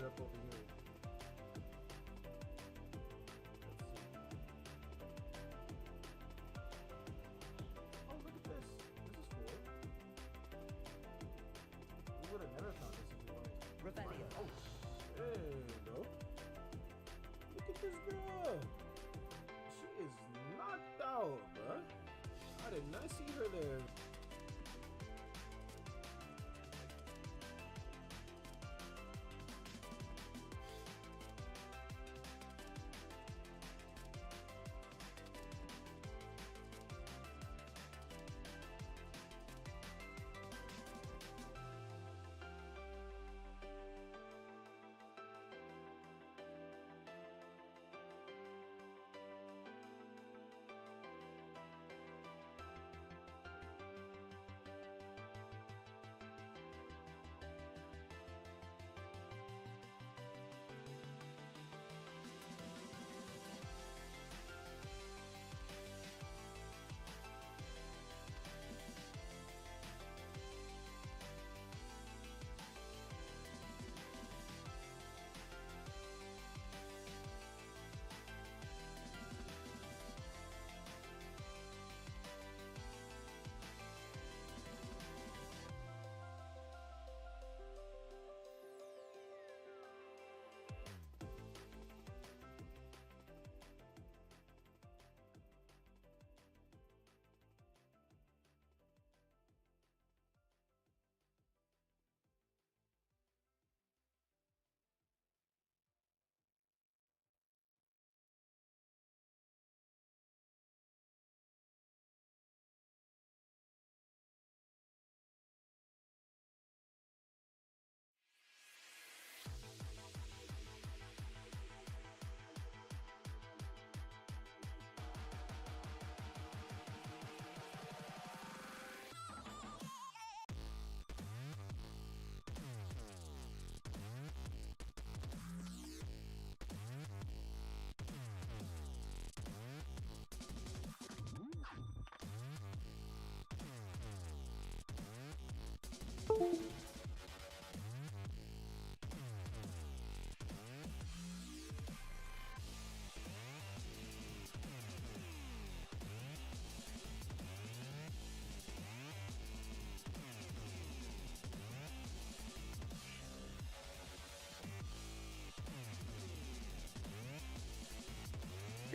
it up over here. Oh, look at this. This is cool. We would have never thought this would be like. Rebellion. Oh, hey, bro. Look at this girl. She is knocked out, bro. I did not see her there.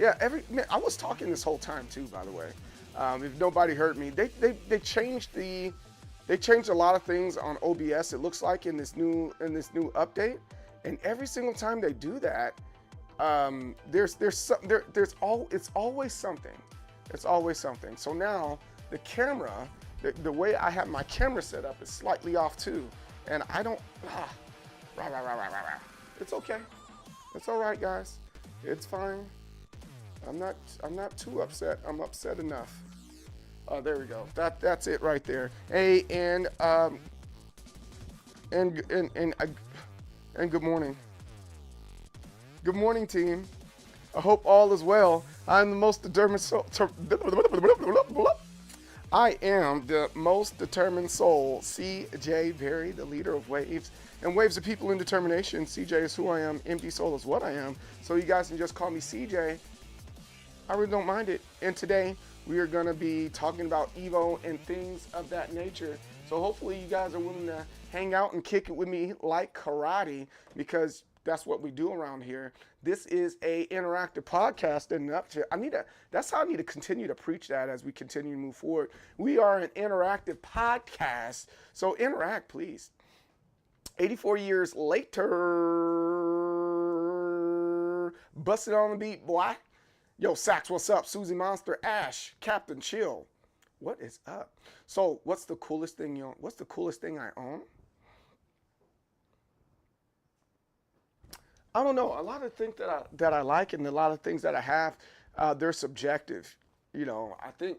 Yeah, man, I was talking this whole time too, by the way. If nobody heard me, they changed a lot of things on OBS. It looks like in this new update, and every single time they do that, it's always something. It's always something. So now the camera, the way I have my camera set up is slightly off too, and I don't. It's okay. It's all right, guys. It's fine. I'm not too upset. I'm upset enough. There we go. That's it right there. Hey, and good morning. Good morning, team. I hope all is well. I'm the most determined soul. I am the most determined soul. CJ Berry, the leader of Waves. And Waves of People in Determination. CJ is who I am. Empty Soul is what I am. So you guys can just call me CJ. I really don't mind it. And today we are going to be talking about EVO and things of that nature. So hopefully you guys are willing to hang out and kick it with me like karate, because that's what we do around here. This is a interactive podcast, and that's how I need to continue to preach that as we continue to move forward. We are an interactive podcast, so interact, please. 84 years later, busted on the beat, boy. Yo, Sax, what's up? Susie Monster, Ash, Captain Chill. What is up? So, what's the coolest thing you own? What's the coolest thing I own? I don't know. A lot of things that I like and a lot of things that I have, they're subjective. You know, I think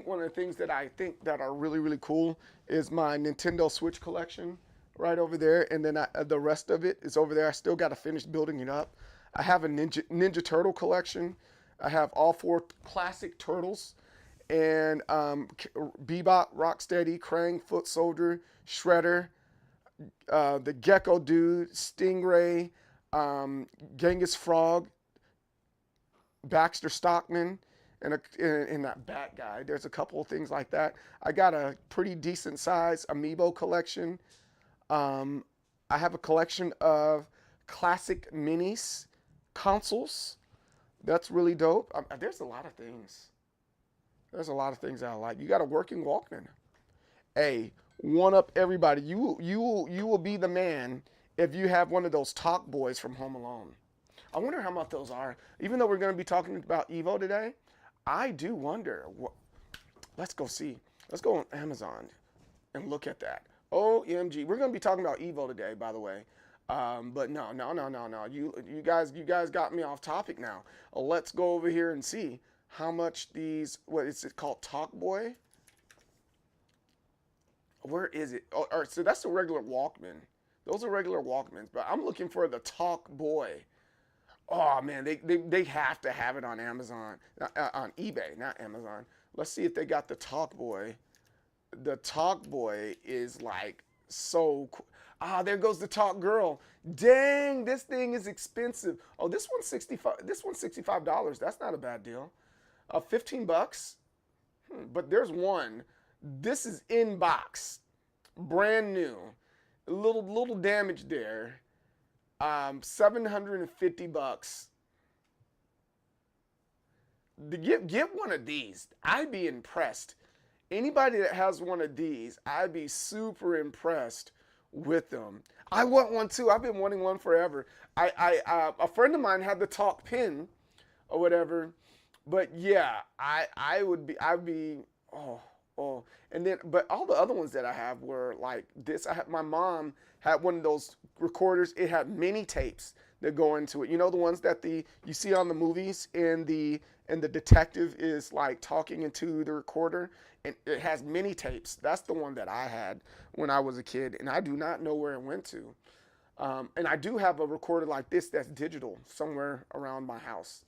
one of the things that I think that are really, really cool is my Nintendo Switch collection right over there, and then the rest of it is over there. I still got to finish building it up. I have a Ninja Turtle collection. I have all 4 classic turtles, and Bebop, Rocksteady, Krang, Foot Soldier, Shredder, the Gecko Dude, Stingray, Genghis Frog, Baxter Stockman, and that Bat Guy. There's a couple of things like that. I got a pretty decent size Amiibo collection. Um, I have a collection of classic minis consoles. That's really dope. There's a lot of things. There's a lot of things I like. You got a working Walkman. Hey, one up everybody. You will be the man if you have one of those talk boys from Home Alone. I wonder how much those are. Even though we're going to be talking about EVO today, I do wonder. Let's go see. Let's go on Amazon and look at that. OMG. We're going to be talking about EVO today, by the way. But no. You guys got me off topic now. Let's go over here and see how much these, what is it called? Talk Boy? Where is it? Oh, all right, so that's the regular Walkman. Those are regular Walkmans, but I'm looking for the Talk Boy. Oh man, they have to have it on Amazon, on eBay, not Amazon. Let's see if they got the Talk Boy. The Talk Boy is like so cool. Ah, there goes the Talk Girl. Dang, this thing is expensive. Oh, this one's 65. This one's $65. That's not a bad deal. 15 bucks. But there's one. This is in box, brand new. A little damage there. 750 bucks. Get one of these. I'd be impressed. Anybody that has one of these, I'd be super impressed with them. I want one too. I've been wanting one forever. A friend of mine had the Talk Pin or whatever, but yeah, I'd be and then but all the other ones that I have were like this. My mom had one of those recorders. It had mini tapes that go into it. You know, the ones that you see on the movies, and the detective is like talking into the recorder, and it has mini tapes. That's the one that I had when I was a kid, and I do not know where it went to. And I do have a recorder like this that's digital somewhere around my house.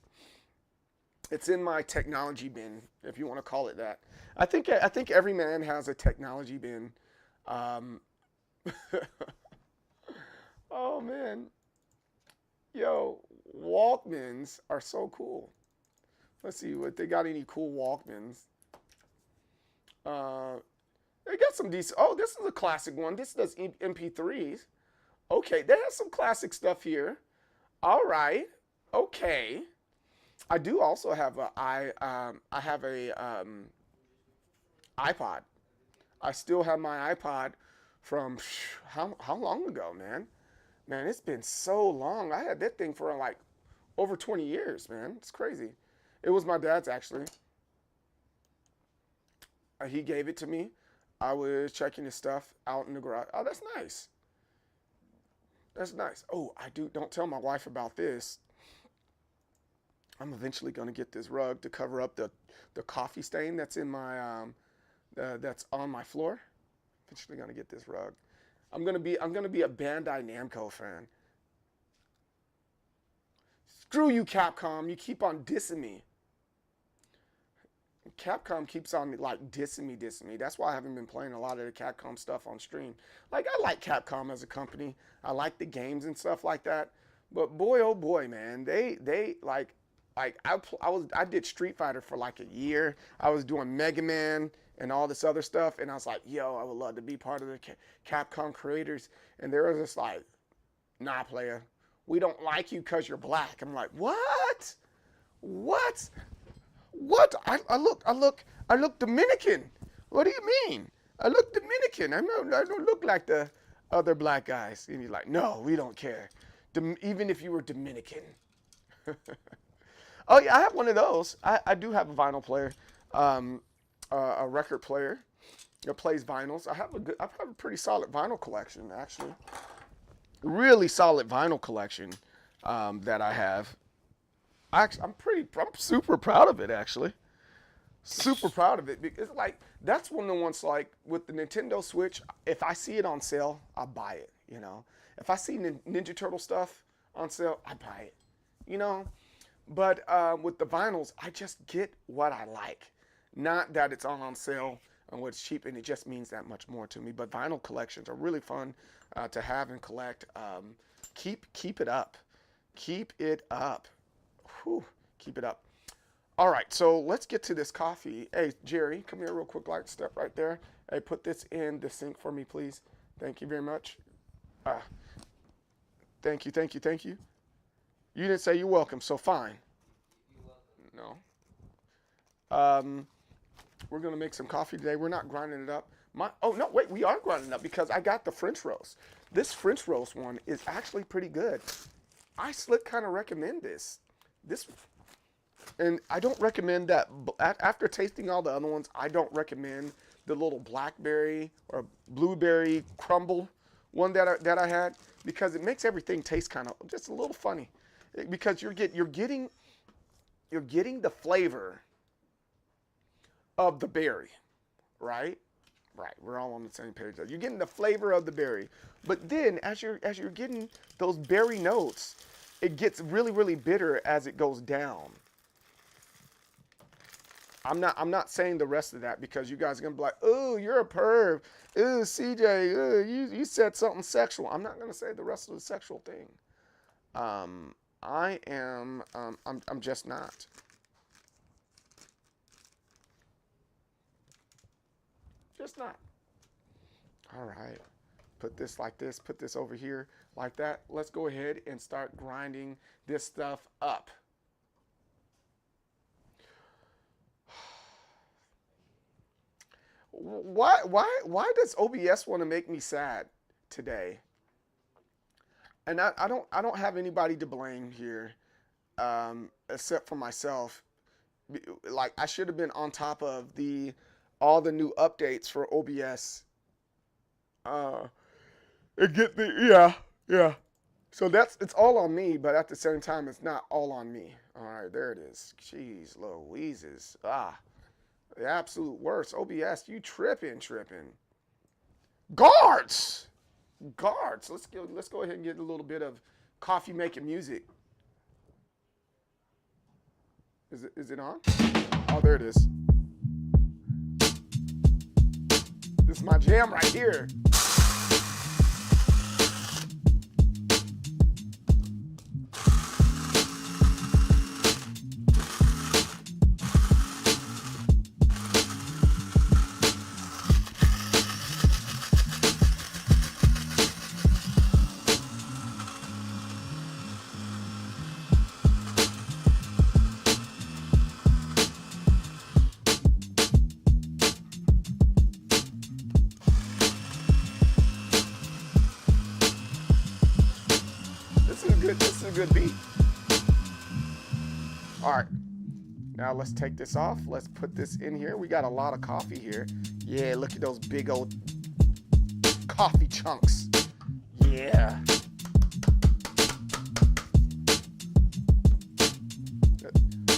It's in my technology bin, if you want to call it that. I think every man has a technology bin. Oh man, yo, Walkmans are so cool. Let's see what they got. Any cool Walkmans? They got some decent. Oh, this is a classic one. This does MP3s. Okay, they have some classic stuff here. All right. Okay. I do also have I have a iPod. I still have my iPod from how long ago, man? Man, it's been so long. I had that thing for like over 20 years, man. It's crazy. It was my dad's actually. He gave it to me. I was checking his stuff out in the garage. Oh, that's nice. That's nice. Oh, don't tell my wife about this. I'm eventually going to get this rug to cover up the coffee stain that's in my that's on my floor. Eventually going to get this rug. I'm gonna be a Bandai Namco fan. Screw you, Capcom. You keep on dissing me. Capcom keeps on like dissing me. That's why I haven't been playing a lot of the Capcom stuff on stream. Like, I like Capcom as a company. I like the games and stuff like that. But boy, oh boy, man, they like I did Street Fighter for like a year. I was doing Mega Man and all this other stuff, and I was like, yo, I would love to be part of the Capcom creators. And they were just like, nah, player, we don't like you because you're black. I'm like, what? I look Dominican. What do you mean? I look Dominican. I don't look like the other black guys. And he's like, no, we don't care. Even if you were Dominican. Oh yeah, I have one of those. I do have a vinyl player, a record player that plays vinyls. I have a pretty solid vinyl collection, actually. Really solid vinyl collection that I have. I'm super proud of it, actually. Super proud of it, because like that's one of the ones, like with the Nintendo Switch. If I see it on sale, I'll buy it. You know, if I see Ninja Turtle stuff on sale, I buy it. You know, but with the vinyls, I just get what I like. Not that it's on sale and what's cheap, and it just means that much more to me. But vinyl collections are really fun to have and collect. Keep it up. Keep it up. Whew, keep it up. All right, so let's get to this coffee. Hey, Jerry, come here real quick, like step right there. Hey, put this in the sink for me, please. Thank you very much. Thank you, thank you, thank you. You didn't say you're welcome, so fine. You're welcome. No. We're going to make some coffee today. We're not grinding it up. Oh, no, wait, we are grinding it up because I got the French roast. This French roast one is actually pretty good. I slick kind of recommend this. And I don't recommend that. After tasting all the other ones, I don't recommend the little blackberry or blueberry crumble one that I had, because it makes everything taste kind of just a little funny, because you're getting the flavor of the berry, right? Right. We're all on the same page. You're getting the flavor of the berry, but then as you're getting those berry notes, it gets really, really bitter as it goes down. I'm not saying the rest of that, because you guys are gonna be like, oh, you're a perv. Ooh, CJ, you said something sexual. I'm not gonna say the rest of the sexual thing. I'm just not. Just not. All right. Put this like this, put this over here like that. Let's go ahead and start grinding this stuff up. Why does OBS want to make me sad today? And I don't have anybody to blame here, except for myself. Like, I should have been on top of all the new updates for OBS. Yeah. So it's all on me, but at the same time, it's not all on me. All right, there it is. Jeez Louises. The absolute worst. OBS, you tripping. Guards. Let's go ahead and get a little bit of coffee making music. Is it on? Oh, there it is. This is my jam right here. This is a good beat. All right, now let's take this off. Let's put this in here. We got a lot of coffee here. Yeah, look at those big old coffee chunks. Yeah.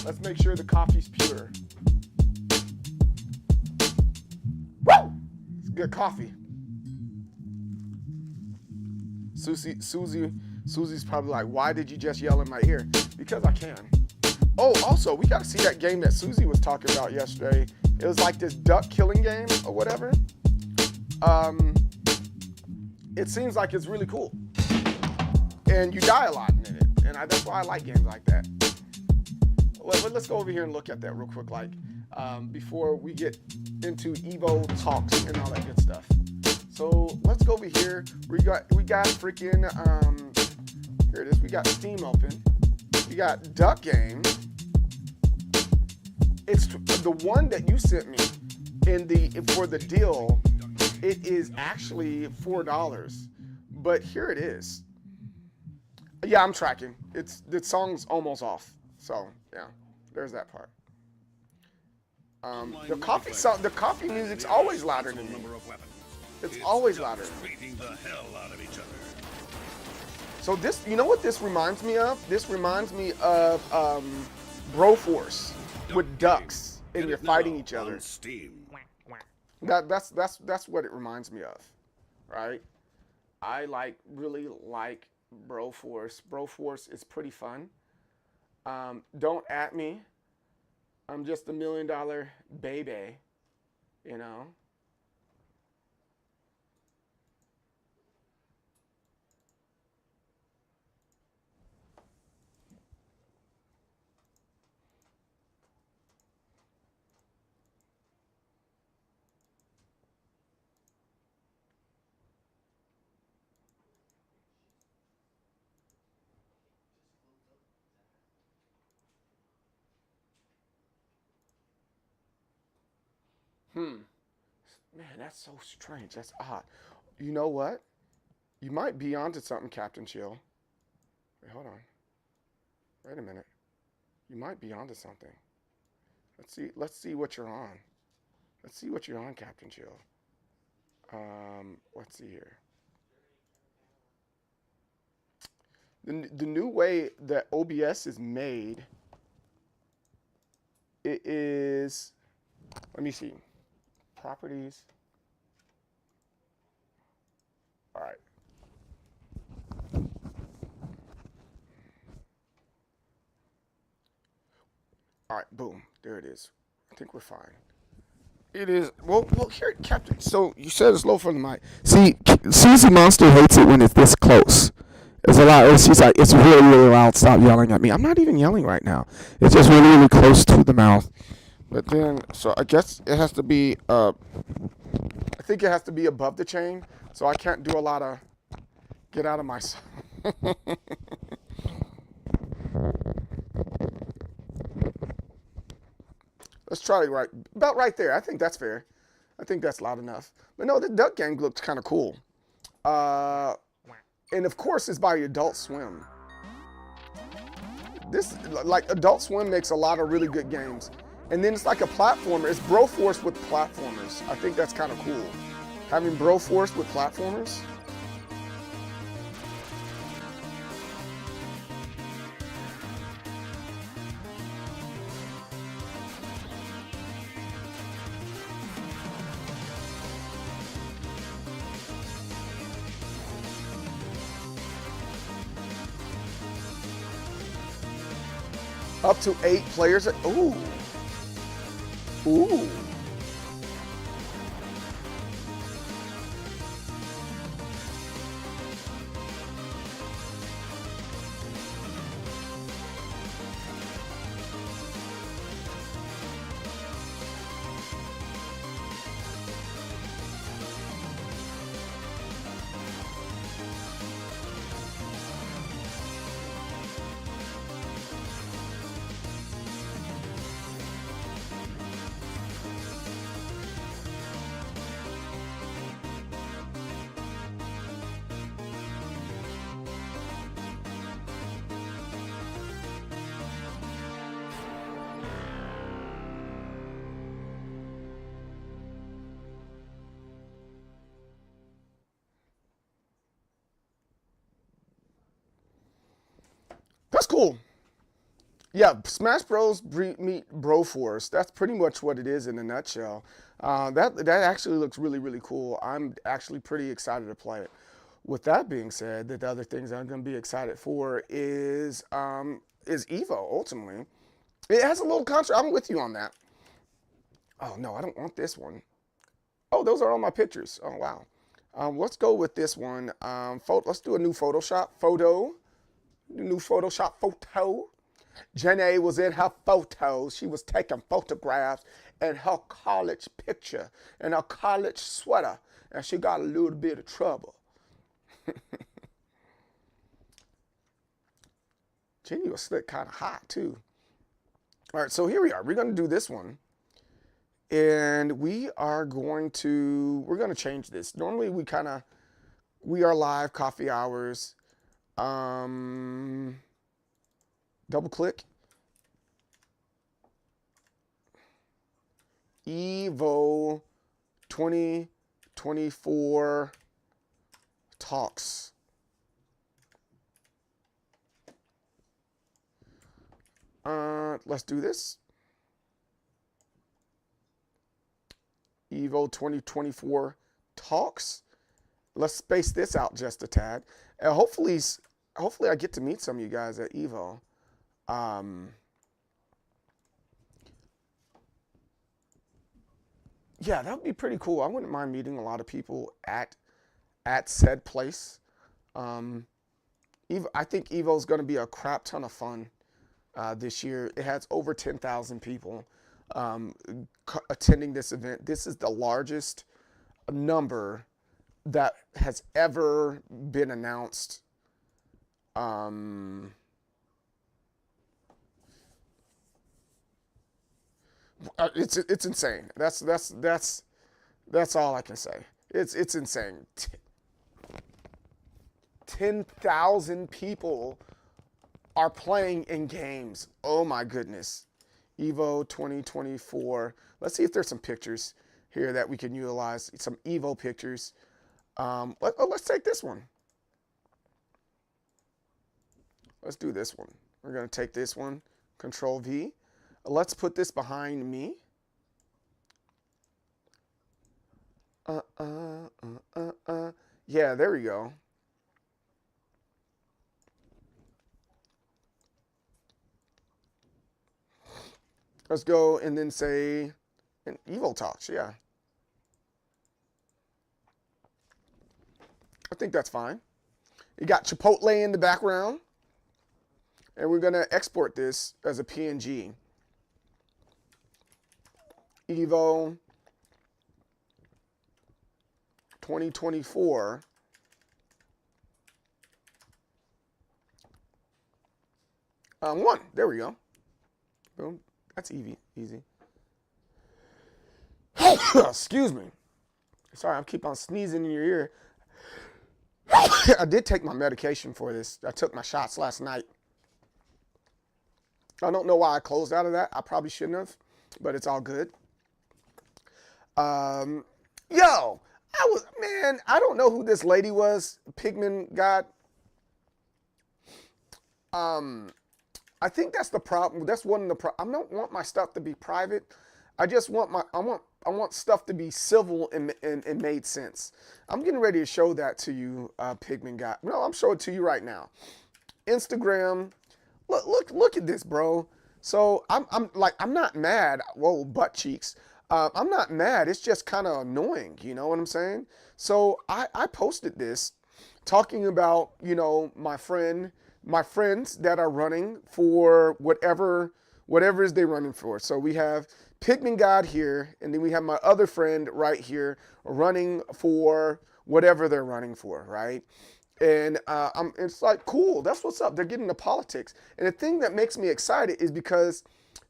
Let's make sure the coffee's pure. Woo! It's good coffee. Susie's probably like, why did you just yell in my ear? Because I can. Oh, also, we got to see that game that Susie was talking about yesterday. It was like this duck killing game or whatever. It seems like it's really cool. And you die a lot in it. And that's why I like games like that. Let's go over here and look at that real quick, before we get into EVO talks and all that good stuff. So let's go over here. We got freaking, here it is. We got Steam open. We got Duck Game. It's the one that you sent me for the deal. It is actually $4, but here it is. Yeah, I'm tracking. The song's almost off. So yeah, there's that part. The coffee music's always louder than me. It's always louder. So this, you know what this reminds me of? This reminds me of Broforce with ducks, and you're fighting each other. That's what it reminds me of, right? I really like Broforce. Broforce is pretty fun. Don't at me. I'm just $1 million baby, you know. Man, that's so strange. That's odd. You know what? You might be onto something, Captain Chill. Wait, hold on. Wait a minute. You might be onto something. Let's see what you're on. Let's see what you're on, Captain Chill. Let's see here. The new way that OBS is made, it is, let me see, properties. All right. All right, boom, there it is. I think we're fine. It is, well, here, Captain, so you said it's low for the mic. See, Susie Monster hates it when it's this close. It's a lot. She's like, it's really, really loud. Stop yelling at me. I'm not even yelling right now. It's just really, really close to the mouth. But then, so I guess it has to be, I think it has to be above the chain. So I can't do a lot of, get out of my, let's try it right, about right there. I think that's fair. I think that's loud enough. But no, the Duck Gang looked kind of cool. And of course, it's by Adult Swim. This, like, Adult Swim makes a lot of really good games. And then it's like a platformer. It's Broforce with platformers. I think that's kind of cool. Having Broforce with platformers. Up to 8 players. Ooh. Ooh. That's cool. Yeah, Smash Bros. Meet Broforce. That's pretty much what it is in a nutshell. That actually looks really, really cool. I'm actually pretty excited to play it. With that being said, the other things I'm going to be excited for is EVO, ultimately. It has a little contrast. I'm with you on that. Oh, no, I don't want this one. Oh, those are all my pictures. Oh, wow. Let's go with this one. Let's do a new Photoshop photo. New Photoshop photo. Jenny was in her photos. She was taking photographs in her college picture, in her college sweater, and she got a little bit of trouble. Jenny was slick, kind of hot too. All right, so here we are. We're going to do this one. And we're going to change this. Normally we are live coffee hours. Double click. EVO 2024 Talks. Let's do this. EVO 2024 Talks. Let's space this out just a tad. And hopefully I get to meet some of you guys at EVO. Yeah, that would be pretty cool. I wouldn't mind meeting a lot of people at said place. I think EVO is going to be a crap ton of fun this year. It has over 10,000 people attending this event. This is the largest number that has ever been announced. it's insane. That's all I can say. It's insane. 10,000 people are playing in games. Oh my goodness. EVO 2024. Let's see if there's some pictures here that we can utilize. Some EVO pictures. Let's take this one. Let's do this one. We're going to take this one. Control V. Let's put this behind me. Yeah, there we go. Let's go and then say an EVO Talks, yeah. I think that's fine. You got Chipotle in the background. And we're going to export this as a PNG. EVO 2024. One. There we go. Boom. That's easy. Excuse me. Sorry, I keep on sneezing in your ear. I did take my medication for this. I took my shots last night. I don't know why I closed out of that. I probably shouldn't have, but it's all good. Yo, I don't know who this lady was, Pigman God. I think that's the problem. That's one of the I don't want my stuff to be private. I just want I want stuff to be civil and made sense. I'm getting ready to show that to you, Pigman God. No, I'm showing it to you right now. Instagram. Look at this, bro. So I'm not mad. Whoa, butt cheeks. I'm not mad. It's just kind of annoying. You know what I'm saying? So I posted this talking about, you know, my friends that are running for whatever is they running for. So we have Pigman God here, and then we have my other friend right here running for whatever they're running for, right? And it's like, cool, that's what's up. They're getting into politics. And the thing that makes me excited is because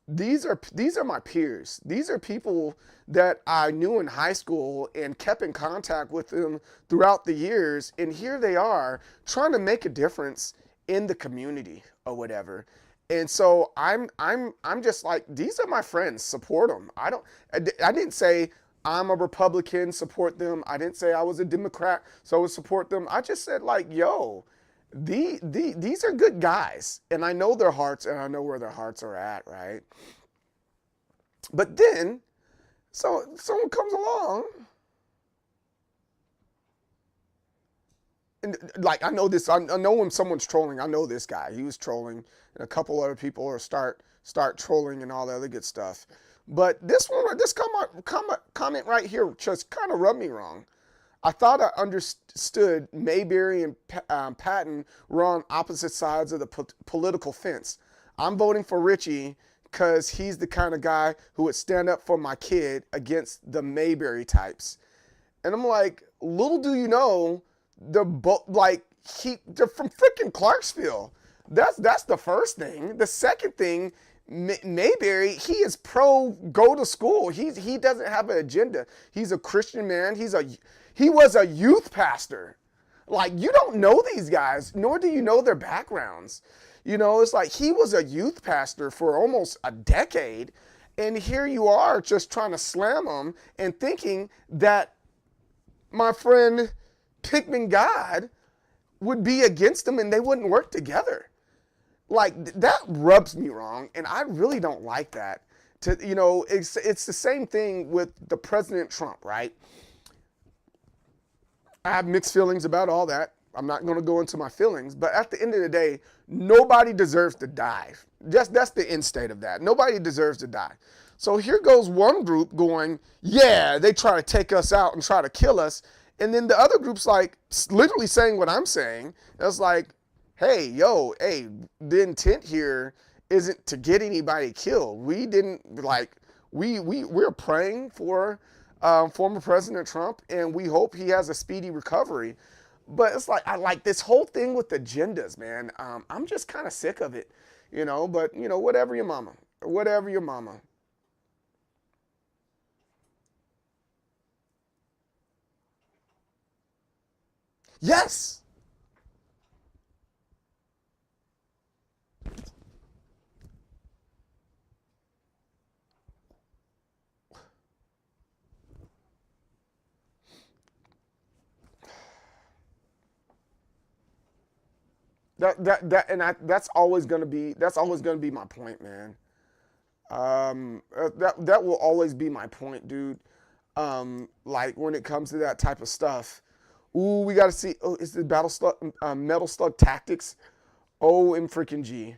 these are my peers. These are people that I knew in high school and kept in contact with them throughout the years. And here they are trying to make a difference in the community or whatever. And so I'm just like, these are my friends, support them. I didn't say I'm a Republican, support them. I didn't say I was a Democrat, so I would support them. I just said like, yo, these are good guys. And I know their hearts and I know where their hearts are at, right? But then, so someone comes along and like, I know this, I know when someone's trolling, I know this guy, he was trolling and a couple other people are start trolling and all the other good stuff. But this comment right here just kind of rubbed me wrong. I thought I understood Mayberry and Patton were on opposite sides of the political fence. I'm voting for Richie because he's the kind of guy who would stand up for my kid against the Mayberry types. And I'm like, little do you know, they're from freaking Clarksville. That's the first thing. The second thing, Mayberry, he is pro go to school. He doesn't have an agenda. He's a Christian man. He was a youth pastor. Like, you don't know these guys, nor do you know their backgrounds. You know, it's like he was a youth pastor for almost a decade, and here you are just trying to slam him and thinking that my friend Pigman God would be against him and they wouldn't work together. Like, that rubs me wrong, and I really don't like that. It's the same thing with the President Trump, right? I have mixed feelings about all that. I'm not going to go into my feelings, but at the end of the day, nobody deserves to die. That's the end state of that. Nobody deserves to die. So here goes one group going, yeah, they try to take us out and try to kill us, and then the other group's like literally saying what I'm saying. It's like, hey, the intent here isn't to get anybody killed. We didn't we're praying for former President Trump, and we hope he has a speedy recovery. But it's like, I like this whole thing with agendas, man. I'm just kind of sick of it, but whatever your mama. Yes. That's always gonna be my point, man. That will always be my point, dude. Like when it comes to that type of stuff. Ooh, we gotta see. Oh, is the battle slug, metal slug tactics? OM freaking G.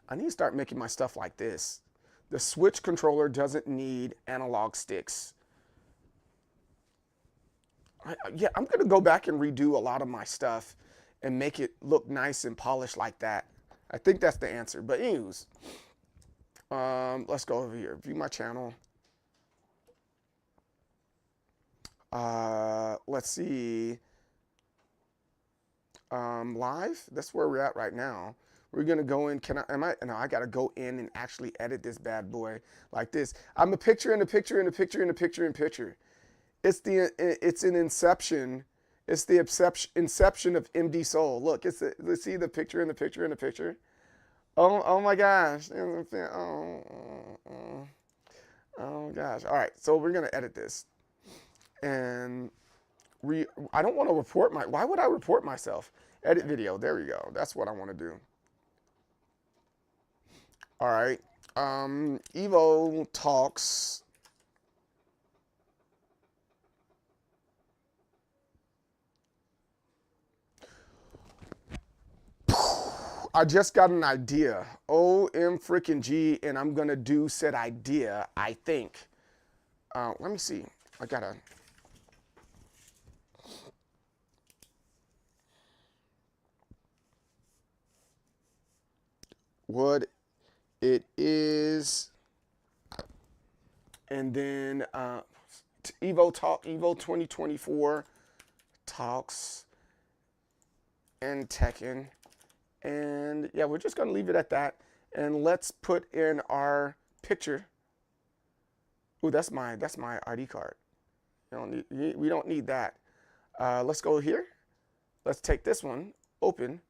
I need to start making my stuff like this. The Switch controller doesn't need analog sticks. Yeah, I'm gonna go back and redo a lot of my stuff and make it look nice and polished like that. I think that's the answer. But anyways, let's go over here. View my channel. Let's see. Live. That's where we're at right now. We're gonna go in. No, I gotta go in and actually edit this bad boy like this. I'm a picture in a picture in a picture in a picture in picture. It's an inception. It's the inception of MD Soul. Look, let's see the picture in the picture in the picture. Oh my gosh. Oh gosh. All right, so we're gonna edit this, and I don't want to report why would I report myself? Edit video. There we go. That's what I want to do. All right. EVO talks. I just got an idea. OM freaking G, and I'm gonna do said idea, I think. Let me see. I gotta. What it is, and then EVO 2024 Talks and Tekken. And yeah, we're just gonna leave it at that. And let's put in our picture. Ooh, that's my ID card. We don't need that. Let's go here. Let's take this one, open.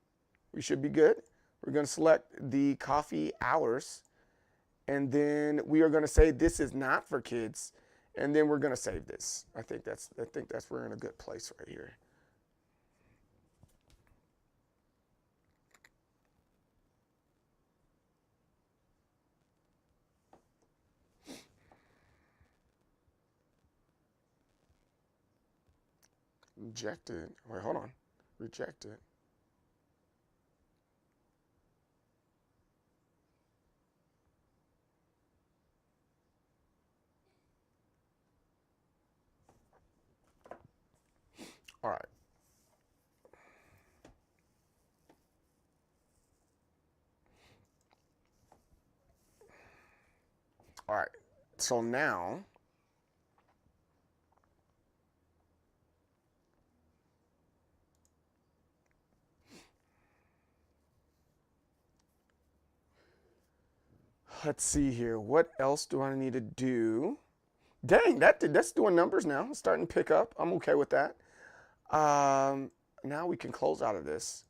We should be good. We're gonna select the coffee hours, and then we are gonna say this is not for kids, and then we're gonna save this. I think we're in a good place right here. Rejected. Wait, hold on. Rejected. All right. All right. So now let's see here. What else do I need to do? Dang, that's doing numbers now. It's starting to pick up. I'm okay with that. Now we can close out of this.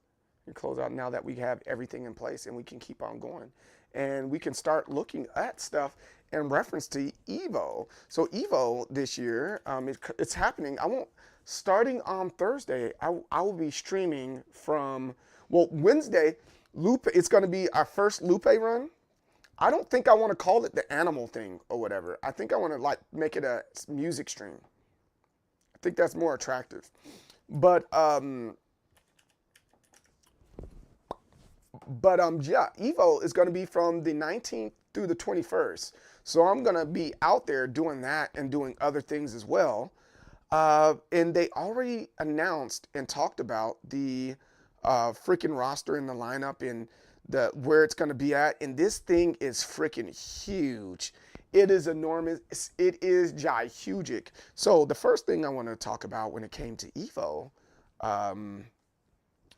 We can close out now that we have everything in place, and we can keep on going. And we can start looking at stuff in reference to EVO. So EVO this year, it's happening. Starting on Thursday, I will be streaming from, Wednesday, Lupe. It's going to be our first Lupe run. I don't think I want to call it the animal thing or whatever. I think I want to make it a music stream. I think that's more attractive. But yeah, EVO is going to be from the 19th through the 21st. So I'm going to be out there doing that and doing other things as well. And they already announced and talked about the freaking roster and the lineup and where it's going to be at. And this thing is freaking huge. It is enormous. It is gigantic. So the first thing I want to talk about when it came to EVO, I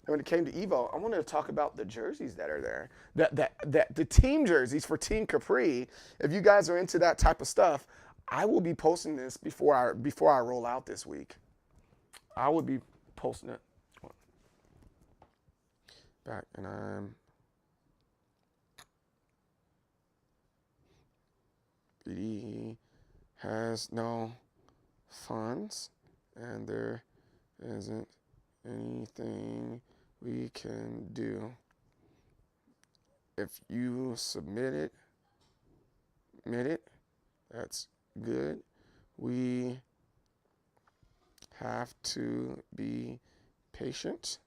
wanted to talk about the jerseys that are there. The team jerseys for Team Capri. If you guys are into that type of stuff, I will be posting this before I roll out this week. I would be posting it. Back, and I'm BD has no funds, and there isn't anything we can do. If you submit it, that's good. We have to be patient.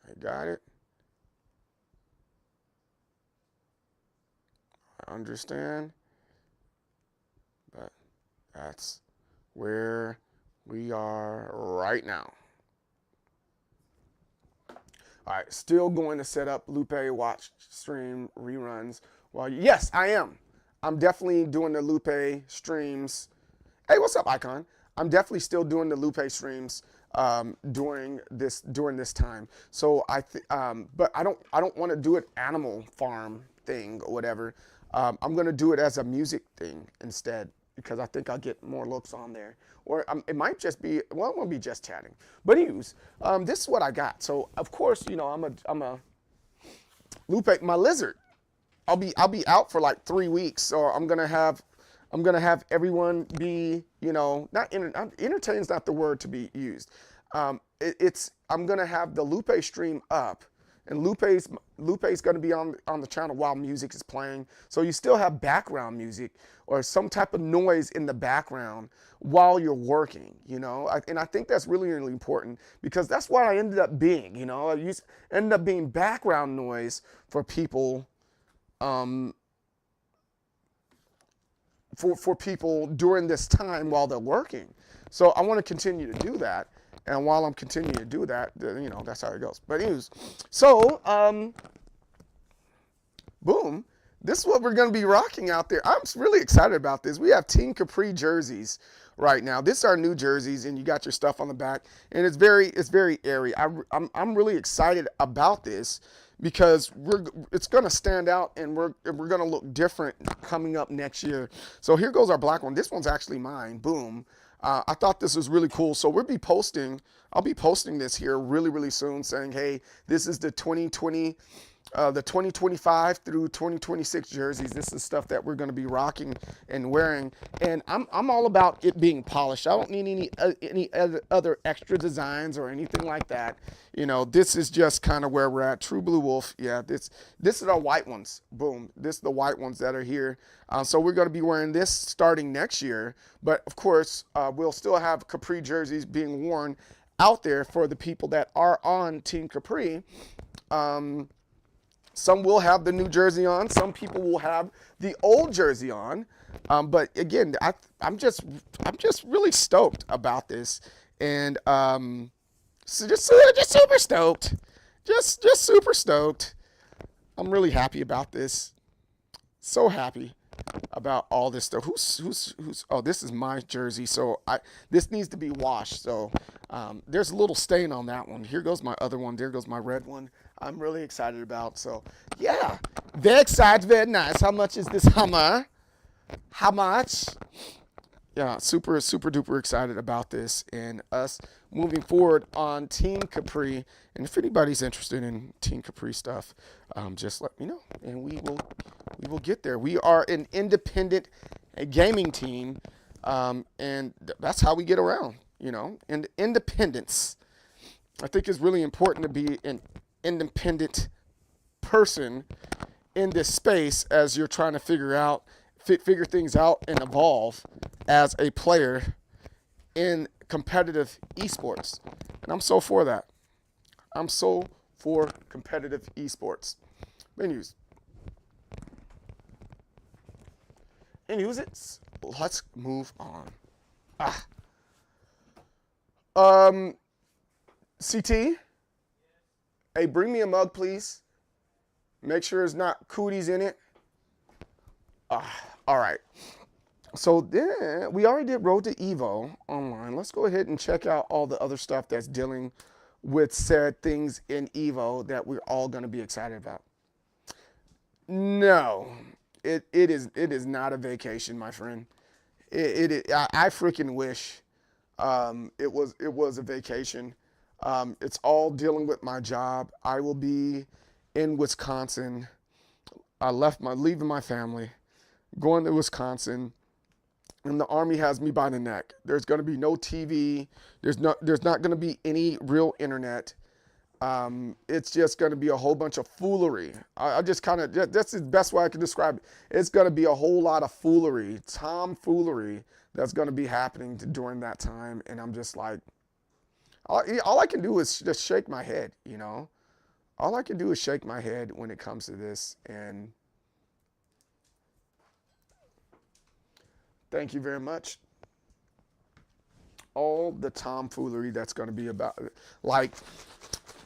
I got it. I understand. But that's where we are right now. All right, still going to set up Lupe watch stream reruns. Well, yes, I am. I'm definitely doing the Lupe streams. Hey, what's up, Icon? I'm definitely still doing the Lupe streams during this time. So but I don't want to do it Animal Farm thing or whatever. I'm gonna do it as a music thing instead, because I think I'll get more looks on there. Or it might just be, well, it won't be just chatting. But anyways, this is what I got. So of course, you know, I'm a Lupe, my lizard. I'll be out for like 3 weeks. So I'm gonna have everyone be, you know, entertain is not the word to be used. I'm gonna have the Lupe stream up, and Lupe's gonna be on the channel while music is playing. So you still have background music or some type of noise in the background while you're working, you know. And I think that's really, really important, because that's what I ended up being, you know. I ended up being background noise for people, for people during this time while they're working. So I want to continue to do that. And while I'm continuing to do that, you know, that's how it goes. But anyways, so, boom. This is what we're going to be rocking out there. I'm really excited about this. We have Team Capri jerseys right now. This is our new jerseys, and you got your stuff on the back. And it's very airy. I'm really excited about this, because it's going to stand out, and we're going to look different coming up next year. So here goes our black one. This one's actually mine. Boom. I thought this was really cool. So I'll be posting this here really, really soon, saying, hey, this is the 2025 through 2026 jerseys. This is stuff that we're going to be rocking and wearing. And I'm all about it being polished. I don't need any other extra designs or anything like that. You know, this is just kind of where we're at. True Blue Wolf. Yeah, this is our white ones. Boom. This is the white ones that are here. So we're going to be wearing this starting next year. But of course, we'll still have Capri jerseys being worn out there for the people that are on Team Capri. Some will have the new jersey on. Some people will have the old jersey on. But again, I'm just really stoked about this, and so just super stoked, just super stoked. I'm really happy about this. So happy about all this stuff. Who's? Oh, this is my jersey. So this needs to be washed. So there's a little stain on that one. Here goes my other one. There goes my red one. I'm really excited about. So yeah, very excited, very nice. How much is this Hummer? How much? Yeah, super duper excited about this and us moving forward on Team Capri. And if anybody's interested in Team Capri stuff, just let me know, and we will get there. We are an independent gaming team, and that's how we get around, you know. And independence, I think, is really important to be an independent person in this space as you're trying to figure things out and evolve as a player in competitive esports. And I'm so for that. I'm so for competitive esports. Anyways, let's move on. CT, hey, bring me a mug, please. Make sure there's not cooties in it. All right. So then we already did Road to EVO online. Let's go ahead and check out all the other stuff that's dealing with said things in EVO that we're all going to be excited about. No, it is not a vacation, my friend. I freaking wish it was a vacation. It's all dealing with my job. I will be in Wisconsin. Leaving my family, going to Wisconsin, and the Army has me by the neck. There's going to be no TV. There's not going to be any real internet. It's just going to be a whole bunch of foolery. I just kind of, that's the best way I can describe it. It's going to be a whole lot of foolery, tomfoolery that's going to be happening during that time. And I'm just like, all I can do is just shake my head, you know. All I can do is shake my head when it comes to this. And thank you very much. All the tomfoolery that's going to be about, like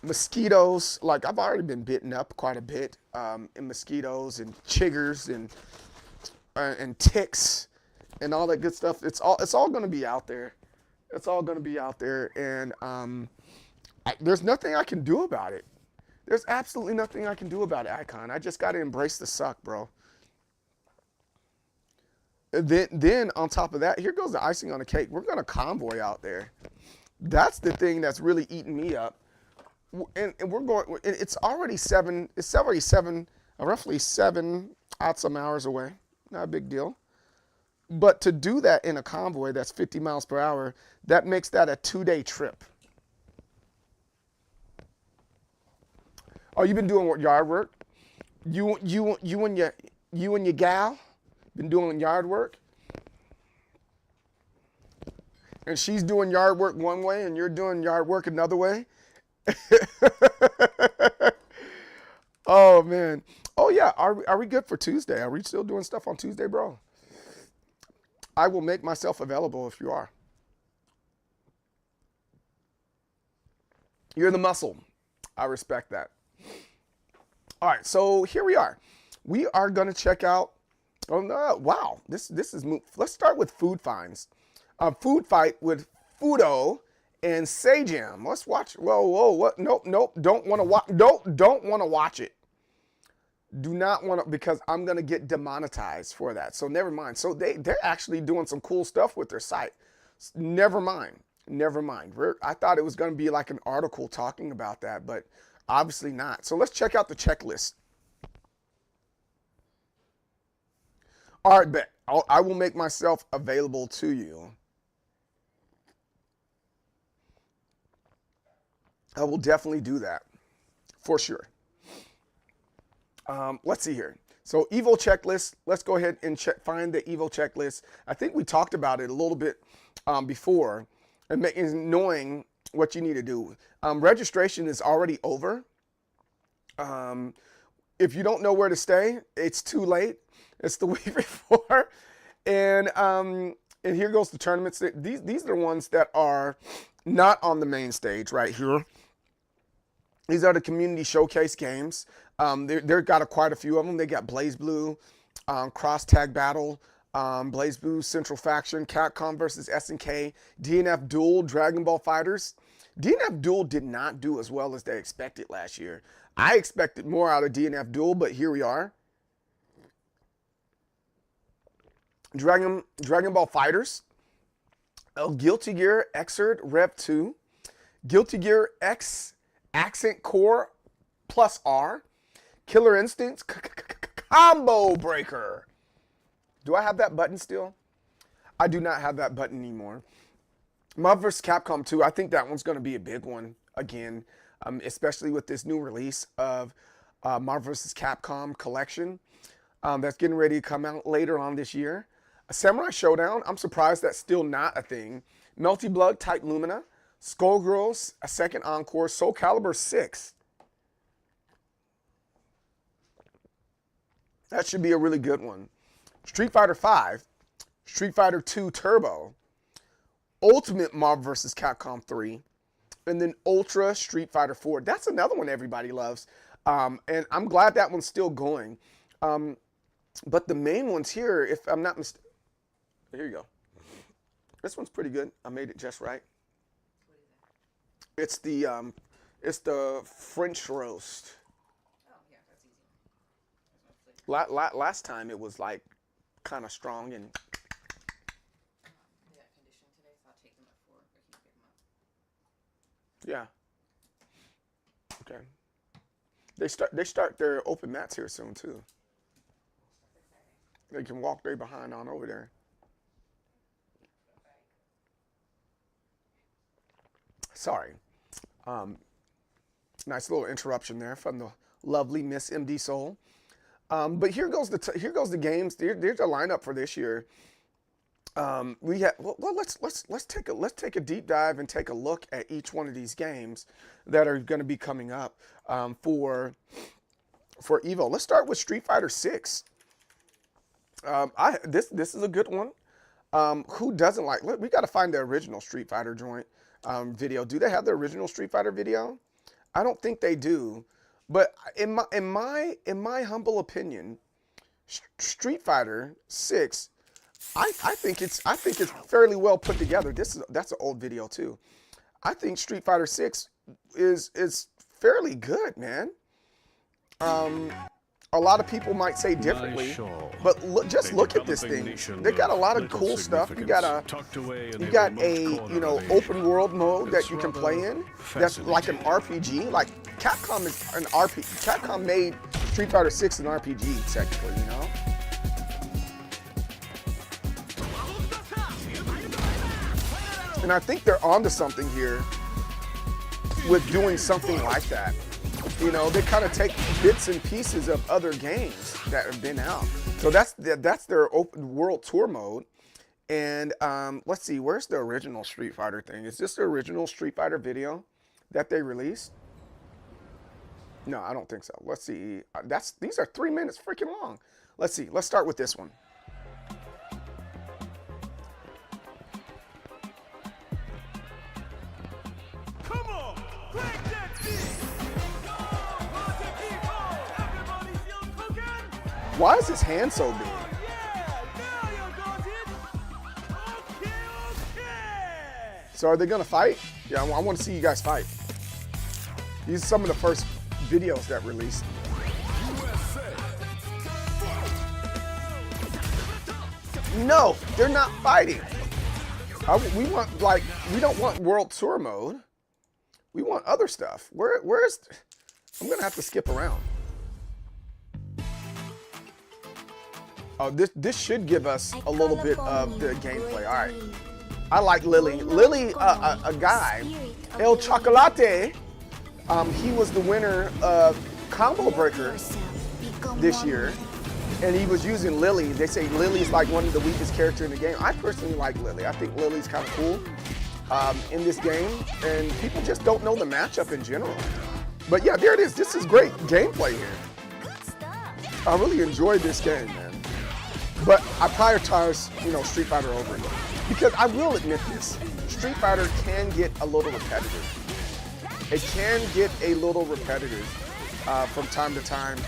mosquitoes. Like I've already been bitten up quite a bit in mosquitoes and chiggers and ticks and all that good stuff. It's all going to be out there. It's all going to be out there, and there's nothing I can do about it. There's absolutely nothing I can do about it, Icon. I just got to embrace the suck, bro. Then on top of that, here goes the icing on the cake. We're going to convoy out there. That's the thing that's really eating me up. And we're going, it's already roughly 7 odd some hours away. Not a big deal. But to do that in a convoy that's 50 miles per hour, that makes that a 2-day trip. Oh, you've been doing yard work? You and your gal been doing yard work? And she's doing yard work one way and you're doing yard work another way? Oh, man. Oh, yeah. Are we good for Tuesday? Are we still doing stuff on Tuesday, bro? I will make myself available if you are. You're the muscle. I respect that. All right, so here we are. We are going to check out, oh no, wow, this is, let's start with food finds. Food fight with Fudo and Sajam. Let's watch, whoa, what, nope, don't want to watch, don't want to watch it. Do not want to, because I'm going to get demonetized for that. So never mind. So they're actually doing some cool stuff with their site. Never mind. I thought it was going to be like an article talking about that, but obviously not. So let's check out the checklist. All right, bet. I will make myself available to you. I will definitely do that for sure. Let's see here. So EVO checklist, let's go ahead and find the EVO checklist. I think we talked about it a little bit before, and knowing what you need to do. Registration is already over. If you don't know where to stay, it's too late. It's the week before. And here goes the tournaments. These are the ones that are not on the main stage right here. These are the community showcase games. They've got quite a few of them. They got Blaze Blue, Cross Tag Battle, Blaze Blue, Central Faction, Capcom versus SNK, DNF Duel, Dragon Ball Fighters. DNF Duel did not do as well as they expected last year. I expected more out of DNF Duel, but here we are. Dragon Ball Fighters, Guilty Gear Xrd Rev 2, Guilty Gear X Accent Core Plus R, Killer Instincts Combo Breaker. Do I have that button still? I do not have that button anymore. Marvel vs. Capcom 2, I think that one's going to be a big one again, especially with this new release of Marvel vs. Capcom Collection that's getting ready to come out later on this year. A Samurai Showdown, I'm surprised that's still not a thing. Melty Blood Type Lumina, Skullgirls, a second encore, Soul Calibur 6. That should be a really good one. Street Fighter 5, Street Fighter 2 Turbo, Ultimate Marvel vs. Capcom 3, and then Ultra Street Fighter 4. That's another one everybody loves. And I'm glad that one's still going. But the main ones here, if I'm not mistaken, here you go. This one's pretty good. I made it just right. It's the French roast. Oh yeah, that's easy. Last time it was like kind of strong and Yeah. Okay. They start their open mats here soon too. They can walk their behind on over there. Sorry. Nice little interruption there from the lovely Miss MD Soul. But here goes the games. There's a lineup for this year. Let's take a deep dive and take a look at each one of these games that are going to be coming up for EVO. Let's start with Street Fighter 6. This is a good one. Who doesn't like? We got to find the original Street Fighter joint video. Do they have the original Street Fighter video? I don't think they do. But in my humble opinion, Street Fighter 6, I think it's fairly well put together. That's an old video too. I think Street Fighter 6 is fairly good, man. A lot of people might say differently, but just look at this thing. They got a lot of cool stuff. You got a open world mode that you can play in. That's like an RPG. Like Capcom is an RPG. Capcom made Street Fighter 6 an RPG, technically, you know. And I think they're onto something here with doing something like that. You know, they kind of take bits and pieces of other games that have been out. So that's their open world tour mode. And let's see, where's the original Street Fighter thing? Is this the original Street Fighter video that they released? No, I don't think so. Let's see. These are 3 minutes freaking long. Let's see. Let's start with this one. Come on, break that beat. Why is his hand so big? So are they gonna fight? Yeah, I want to see you guys fight. These are some of the first videos that released. No, they're not fighting. We don't want world tour mode. We want other stuff. Where's? I'm gonna have to skip around. Oh, this should give us a little bit of the gameplay. All right. I like Lily. Lily, a guy, El Chocolate. He was the winner of Combo Breaker this year, and he was using Lily. They say Lily's like one of the weakest characters in the game. I personally like Lily. I think Lily's kind of cool in this game, and people just don't know the matchup in general. But yeah, there it is. This is great gameplay here. I really enjoyed this game, man. But I prioritize, Street Fighter over it. Because I will admit this, Street Fighter can get a little repetitive. It can get a little repetitive from time to time.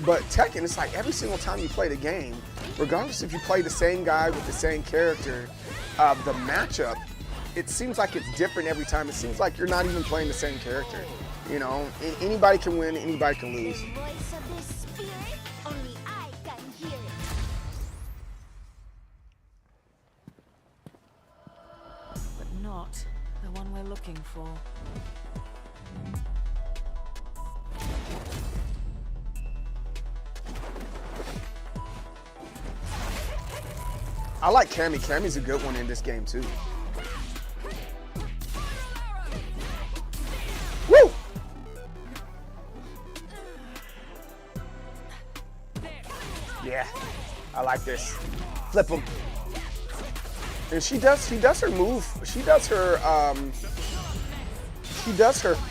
But Tekken, it's like every single time you play the game, regardless if you play the same guy with the same character, the matchup, it seems like it's different every time. It seems like you're not even playing the same character. Anybody can win, anybody can lose. Not the one we're looking for. I like Cammy. Cammy's a good one in this game too. Woo! Yeah, I like this. Flip him. And she does her move. She does her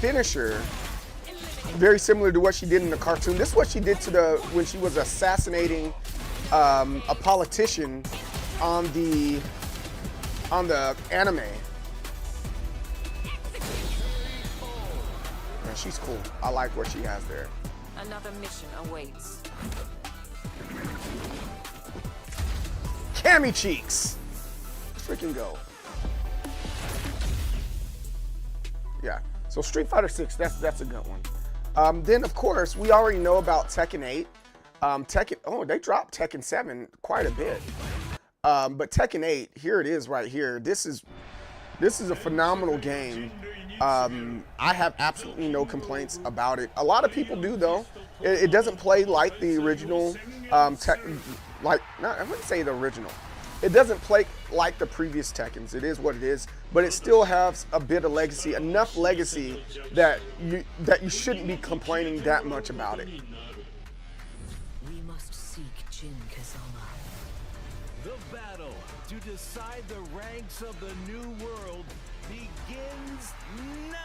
finisher very similar to what she did in the cartoon. This is what she did when she was assassinating a politician on the anime. Man, she's cool. I like what she has there. Another mission awaits. Cammy cheeks. Freaking go. Yeah. So Street Fighter 6, that's a good one. Then of course we already know about Tekken 8. They dropped Tekken 7 quite a bit. But Tekken 8, here it is right here. This is a phenomenal game. I have absolutely no complaints about it. A lot of people do, though. It doesn't play like the original, I wouldn't say the original. It doesn't play like the previous Tekkens. It is what it is, but it still has a bit of legacy, enough legacy that you shouldn't be complaining that much about it. We must seek Jin Kazama. The battle to decide the ranks of the new world begins now.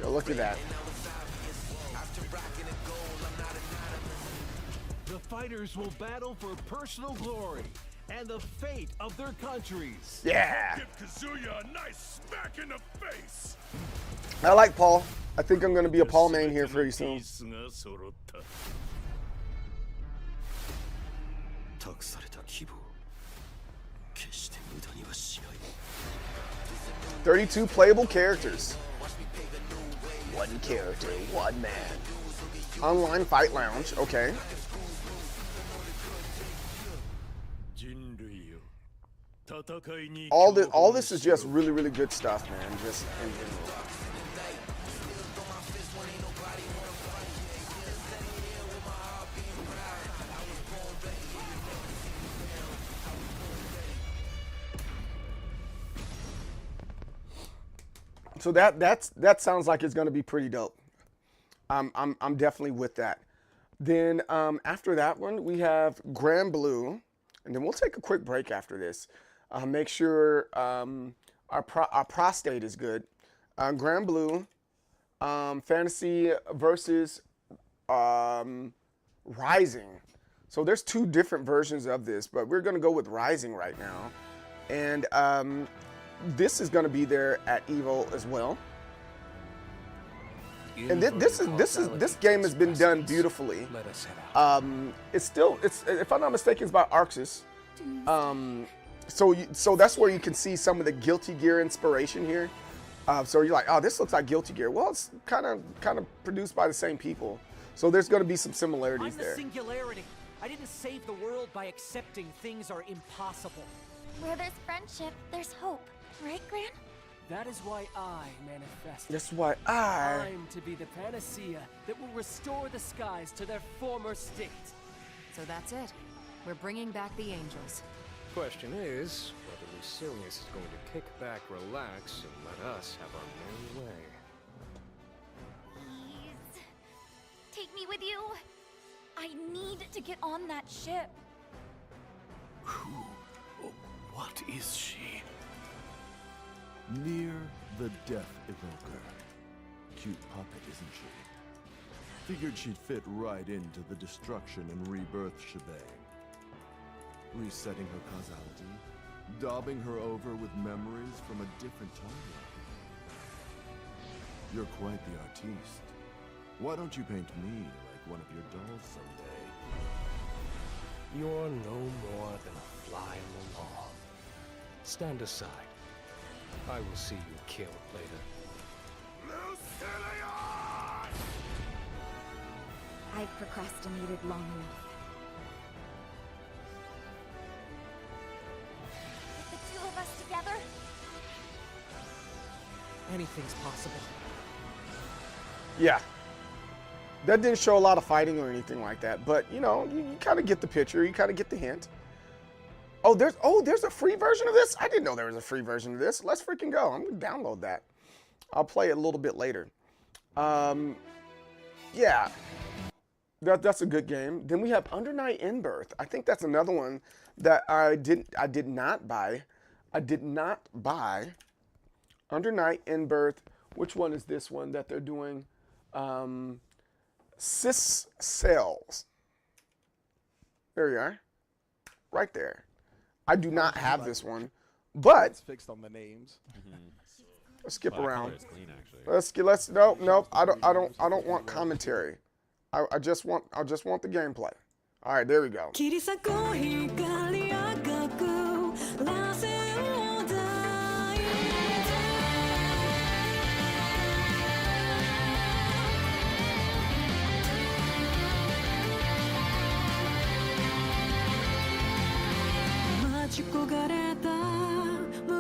Yo, look at that. The fighters will battle for personal glory and the fate of their countries. Yeah. Give Kazuya a nice smack in the face. I like Paul. I think I'm going to be a Paul main here pretty soon. 託された希望決して無駄にはしない 32 playable characters. One character, one man. Online fight lounge, okay. All this is just really, really good stuff, man. Just in general. So that sounds like it's going to be pretty dope. I'm definitely with that. Then after that one, we have Grand Blue, and then we'll take a quick break after this. Make sure our prostate is good. Grand Blue, Fantasy versus Rising. So there's two different versions of this, but we're going to go with Rising right now. And this is going to be there at EVO as well. And this game has been done beautifully. It's if I'm not mistaken, it's by Arxis. So that's where you can see some of the Guilty Gear inspiration here. So you're like, oh, this looks like Guilty Gear. Well, it's kind of produced by the same people. So there's going to be some similarities there. I'm the singularity. I didn't save the world by accepting things are impossible. Where there's friendship, there's hope. Right, Gran? That is why I manifested. That's why I'm to be the panacea that will restore the skies to their former state. So that's it. We're bringing back the angels. Question is whether Lucilius is going to kick back, relax, and let us have our merry way. Please. Take me with you. I need to get on that ship. What is she? Near the Death Evoker. Cute puppet, isn't she? Figured she'd fit right into the destruction and rebirth shebang. Resetting her causality, daubing her over with memories from a different timeline. You're quite the artiste. Why don't you paint me like one of your dolls someday? You're no more than a fly on the wall. Stand aside. I will see you killed later. Lucilius! I've procrastinated long enough. With the two of us together, Anything's possible. Yeah. That didn't show a lot of fighting or anything like that, but you know, you kind of get the picture, you kind of get the hint. Oh, there's a free version of this? I didn't know there was a free version of this. Let's freaking go. I'm gonna download that. I'll play it a little bit later. Yeah. That's a good game. Then we have Under Night in Birth. I think that's another one that I did not buy. I did not buy Under Night in Birth. Which one is this one that they're doing? Cis Cells. There you are. Right there. I do not have this one, but It's fixed on the names. let's skip around. It's clean, actually. Let's nope. I don't want commentary. I just want the gameplay. All right, there we go.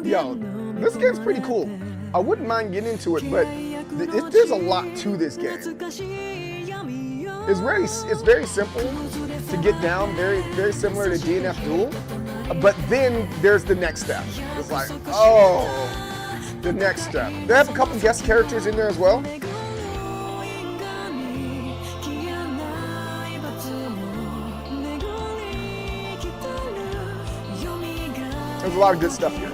Yo, this game's pretty cool. I wouldn't mind getting into it, but there's a lot to this game. It's very simple to get down, very similar to DNF Duel. But then there's the next step. It's like, oh, the next step. They have a couple guest characters in there as well. There's a lot of good stuff here.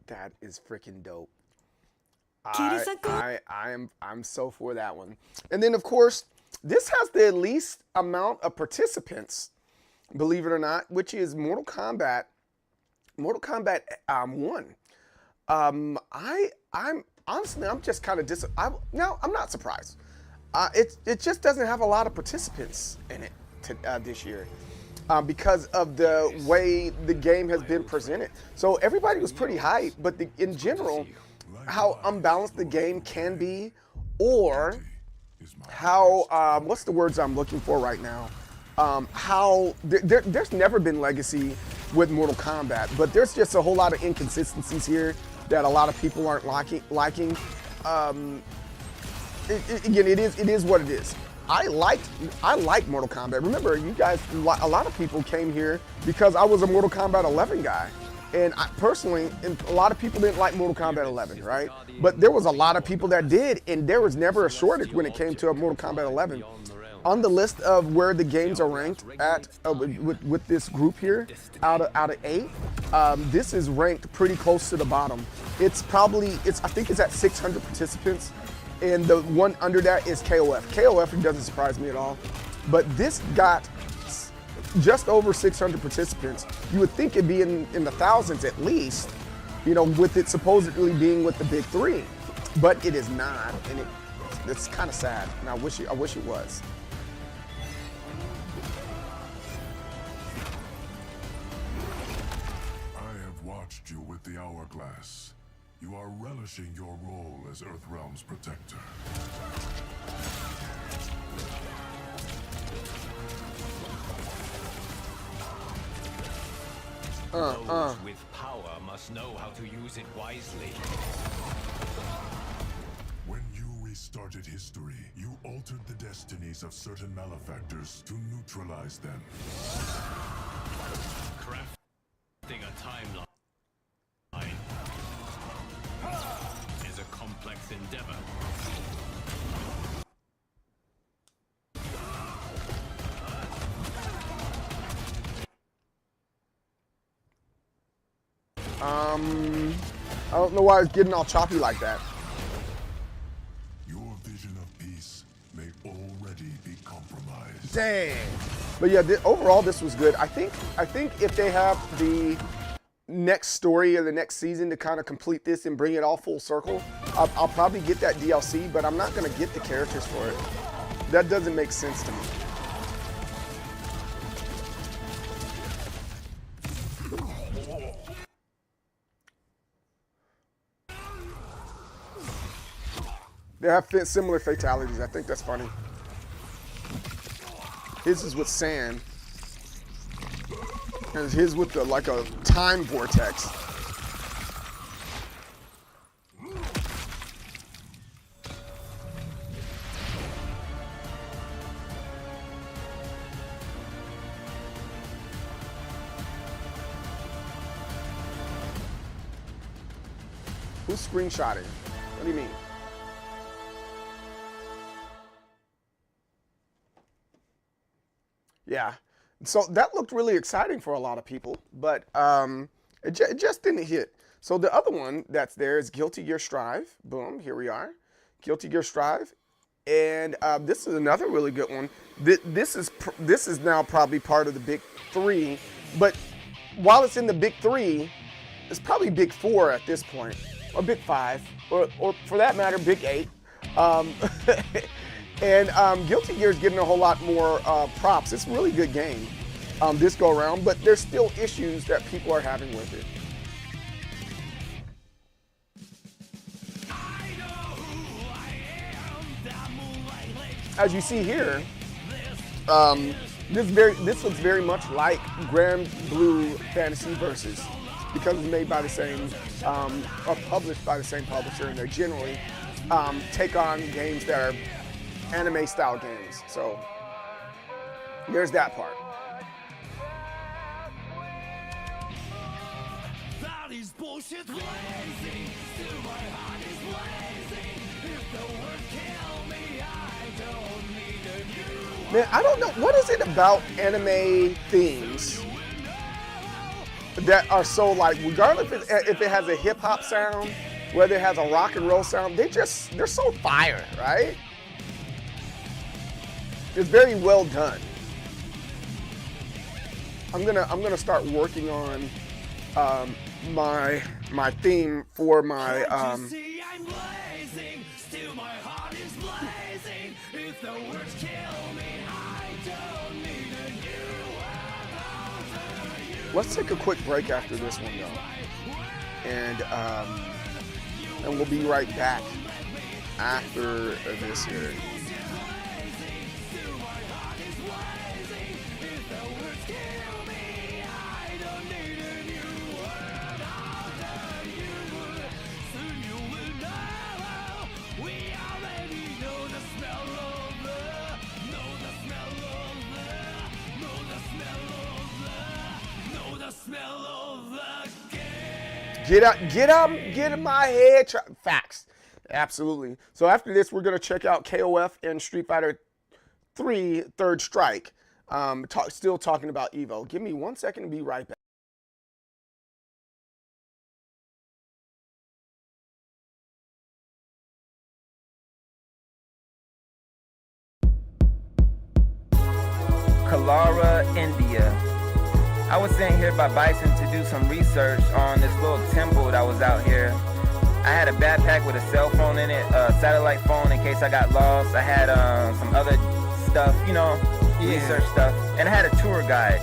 That is freaking dope. I'm so for that one. And then of course, this has the least amount of participants, believe it or not, which is Mortal Kombat 1. I'm honestly, I'm just kind of I'm not surprised. It just doesn't have a lot of participants in it this year. Because of the way the game has been presented. So everybody was pretty hyped, but in general, how unbalanced the game can be, or how, what's the words I'm looking for right now? How there's never been legacy with Mortal Kombat, but there's just a whole lot of inconsistencies here that a lot of people aren't liking. Again, it is what it is. I like Mortal Kombat. Remember, you guys, a lot of people came here because I was a Mortal Kombat 11 guy. And I personally, a lot of people didn't like Mortal Kombat 11, right? But there was a lot of people that did, and there was never a shortage when it came to a Mortal Kombat 11. On the list of where the games are ranked at with this group here, out of 8, this is ranked pretty close to the bottom. I think it's at 600 participants. And the one under that is KOF. KOF doesn't surprise me at all. But this got just over 600 participants. You would think it'd be in the thousands at least, with it supposedly being with the big 3. But it is not, and it's kind of sad. And I wish it was. I have watched you with the hourglass. You are relishing your role as Earthrealm's protector. Those with power must know how to use it wisely. When you restarted history, you altered the destinies of certain malefactors to neutralize them. Crafting a timeline is a complex endeavor. I don't know why it's getting all choppy like that. Your vision of peace may already be compromised. Dang. But yeah, overall this was good. I think if they have the next story or the next season to kind of complete this and bring it all full circle, I'll probably get that DLC, but I'm not going to get the characters for it. That doesn't make sense to me. They have similar fatalities. I think that's funny. His is with sand. And his with like a time vortex. Who's screenshotting? What do you mean? Yeah, So that looked really exciting for a lot of people, but it just didn't hit. So the other one that's there is Guilty Gear Strive. Boom, here we are. Guilty Gear Strive. And this is another really good one. This is now probably part of the big 3, but while it's in the big 3, it's probably big 4 at this point, or big 5, or for that matter, big 8. And Guilty Gear is getting a whole lot more props. It's a really good game this go around, but there's still issues that people are having with it. As you see here, this looks very much like Grand Blue Fantasy Versus, because it's made by the same, or published by the same publisher, and they generally take on games that are anime style games. So there's that part. Man, I don't know, what is it about anime themes that are so, like, regardless if it has a hip hop sound, whether it has a rock and roll sound, they're so fire, right? It's very well done. I'm gonna start working on my theme for my Let's take a quick break after this one, though, and we'll be right back after this here. Get in my head. Facts. Absolutely. So after this, we're going to check out KOF and Street Fighter 3 Third Strike. Still talking about EVO. Give me 1 second and be right back. Kalara, India. I was sent here by Bison to do some research on this little temple that was out here. I had a backpack with a cell phone in it, a satellite phone in case I got lost. I had some other stuff, research stuff. And I had a tour guide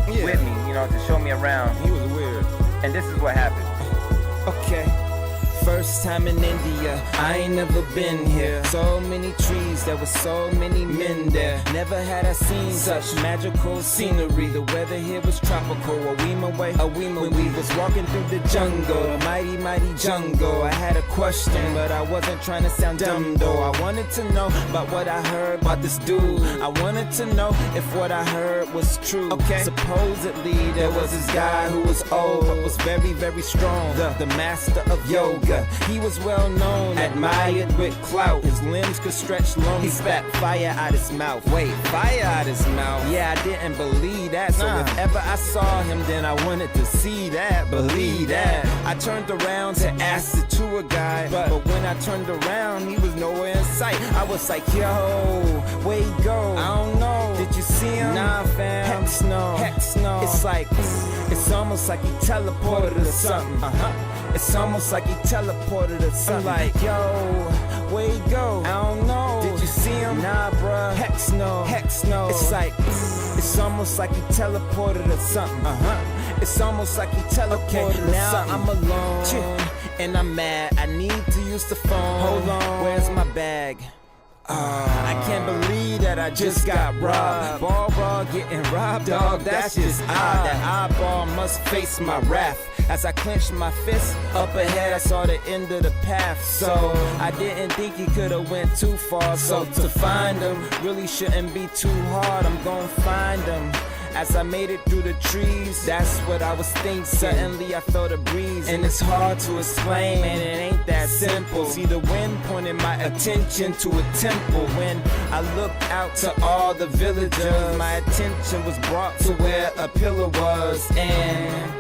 with me, to show me around. He was weird. And this is what happened. Okay. First time in India, I ain't never been here. So many trees, there were so many men there. Never had I seen such magical scenery. The weather here was tropical. Awima when we was walking through the jungle, mighty, mighty jungle. I had a question, but I wasn't trying to sound dumb though. I wanted to know about what I heard about this dude. I wanted to know if what I heard was true. Okay. Supposedly there was this guy who was old, but was very, very strong. The master of yoga. He was well known, admired with clout. His limbs could stretch long. He spat fire out his mouth. Wait, fire out his mouth? Yeah, I didn't believe that. So if ever I saw him, then I wanted to see that, believe that. I turned around to ask the tour guide, but when I turned around, he was nowhere in sight. I was like, yo, where he go? I don't know. Did you see him? Nah, fam. Heck no. Heck no. It's like, it's almost like he teleported or something. It's almost like he teleported or something. I'm like, yo, where he go? I don't know. Did you see him? Nah, bruh. Heck no. Heck no. It's like, it's almost like he teleported or something. It's almost like he teleported or now something. I'm alone, and I'm mad. I need to use the phone. Hold on. Where's my bag? I can't believe that I just got robbed. Ball getting robbed, dog, that's just odd. That eyeball must face my wrath. As I clenched my fist, up ahead I saw the end of the path. So I didn't think he could've went too far. So to find him really shouldn't be too hard. I'm gonna find him. As I made it through the trees, that's what I was thinking. Suddenly I felt a breeze, and it's hard to explain, man, it ain't that simple. See, the wind pointed my attention to a temple. When I looked out to all the villagers, my attention was brought to where a pillar was, and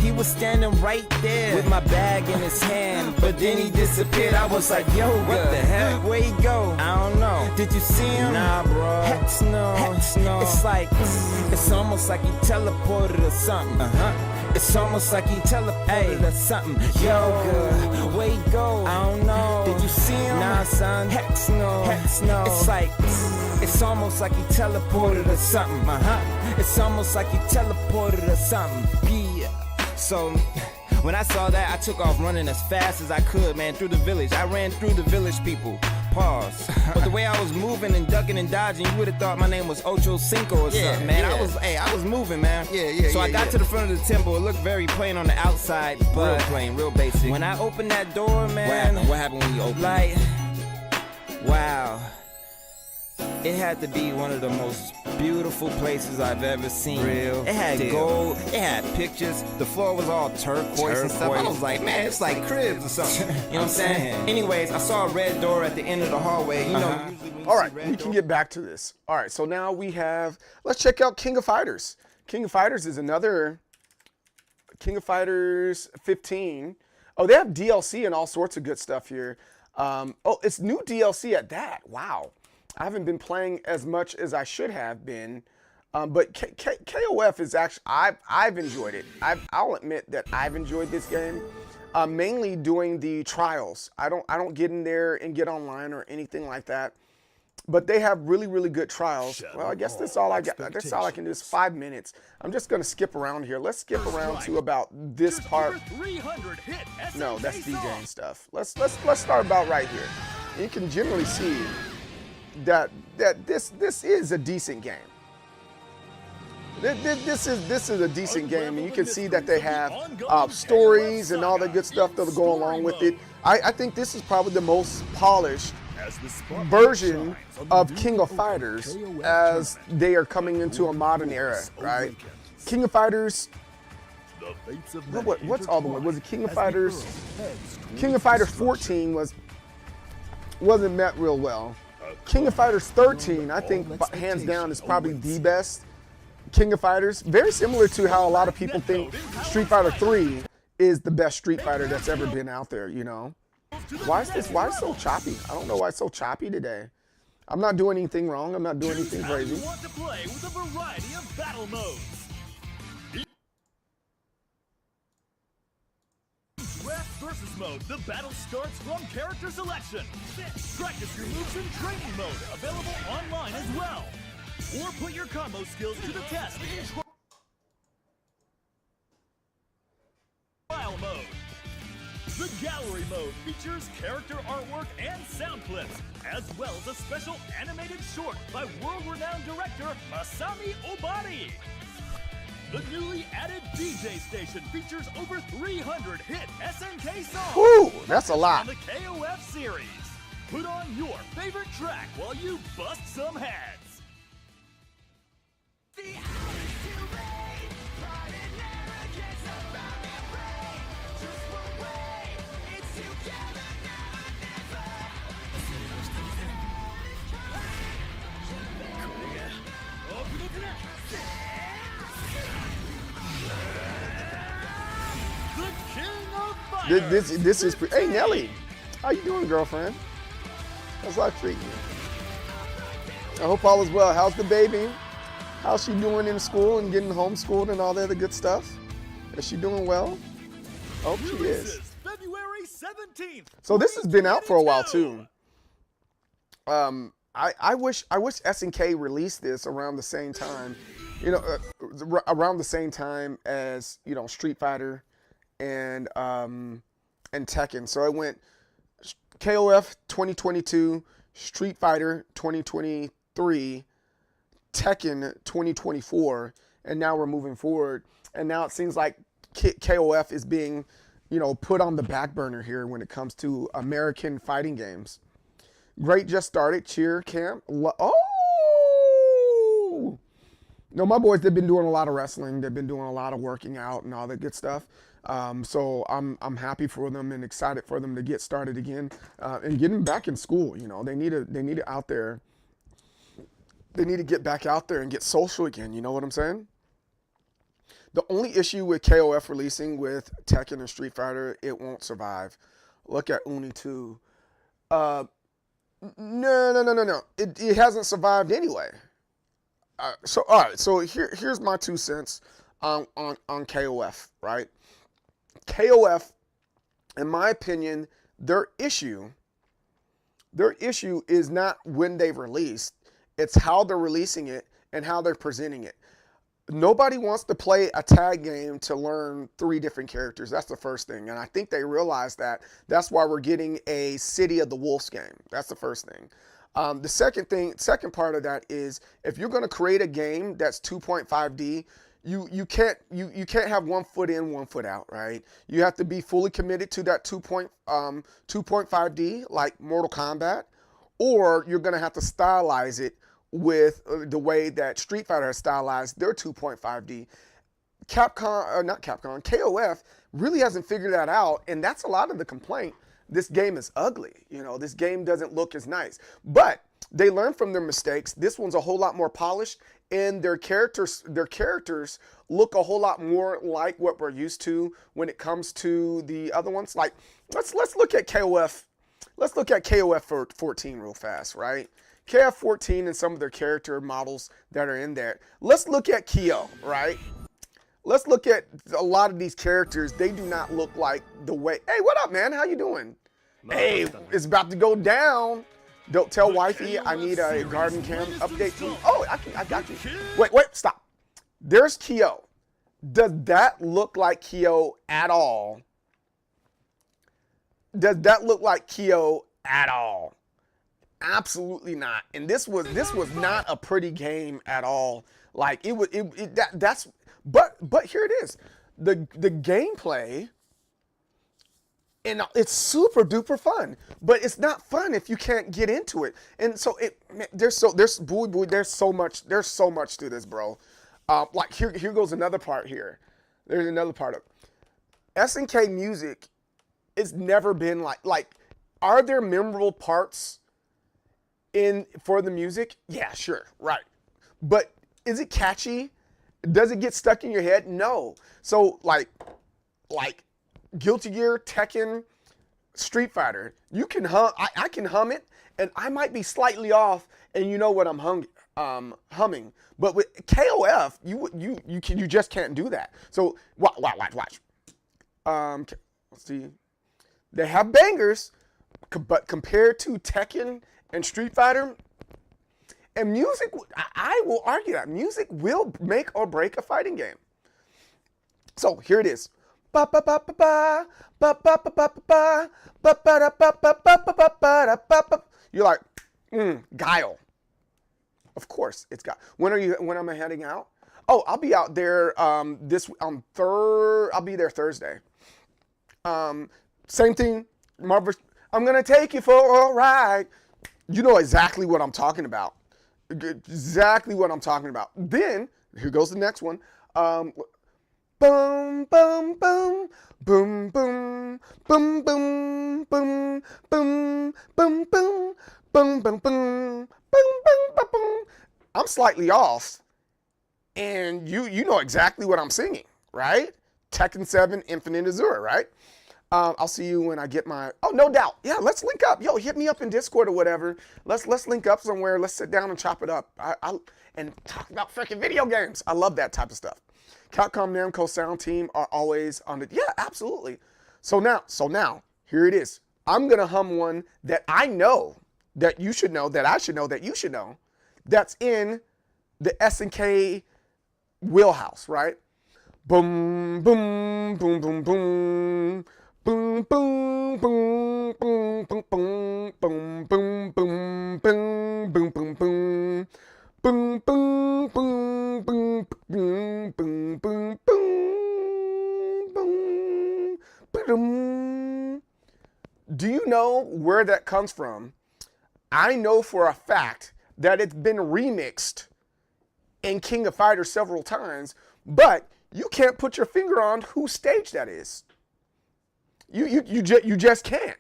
he was standing right there with my bag in his hand, but then he disappeared. I was like, yo, what the heck? Where he go? I don't know. Did you see him? Nah, bro. Heck no. It's like, it's almost like he teleported or something. It's almost like he teleported or something. Yo, good. Where he go? I don't know. Did you see him? Nah, son. Heck no. It's like, it's almost like he teleported or something. It's almost like he teleported or something. Yeah. So, when I saw that, I took off running as fast as I could, man, through the village. I ran through the village people. Pause. But the way I was moving and ducking and dodging, you would have thought my name was Ocho Cinco or something, man. I was moving, man. So I got to the front of the temple. It looked very plain on the outside, but real plain, real basic. When I opened that door, man. What happened when you opened it? Like, wow. It had to be one of the most beautiful places I've ever seen. It had gold, it had pictures, the floor was all turquoise and stuff. I was like, man, it's like cribs or something. You know what I'm saying? Anyways, I saw a red door at the end of the hallway. You know, usually when you all right, we can get back to this. All right, so now we have, let's check out King of Fighters. King of Fighters is another, King of Fighters 15. Oh, they have DLC and all sorts of good stuff here. Oh, it's new DLC at that. Wow. I haven't been playing as much as I should have been, but KOF is actually, I've enjoyed it. I'll admit that I've enjoyed this game, mainly doing the trials. I don't get in there and get online or anything like that, but they have really, really good trials. Well, I guess that's all I got. That's all I can do is 5 minutes. I'm just gonna skip around here. Let's skip around to about this part. No, that's DJing stuff. Let's start about right here. You can generally see that this is a decent game. This is a decent game, and you can see that they have stories and all that good stuff that'll go along with it. I think this is probably the most polished version of King of Fighters as they are coming into a modern era, right? King of Fighters. What's all the way? Was it King of Fighters? King of Fighters 14 wasn't met real well. King of Fighters 13, I think, hands down, is probably the best King of Fighters. Very similar to how a lot of people think Street Fighter 3 is the best Street Fighter that's ever been out there, you know? Why is it so choppy? I don't know why it's so choppy today. I'm not doing anything wrong. I'm not doing anything crazy. Want to play with a variety of battle modes. Draft versus mode, the battle starts from character selection. Practice your moves in training mode, available online as well. Or put your combo skills to the test in trial mode. The gallery mode features character artwork and sound clips, as well as a special animated short by world-renowned director Masami Obari. The newly added DJ station features over 300 hit SNK songs. Woo, that's a lot. On the KOF series. Put on your favorite track while you bust some heads. This is hey Nelly, how you doing, girlfriend? How's life treating you? I hope all is well. How's the baby? How's she doing in school and getting homeschooled and all the other good stuff? Is she doing well? Oh, she is. February 17th. So this has been out for a while too. I wish SNK released this around the same time, you know, around the same time as, you know, Street Fighter and Tekken. So it went KOF 2022, Street Fighter 2023, Tekken 2024, and now we're moving forward. And now it seems like KOF is being, you know, put on the back burner here when it comes to American fighting games. Great, just started. Cheer camp. Oh, No, my boys, they've been doing a lot of wrestling. They've been doing a lot of working out and all that good stuff. So I'm happy for them and excited for them to get started again and get them back in school. You know, they need to out there. They need to get back out there and get social again. You know what I'm saying? The only issue with KOF releasing with Tekken and Street Fighter, it won't survive. Look at Uni 2. No. It hasn't survived anyway. So all right. So here's my 2 cents on KOF. Right. KOF, in my opinion, their issue is not when they've released. It's how they're releasing it and how they're presenting it. Nobody wants to play a tag game to learn 3 different characters. That's the first thing. And I think they realize that. That's why we're getting a City of the Wolves game. That's the first thing. The second part of that is if you're going to create a game that's 2.5D, you can't have 1 foot in, 1 foot out, right? You have to be fully committed to that 2.5D like Mortal Kombat, or you're going to have to stylize it with the way that Street Fighter has stylized their 2.5D. KOF really hasn't figured that out, and that's a lot of the complaint. This game is ugly. You know, this game doesn't look as nice. But they learn from their mistakes. This one's a whole lot more polished, and their characters look a whole lot more like what we're used to when it comes to the other ones. Like, let's look at KOF. Let's look at KOF 14 real fast, right? KOF 14 and some of their character models that are in there. Let's look at Kyo, right? Let's look at a lot of these characters. They do not look like the way. Hey, what up, man? How you doing? Hey, it's about to go down. Don't tell wifey I need a garden cam update too. Oh, I got you. Wait, stop. There's Kyo. Does that look like Kyo at all? Does that look like Kyo at all? Absolutely not. And this was not a pretty game at all. Like but here it is. The gameplay, and it's super duper fun, but it's not fun if you can't get into it. And so there's so much to this, bro. Like here goes another part here. There's another part of SNK music. It's never been like are there memorable parts for the music? Yeah, sure, right. But is it catchy? Does it get stuck in your head? No. So like Guilty Gear, Tekken, Street Fighter, you can hum. I can hum it, and I might be slightly off, and you know what I'm humming. But with KOF, you just can't do that. So watch. Let's see. They have bangers, but compared to Tekken and Street Fighter, and music, I will argue that music will make or break a fighting game. So here it is. You're like, Guile. Of course, it's Guile. When am I heading out? Oh, I'll be out there I'll be there Thursday. Same thing, Marvel. I'm gonna take you for a ride. You know exactly what I'm talking about. Exactly what I'm talking about. Then here goes the next one. Boom, boom, boom, boom, boom, boom, boom, boom, boom, boom, boom, boom, boom, boom, boom, boom. I'm slightly off, and you know exactly what I'm singing, right? Tekken 7, Infinite Azure, right? I'll see you when I get my. Oh, no doubt. Yeah, let's link up. Yo, hit me up in Discord or whatever. Let's link up somewhere. Let's sit down and chop it up. And talk about freaking video games. I love that type of stuff. Capcom Namco sound team are always on the. Yeah, absolutely. So now, here it is. I'm gonna hum one that I know that you should know, that I should know, that you should know. That's in the SNK wheelhouse, right? Boom, boom, boom, boom, boom. Boom, boom, boom, boom, boom, boom, boom, boom, boom, boom, boom, boom, boom. Boom, boom, boom, boom, boom, boom, boom, boom, boom. Do you know where that comes from? I know for a fact that it's been remixed in King of Fighters several times, but you can't put your finger on whose stage that is. You just can't.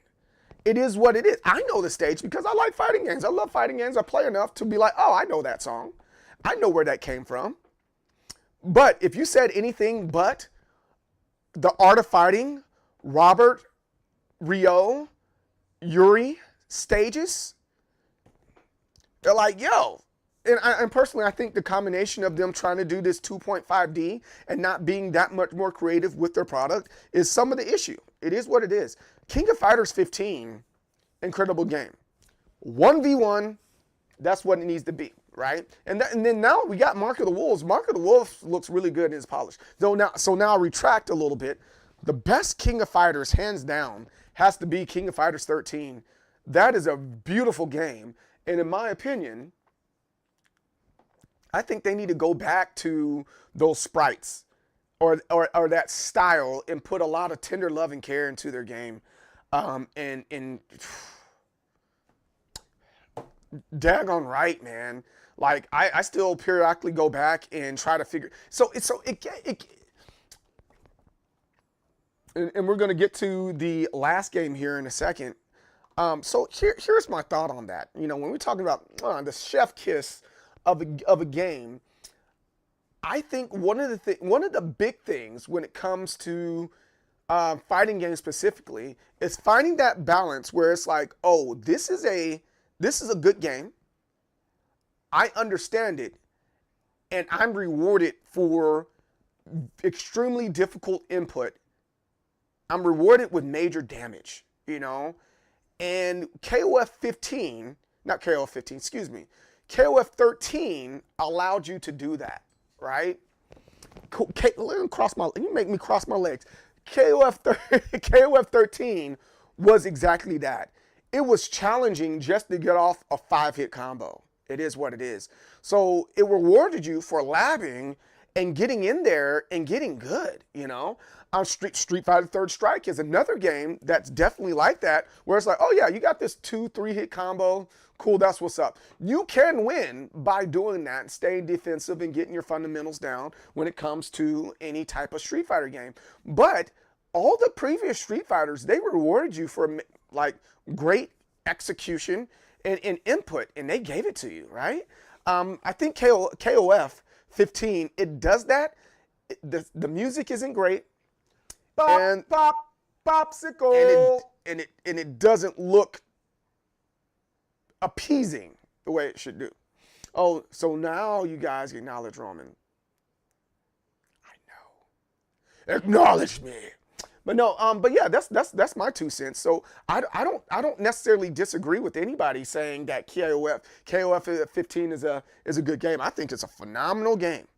It is what it is. I know the stage because I like fighting games. I love fighting games. I play enough to be like, oh, I know that song. I know where that came from. But if you said anything but the Art of Fighting, Robert, Ryo, Yuri stages, they're like, yo. And personally, I think the combination of them trying to do this 2.5D and not being that much more creative with their product is some of the issue. It is what it is. King of Fighters 15, incredible game. 1v1, that's what it needs to be, right? And then now we got Mark of the Wolves. Mark of the Wolves looks really good and is polished. So now I'll retract a little bit. The best King of Fighters, hands down, has to be King of Fighters 13. That is a beautiful game. And in my opinion, I think they need to go back to those sprites or that style and put a lot of tender love and care into their game. And daggone right, man. Like I still periodically go back and try to figure. And we're gonna get to the last game here in a second. So here's my thought on that. You know, when we're talking about the chef kiss of a game, I think one of the big things when it comes to fighting games specifically is finding that balance where it's like, oh, this is a good game. I understand it, and I'm rewarded for extremely difficult input. I'm rewarded with major damage, you know? And KOF 15, not KOF 15, excuse me, KOF 13 allowed you to do that, right? Let me cross my, you make me cross my legs. KOF 13 was exactly that. It was challenging just to get off a 5-hit combo. It is what it is. So it rewarded you for labbing and getting in there and getting good, you know? Street Fighter Third Strike is another game that's definitely like that, where it's like, oh yeah, you got this 2-3 hit combo. Cool, that's what's up. You can win by doing that, staying defensive and getting your fundamentals down when it comes to any type of Street Fighter game. But all the previous Street Fighters, they rewarded you for like great execution and input, and they gave it to you, right? I think KOF 15, it does that. The music isn't great. Popsicle. And it doesn't look appeasing the way it should do. Oh, so now you guys acknowledge Roman. I know. Acknowledge me. But no, but yeah, that's my 2 cents. So I don't necessarily disagree with anybody saying that KOF 15 is a good game. I think it's a phenomenal game.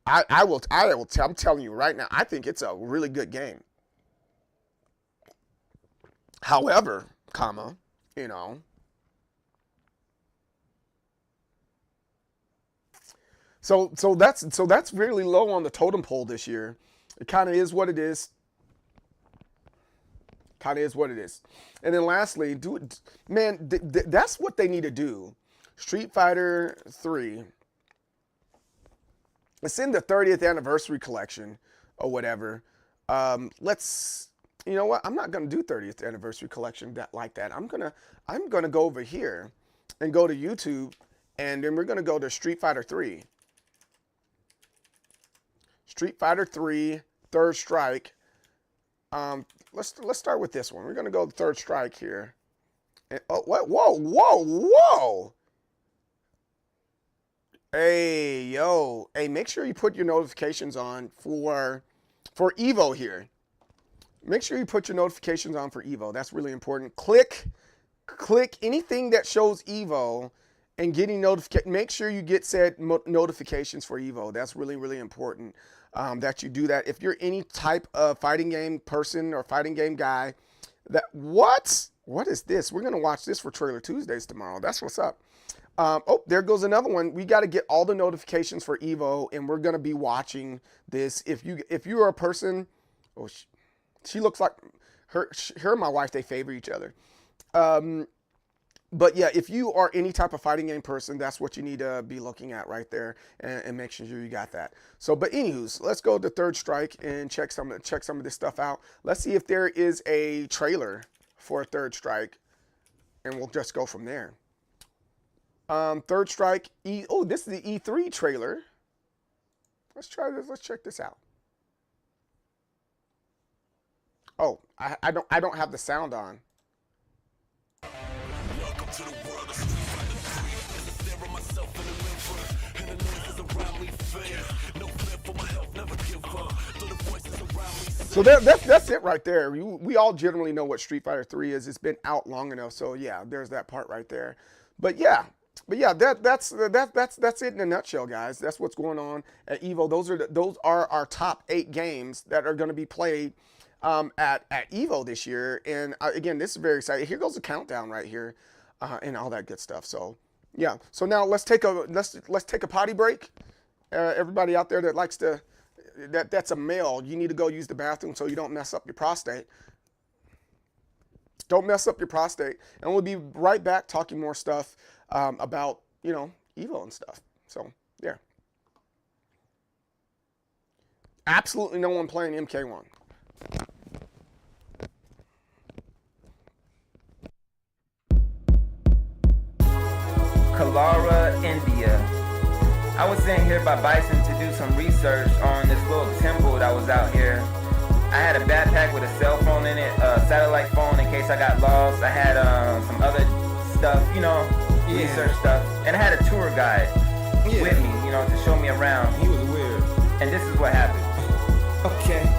I'm telling you right now, I think it's a really good game. However, you know, so that's really low on the totem pole this year. It kind of is what it is. And then lastly, that's what they need to do. Street Fighter 3. It's in the 30th anniversary collection or whatever. You know what? I'm not gonna do 30th anniversary collection like that. I'm gonna go over here and go to YouTube, and then we're gonna go to Street Fighter 3. Street Fighter 3 Third Strike. Let's start with this one. We're gonna go to Third Strike here. And, oh, what? Whoa! Hey, yo. Hey, make sure you put your notifications on for EVO here. Make sure you put your notifications on for EVO. That's really important. Click anything that shows EVO and getting notification. Make sure you get said notifications for EVO. That's really, really important that you do that. If you're any type of fighting game person or fighting game guy, what is this? We're going to watch this for Trailer Tuesdays tomorrow. That's what's up. Oh, there goes another one. We got to get all the notifications for EVO, and we're going to be watching this. If you are a person, oh, she looks like her and my wife, they favor each other. But yeah, if you are any type of fighting game person, that's what you need to be looking at right there, and make sure you got that. So, but anywho's, let's go to Third Strike and check some of this stuff out. Let's see if there is a trailer for Third Strike, and we'll just go from there. Third Strike oh, this is the E3 trailer. Let's try this. Let's check this out. Oh, I don't have the sound on. So that's it right there. We all generally know what Street Fighter 3 is. It's been out long enough. So yeah, there's that part right there. But yeah, that's it in a nutshell, guys. That's what's going on at EVO. Those are our top 8 games that are going to be played at EVO this year. And again, this is very exciting. Here goes the countdown right here, and all that good stuff. So yeah. So now let's take a potty break. Everybody out there that likes to, that's a male, you need to go use the bathroom so you don't mess up your prostate. Don't mess up your prostate. And we'll be right back talking more stuff about, you know, EVO and stuff. So, yeah. Absolutely no one playing MK1. Kalara, India. I was sent here by Bison to do some research on this little temple that was out here. I had a backpack with a cell phone in it, a satellite phone in case I got lost. I had some other stuff, you know, research stuff. And I had a tour guide with me, you know, to show me around. He was weird. And this is what happened. Okay.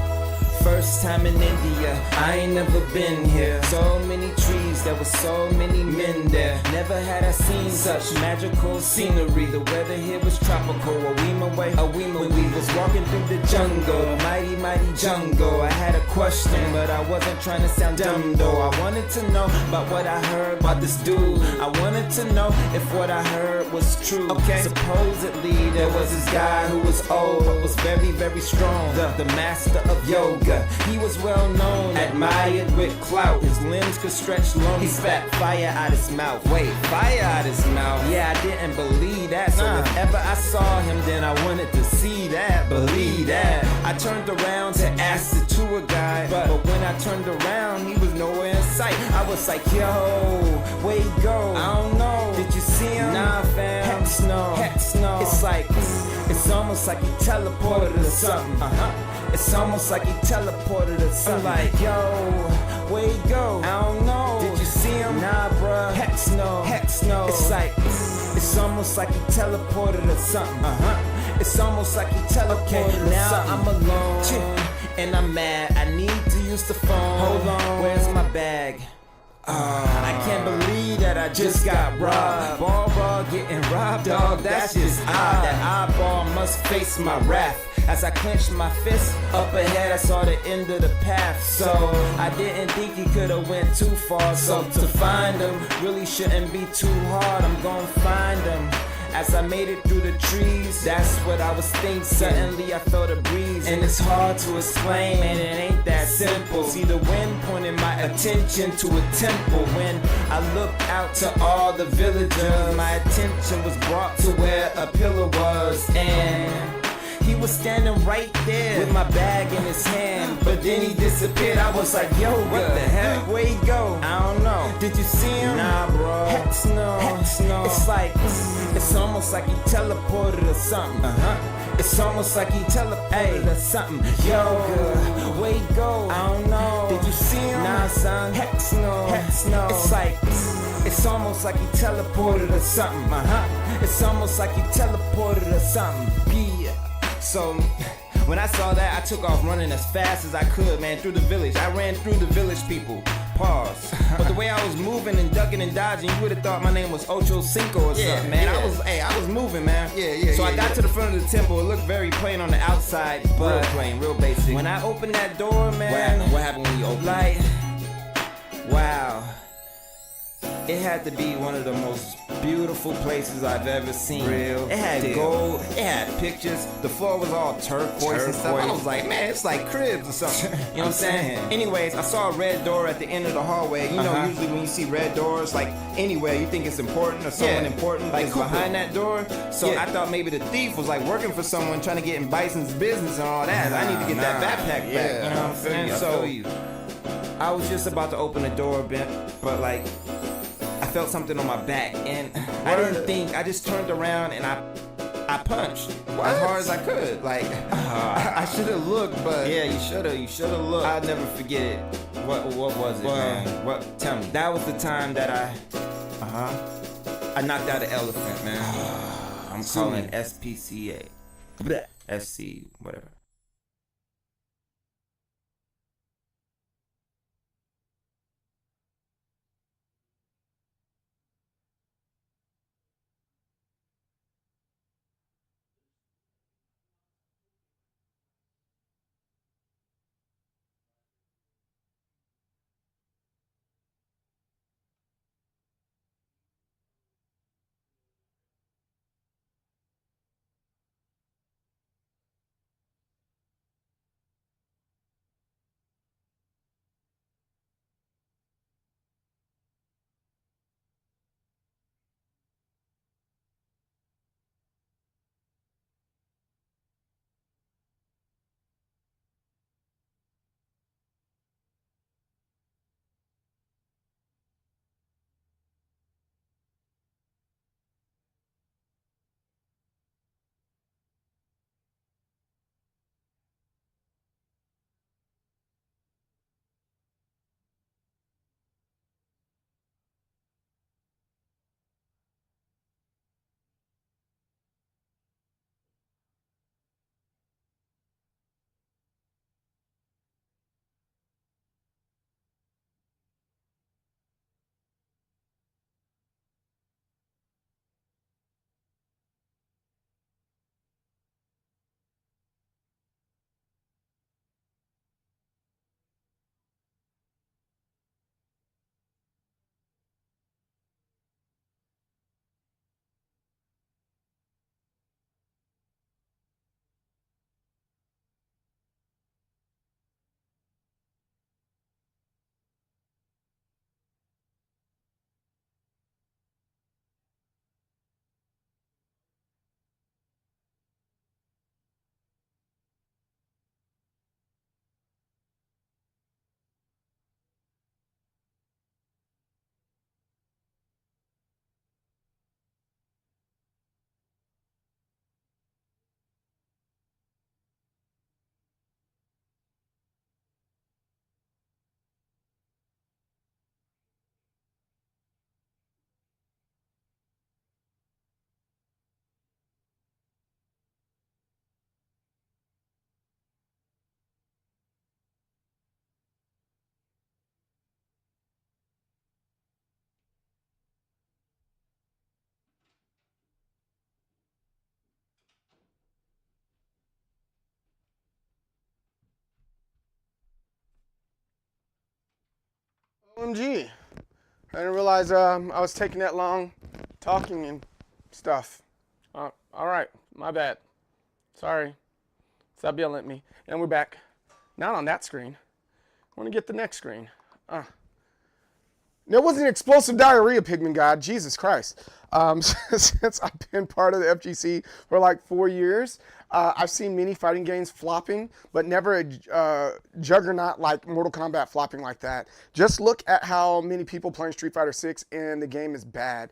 First time in India, I ain't never been here. So many trees, there were so many men there. Never had I seen such magical scenery. The weather here was tropical. A weem away, we was walking through the jungle, mighty, mighty jungle. I had a question, but I wasn't trying to sound dumb though. I wanted to know about what I heard about this dude. I wanted to know if what I heard was true. Okay. Supposedly there was this guy who was old, but was very, very strong. The master of yoga. He was well known, admired with clout. His limbs could stretch long. He spat fire out his mouth. Wait, fire out his mouth? Yeah, I didn't believe that. So if ever I saw him, then I wanted to see that, believe that. I turned around to ask the tour guide, but when I turned around, he was nowhere in sight. I was like, yo, where he go? I don't know. Did you see him? Nah, fam. Heck no. Heck no. It's like, it's almost like he teleported or something. It's almost like he teleported or something. I'm like, yo, where he go? I don't know. Did you see him? Nah, bruh. Heck no. Heck no. It's like, it's almost like he teleported or something. It's almost like he teleported or something. Now I'm alone and I'm mad. I need to use the phone. Hold on. Where's my bag? I can't believe that I just got robbed. Ball getting robbed, dog, that's just odd. That eyeball must face my wrath. As I clenched my fist, up ahead I saw the end of the path. So I didn't think he could've went too far. So to find him really shouldn't be too hard. I'm gonna find him. As I made it through the trees, that's what I was thinking. Suddenly I felt a breeze, and it's hard to explain, man, it ain't that simple. See the wind pointed my attention to a temple. When I looked out to all the villagers, my attention was brought to where a pillar was, and he was standing right there with my bag in his hand. But then he disappeared. I was like, yo, what the heck? Where'd he go? I don't know. Did you see him? Nah, bro. Heck no. Heck no. It's like, it's almost like he teleported or something. It's almost like he teleported or something. Yo, where'd he go? I don't know. Did you see him? Nah, son. Heck no. Heck no. It's like, it's almost like he teleported or something. It's almost like he teleported or something. Yeah. So when I saw that, I took off running as fast as I could, man, through the village. I ran through the village people. Pause. But the way I was moving and ducking and dodging, you would have thought my name was Ocho Cinco or something, man. Yeah. I was moving, man. So I got to the front of the temple. It looked very plain on the outside, but real plain, real basic. When I opened that door, man, what happened when you opened it? Like, wow. It had to be one of the most beautiful places I've ever seen. It had gold, it had pictures, the floor was all turquoise and stuff. I was like, man, it's like cribs or something. You know what I'm saying? Anyways, I saw a red door at the end of the hallway. You know, usually when you see red doors, like anywhere, you think it's important or someone important like behind that door. So I thought maybe the thief was like working for someone trying to get in Bison's business and all that. I need to get that backpack back. You know what I'm saying? So I was just about to open the door, but like, I felt something on my back, and I didn't think. I just turned around and I punched as hard as I could. Like I should have looked, but yeah, you should have looked. I'll never forget it. What was it, man? What? Tell me. That was the time that I knocked out an elephant, man. I'm calling SPCA, SC, whatever. OMG. I didn't realize I was taking that long talking and stuff. All right, my bad. Sorry. Stop yelling at me. And we're back. Not on that screen. I want to get the next screen. There was an explosive diarrhea, Pigman God. Jesus Christ. Since I've been part of the FGC for like 4 years, I've seen many fighting games flopping, but never a juggernaut like Mortal Kombat flopping like that. Just look at how many people playing Street Fighter 6 and the game is bad.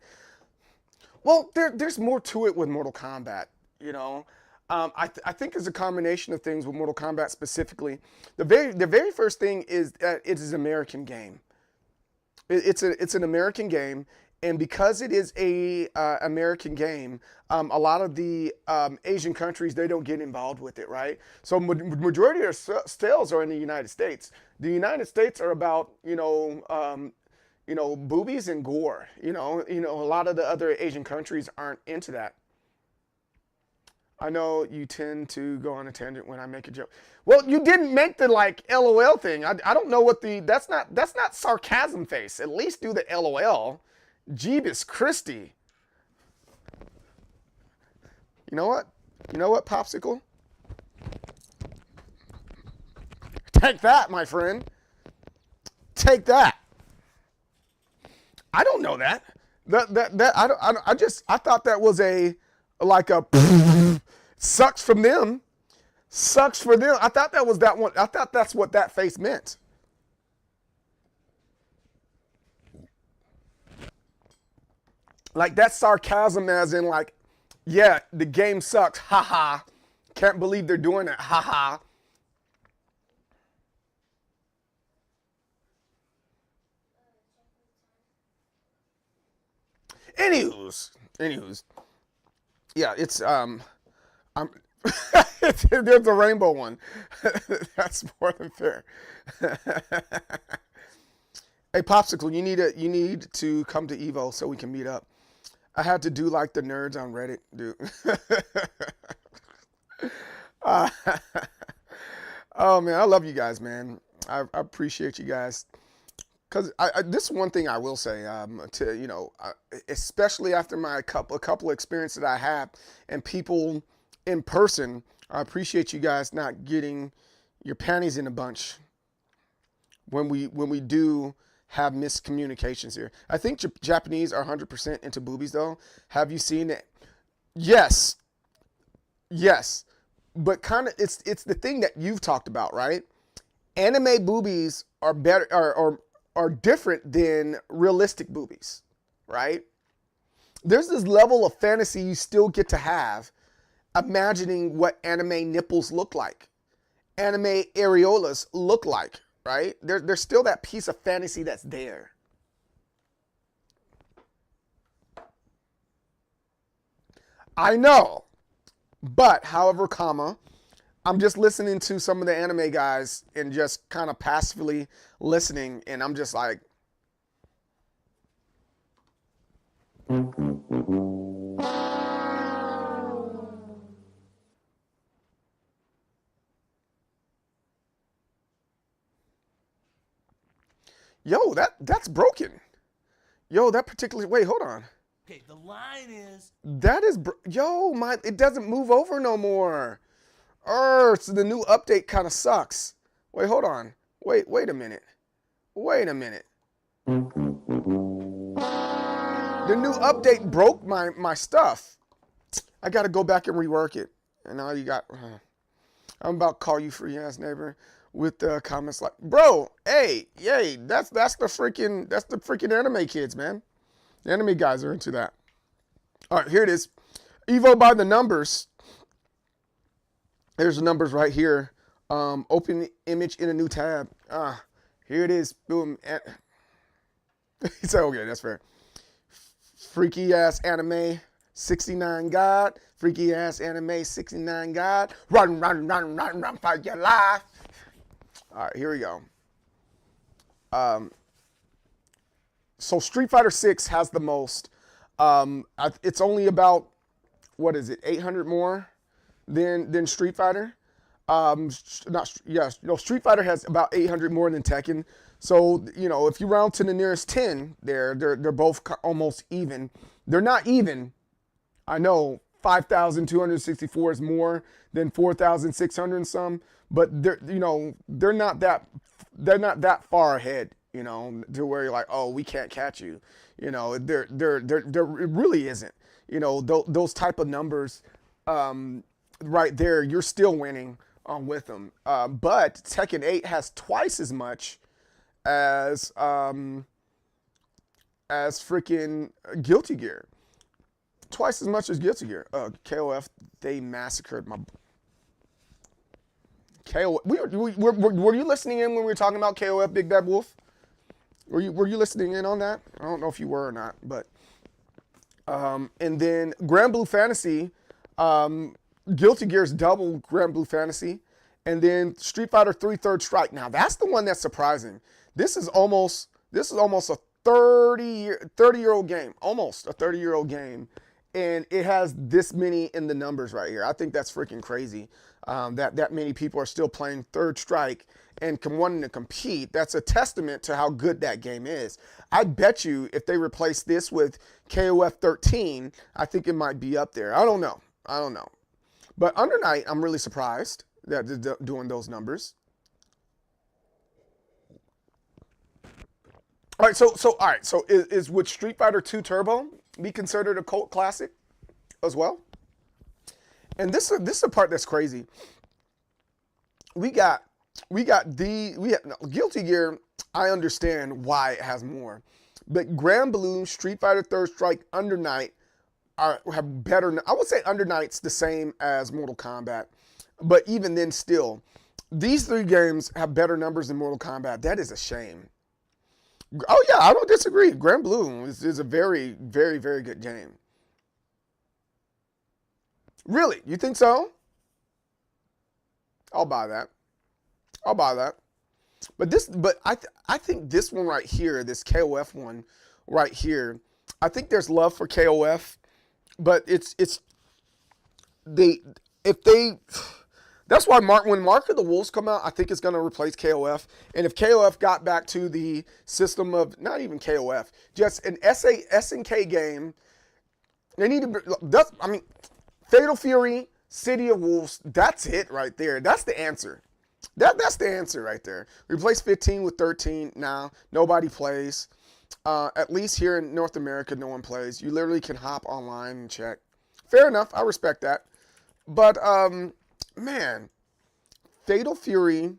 Well, there's more to it with Mortal Kombat, you know. I think there's a combination of things with Mortal Kombat specifically. The very first thing is that it is an American game. It's an American game, and because it is a American game, a lot of the Asian countries, they don't get involved with it, right? So majority of their sales are in the United States. The United States are about boobies and gore. You know, a lot of the other Asian countries aren't into that. I know you tend to go on a tangent when I make a joke. Well, you didn't make the like LOL thing. I don't know what that's not sarcasm face. At least do the LOL. Jeebus Christie. You know what? You know what, Popsicle? Take that, my friend. Take that. I don't know that. I thought that was a sucks from them. Sucks for them. I thought that was that one. I thought that's what that face meant. Like that's sarcasm as in like, yeah, the game sucks. Ha ha. Can't believe they're doing it. Ha ha. Anywho's. Yeah, it's I'm there's a rainbow one. That's more than fair. Hey Popsicle, you need to come to EVO so we can meet up. I had to do like the nerds on Reddit, dude. Oh man, I love you guys, man. I appreciate you guys. Because this is one thing I will say, especially after a couple experiences that I have and people in person, I appreciate you guys not getting your panties in a bunch when we do have miscommunications here. I think Japanese are 100% into boobies though. Have you seen it? Yes. But kind of it's the thing that you've talked about, right? Anime boobies are better are different than realistic boobies, right? There's this level of fantasy you still get to have imagining what anime nipples look like, anime areolas look like, right? There's still that piece of fantasy that's there. I know, but however, I'm just listening to some of the anime guys and just kind of passively listening, and I'm just like, yo, that's broken. Yo, that particular, wait, hold on. Okay, the line is. That is, it doesn't move over no more. So the new update kind of sucks. Wait, hold on. Wait a minute. The new update broke my stuff. I got to go back and rework it. And now you got, I'm about to call you free ass neighbor with comments like, bro, hey, yay, that's the freaking anime kids, man. The anime guys are into that. All right, here it is. EVO by the numbers. There's the numbers right here. Open image in a new tab. Here it is. Boom. He said, okay, that's fair. Freaky ass anime 69 God. Freaky ass anime 69 God. Run for your life. All right, here we go. So Street Fighter 6 has the most. It's only about, what is it, 800 more than Street Fighter. Street Fighter has about 800 more than Tekken. So, if you round to the nearest 10, they're both almost even. They're not even. I know 5,264 is more than 4,600 and some, but they're not that far ahead, to where you're like, oh, we can't catch you. There it really isn't. Those type of numbers right there, you're still winning with them. But Tekken 8 has twice as much as freaking Guilty Gear. Twice as much as Guilty Gear. KOF, they massacred my... Were you listening in when we were talking about KOF, Big Bad Wolf? Were you listening in on that? I don't know if you were or not, but... and then Grand Blue Fantasy, Guilty Gear's double Grand Blue Fantasy, and then Street Fighter 3 Third Strike. Now that's the one that's surprising. This is almost a 30-year-old game, almost a 30-year-old game, and it has this many in the numbers right here. I think that's freaking crazy. That many people are still playing Third Strike and wanting to compete. That's a testament to how good that game is. I bet you if they replace this with KOF 13, I think it might be up there. I don't know. But Under Night, I'm really surprised that they're doing those numbers. All right, so would Street Fighter 2 Turbo be considered a cult classic as well? And this is the part that's crazy. We have Guilty Gear. I understand why it has more, but Grand Blue, Street Fighter Third Strike, Under Night have better. I would say Under Night's the same as Mortal Kombat, but even then, still, these three games have better numbers than Mortal Kombat. That is a shame. Oh yeah, I don't disagree. Grand Blue is a very, very, very good game. Really? You think so? I'll buy that. But I think this one right here, this KOF one right here, I think there's love for KOF, but that's why when Mark of the Wolves come out, I think it's going to replace KOF. And if KOF got back to the system of, not even KOF, just an SNK game, they need to, Fatal Fury, City of Wolves, that's it right there. That's the answer. That's the answer right there. Replace 15 with 13. Now, nobody plays. At least here in North America, no one plays. You literally can hop online and check. Fair enough. I respect that. But, man, Fatal Fury,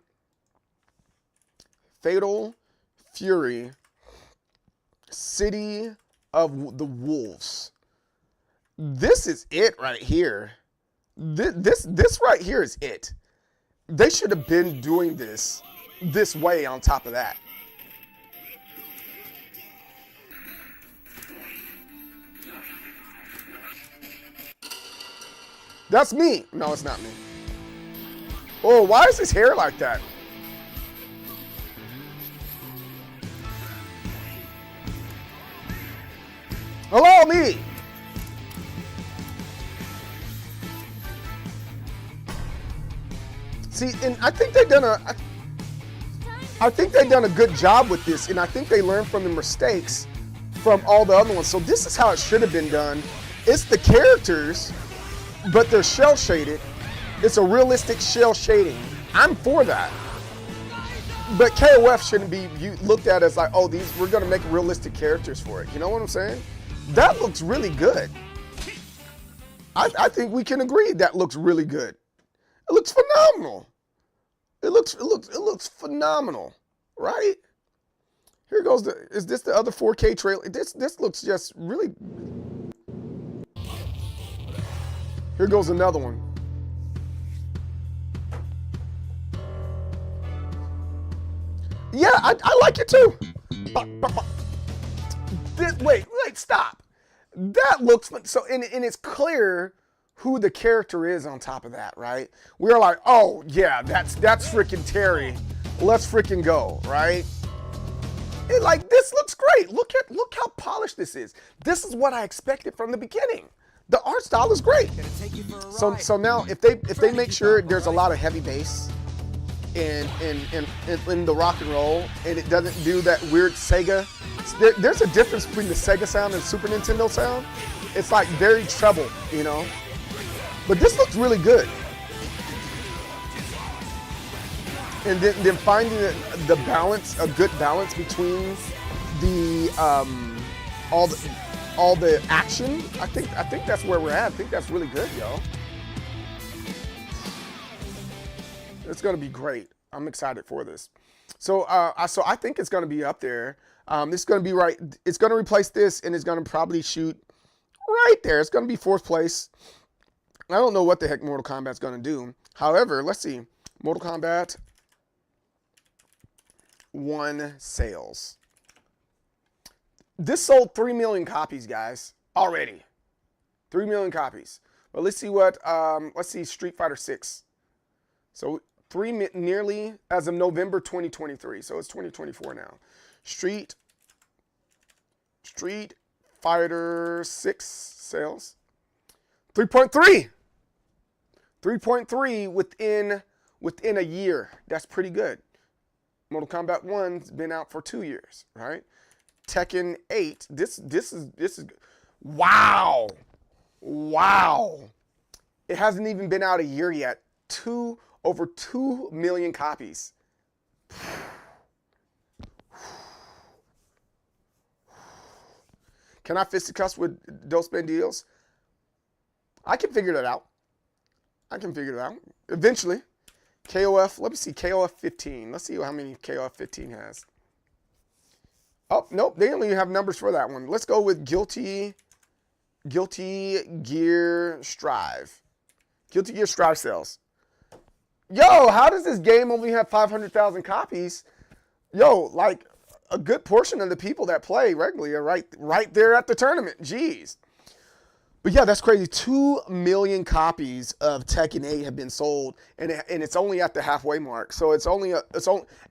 City of the Wolves. This is it right here. This right here is it. They should have been doing this way on top of that. That's me. No, it's not me. Oh, why is his hair like that? Hello, me. See, and I think they've done a good job with this, and I think they learned from the mistakes from all the other ones. So this is how it should have been done. It's the characters, but they're shell shaded. It's a realistic shell shading. I'm for that. But KOF shouldn't be looked at as like, oh, we're gonna make realistic characters for it. You know what I'm saying? That looks really good. I think we can agree that looks really good. It looks phenomenal. It looks phenomenal, right? Here goes is this the other 4K trailer? This looks just really. Here goes another one. Yeah, I like it too. Wait, stop. That looks fun. So, and it's clear who the character is on top of that, right? We're like, oh yeah, that's freaking Terry. Let's freaking go, right? And like, this looks great. Look how polished this is. This is what I expected from the beginning. The art style is great. So now if they make sure there's a lot of heavy bass in the rock and roll, and it doesn't do that weird Sega. There's a difference between the Sega sound and Super Nintendo sound. It's like very treble, you know. But this looks really good. And then finding the balance, a good balance between the all the action. I think that's where we're at. I think that's really good, yo. It's gonna be great. I'm excited for this. So I think it's gonna be up there. It's gonna be right. It's gonna replace this, and it's gonna probably shoot right there. It's gonna be 4th place. I don't know what the heck Mortal Kombat's gonna do. However, let's see. Mortal Kombat 1 sales. This sold 3 million copies, guys, already. 3 million copies. But let's see what. Let's see Street Fighter 6. So nearly as of November 2023. So it's 2024 now. Street Fighter 6 sales. 3.3. 3.3 within a year. That's pretty good. Mortal Kombat 1's been out for 2 years, right? Tekken 8. This is wow. Wow. It hasn't even been out a year yet. Over 2 million copies. Can I fisticuffs with Dos Bandidos? I can figure that out. Eventually. KOF, let me see, KOF 15. Let's see how many KOF 15 has. Oh, nope, they only have numbers for that one. Let's go with Guilty Gear Strive. Guilty Gear Strive sales. Yo, how does this game only have 500,000 copies? Yo, like a good portion of the people that play regularly are right there at the tournament. Jeez. But yeah, that's crazy. 2 million copies of Tekken 8 have been sold, and it's only at the halfway mark. So it's only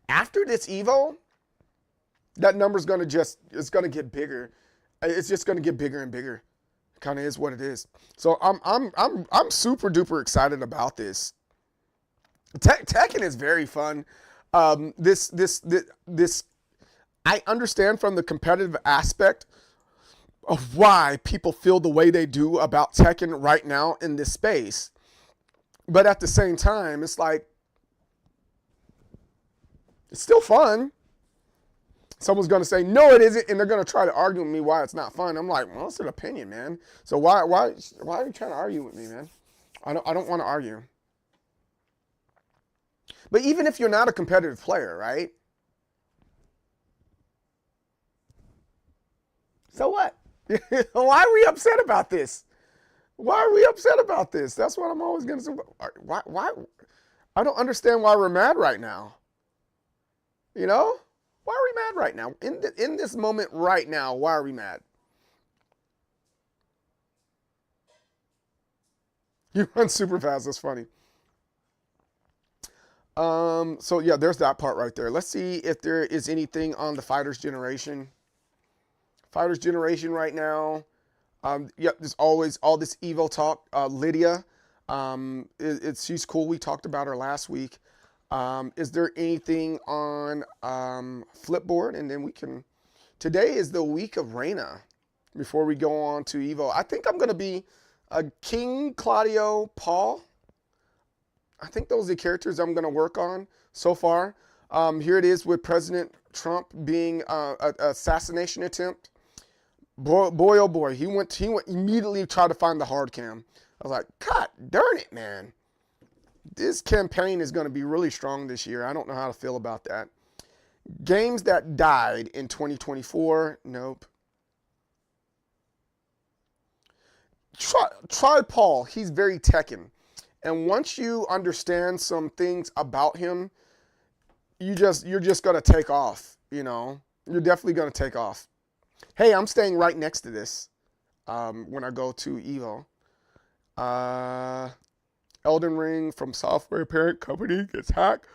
after this EVO, that number's gonna get bigger. It's just gonna get bigger and bigger. Kind of is what it is. So I'm super duper excited about this. Tekken is very fun. This I understand from the competitive aspect of why people feel the way they do about Tekken right now in this space. But at the same time, it's like, it's still fun. Someone's going to say, no, it isn't, and they're going to try to argue with me why it's not fun. I'm like, well, it's an opinion, man. So why are you trying to argue with me, man? I don't want to argue. But even if you're not a competitive player, right? So what? Why are we upset about this? Why are we upset about this? That's what I'm always going to say. Why? I don't understand why we're mad right now. You know? Why are we mad right now? In this moment right now, why are we mad? You run super fast. That's funny. So yeah, there's that part right there. Let's see if there is anything on the Fighters Generation. Fighters Generation right now. Yep, there's always all this EVO talk. Lydia, she's cool. We talked about her last week. Is there anything on Flipboard? And then we can. Today is the week of Reina. Before we go on to EVO, I think I'm gonna be King Claudio Paul. I think those are the characters I'm gonna work on so far. Here it is with President Trump being an assassination attempt. Boy, oh boy, he went immediately tried to find the hard cam. I was like, God darn it, man. This campaign is going to be really strong this year. I don't know how to feel about that. Games that died in 2024, nope. Try Paul, he's very Tekken. And once you understand some things about him, you're just going to take off, you know. You're definitely going to take off. Hey, I'm staying right next to this when I go to EVO. Elden Ring from software parent company gets hacked.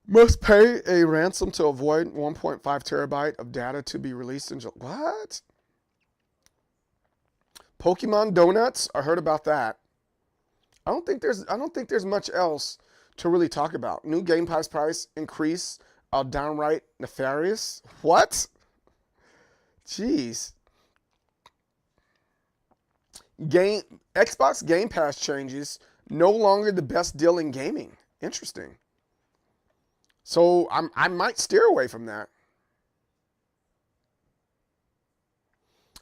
Must pay a ransom to avoid 1.5 terabyte of data to be released in what? Pokemon Donuts? I heard about that. I don't think there's much else to really talk about. New Game Pass price increase. Downright nefarious. What? Jeez. Xbox Game Pass changes. No longer the best deal in gaming. Interesting. So I might steer away from that.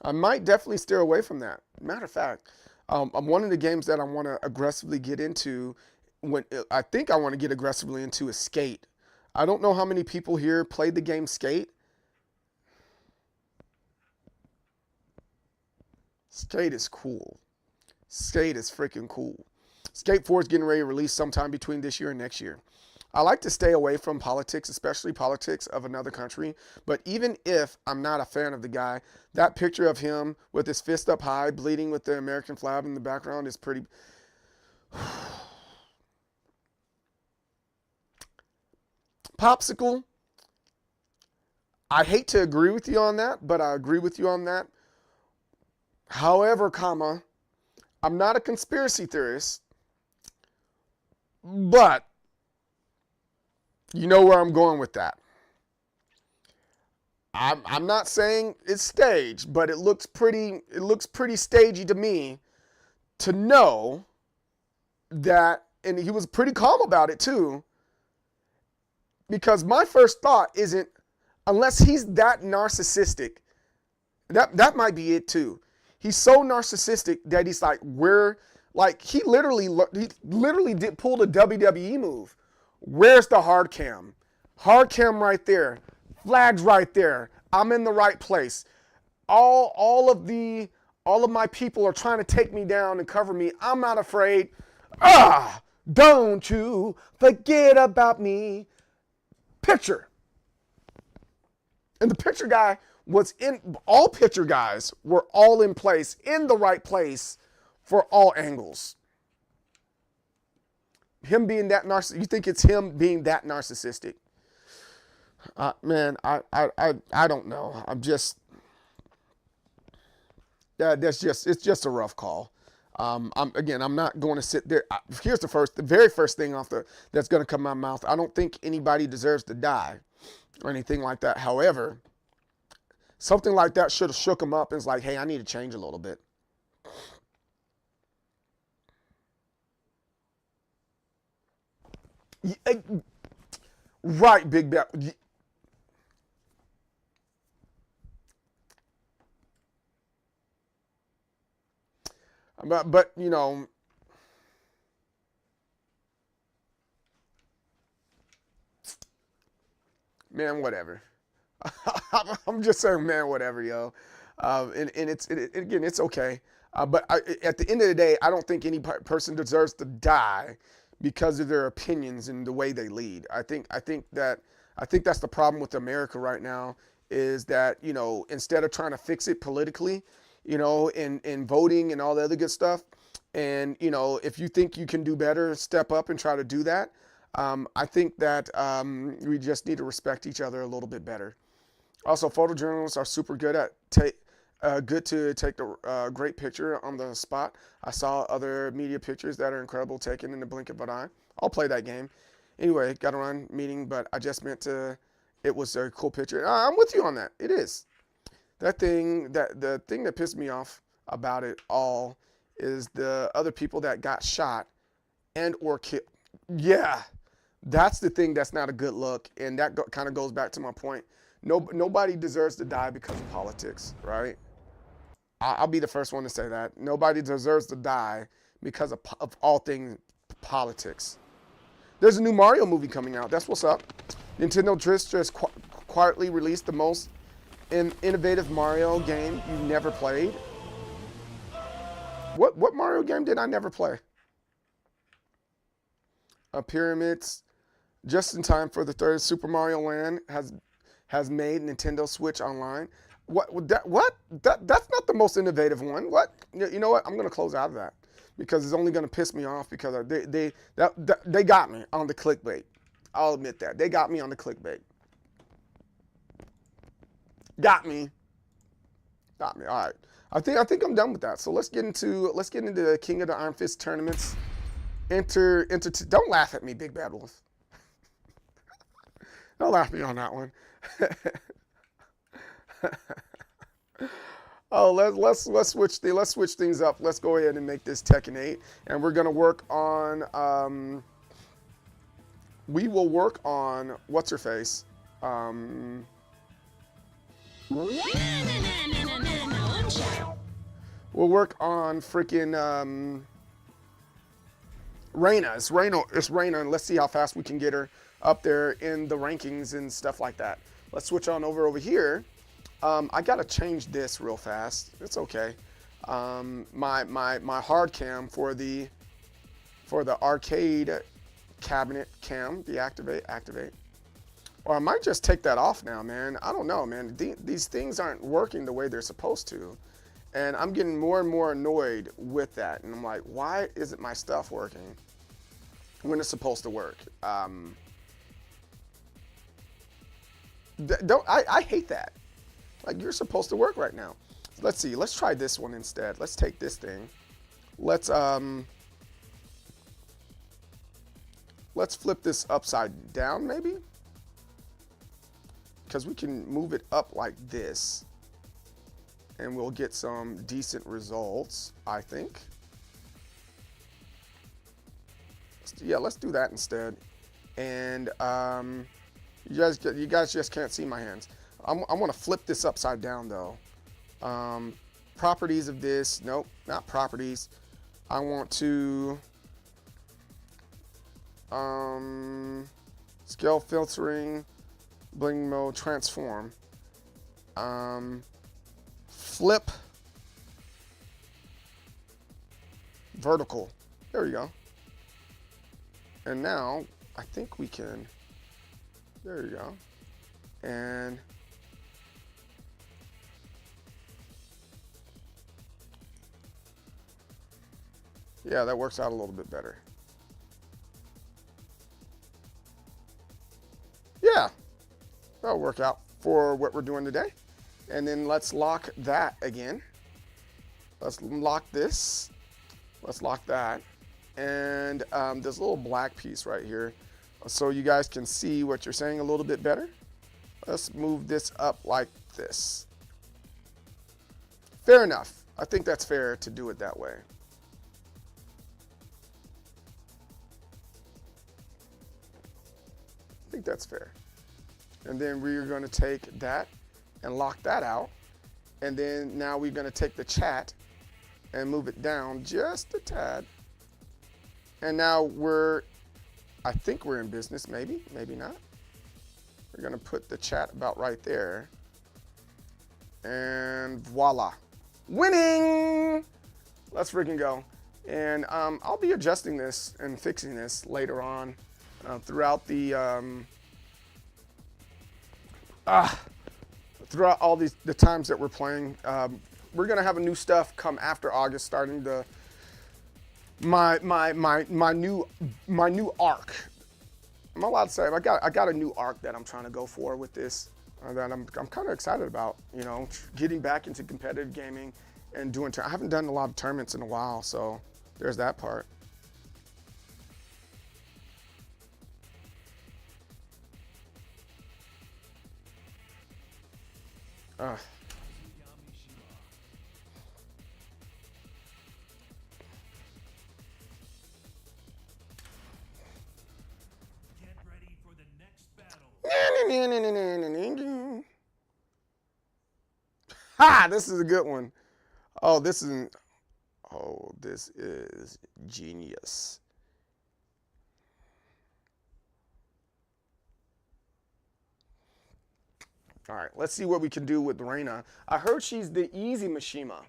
I might definitely steer away from that. Matter of fact, one of the games that I want to aggressively get into, I think I want to get aggressively into is Skate. I don't know how many people here played the game Skate. Skate is cool. Skate is freaking cool. Skate 4 is getting ready to release sometime between this year and next year. I like to stay away from politics, especially politics of another country. But even if I'm not a fan of the guy, that picture of him with his fist up high, bleeding with the American flag in the background is pretty... Popsicle, I hate to agree with you on that, but I agree with you on that. However, I'm not a conspiracy theorist, but you know where I'm going with that. I'm not saying it's staged, but it looks pretty stagey to me to know that, and he was pretty calm about it too, because my first thought isn't, unless he's that narcissistic, that might be it too. He's so narcissistic that he's like, he literally did pull the WWE move. Where's the hard cam? Hard cam right there. Flags right there. I'm in the right place. All of my people are trying to take me down and cover me. I'm not afraid. Don't you forget about me. Picture. And the picture guy was all picture guys were all in place, in the right place for all angles. Him being that narcissistic, you think it's him being that narcissistic? Man, I don't know. It's just a rough call. I'm not going to sit there. Here's the very first thing that's going to come out of my mouth. I don't think anybody deserves to die or anything like that. However, something like that should have shook him up and was like, hey, I need to change a little bit. Right, Big Bad. But you know, man, whatever. I'm just saying, man, whatever, yo. And again, it's okay. But at the end of the day, I don't think any person deserves to die because of their opinions and the way they lead. I think that's the problem with America right now, is that, you know, instead of trying to fix it politically, you know, in voting and all the other good stuff, and, you know, if you think you can do better, step up and try to do that. I think that we just need to respect each other a little bit better. Also, photojournalists are super good at good to take the great picture on the spot. I saw other media pictures that are incredible taken in the blink of an eye. I'll play that game. Anyway, got to run meeting, but I just meant it was a cool picture. I'm with you on that. It is. The thing that pissed me off about it all is the other people that got shot and or killed. Yeah, that's the thing that's not a good look, and that kind of goes back to my point. Nobody deserves to die because of politics, right? I'll be the first one to say that. Nobody deserves to die because of all things politics. There's a new Mario movie coming out. That's what's up. Nintendo just quietly released the most innovative Mario game you've never played. What Mario game did I never play? Pyramids, just in time for the third Super Mario Land has made Nintendo Switch Online. That's not the most innovative one. What? You know what? I'm gonna close out of that because it's only gonna piss me off because they got me on the clickbait. I'll admit that they got me on the clickbait. Got me. All right. I think I'm done with that. So let's get into the King of the Iron Fist tournaments. Don't laugh at me, Big Bad Wolf. Don't laugh at me on that one. Oh, let's switch things up. Let's go ahead and make this Tekken 8, and we're gonna work on we will work on what's her face. We'll work on freaking Reina. It's Reina, and let's see how fast we can get her up there in the rankings and stuff like that. Let's switch on over here. I gotta change this real fast. It's okay. My hard cam for the arcade cabinet cam, activate. Or I might just take that off now, man. I don't know, man. These things aren't working the way they're supposed to. And I'm getting more and more annoyed with that. And I'm like, why isn't my stuff working when it's supposed to work? I hate that. Like, you're supposed to work right now. Let's see. Let's try this one instead. Let's take this thing. let's flip this upside down maybe, because we can move it up like this and we'll get some decent results, I think. Yeah, let's do that instead. And you guys just can't see my hands. I want to flip this upside down though. Properties of this, nope, not properties. I want to scale filtering, blending mode, transform, flip, vertical. There we go. And now I think we can, there you go. And yeah, that works out a little bit better. Yeah, that'll work out for what we're doing today. And then let's lock that again. Let's lock this. Let's lock that. And this little black piece right here, so you guys can see what you're saying a little bit better. Let's move this up like this. Fair enough. I think that's fair to do it that way. I think that's fair. And then we're going to take that and lock that out. And then now we're going to take the chat and move it down just a tad. And now I think we're in business, maybe, maybe not. We're gonna put the chat about right there. And voila, winning! Let's freaking go. And I'll be adjusting this and fixing this later on throughout the, throughout all the times that we're playing. We're gonna have a new stuff come after August, starting the, my new arc. I'm allowed to say I got a new arc that I'm trying to go for with this, that I'm kind of excited about. You know, getting back into competitive gaming and doing. I haven't done a lot of tournaments in a while, so there's that part. Ha! This is a good one. Oh, this is genius. All right, let's see what we can do with Reina. I heard she's the easy Mishima.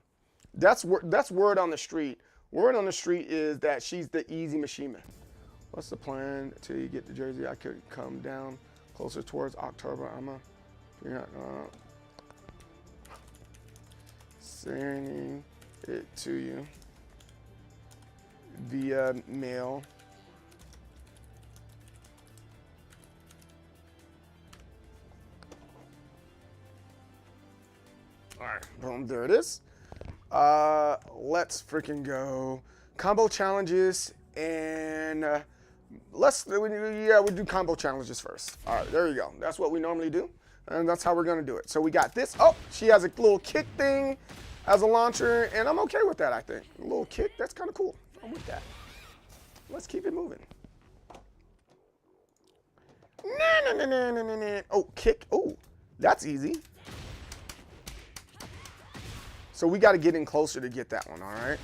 That's word on the street. Word on the street is that she's the easy Mishima. What's the plan till you get to Jersey? I could come down closer towards October. I'm sending it to you via mail. All right, boom, there it is. Let's freaking go. Combo challenges and we do combo challenges first. All right, there you go. That's what we normally do, and that's how we're gonna do it. So we got this. Oh, she has a little kick thing as a launcher, and I'm okay with that, I think. A little kick, that's kind of cool. I'm with that. Let's keep it moving. Oh, kick. Oh, that's easy. So we got to get in closer to get that one, all right?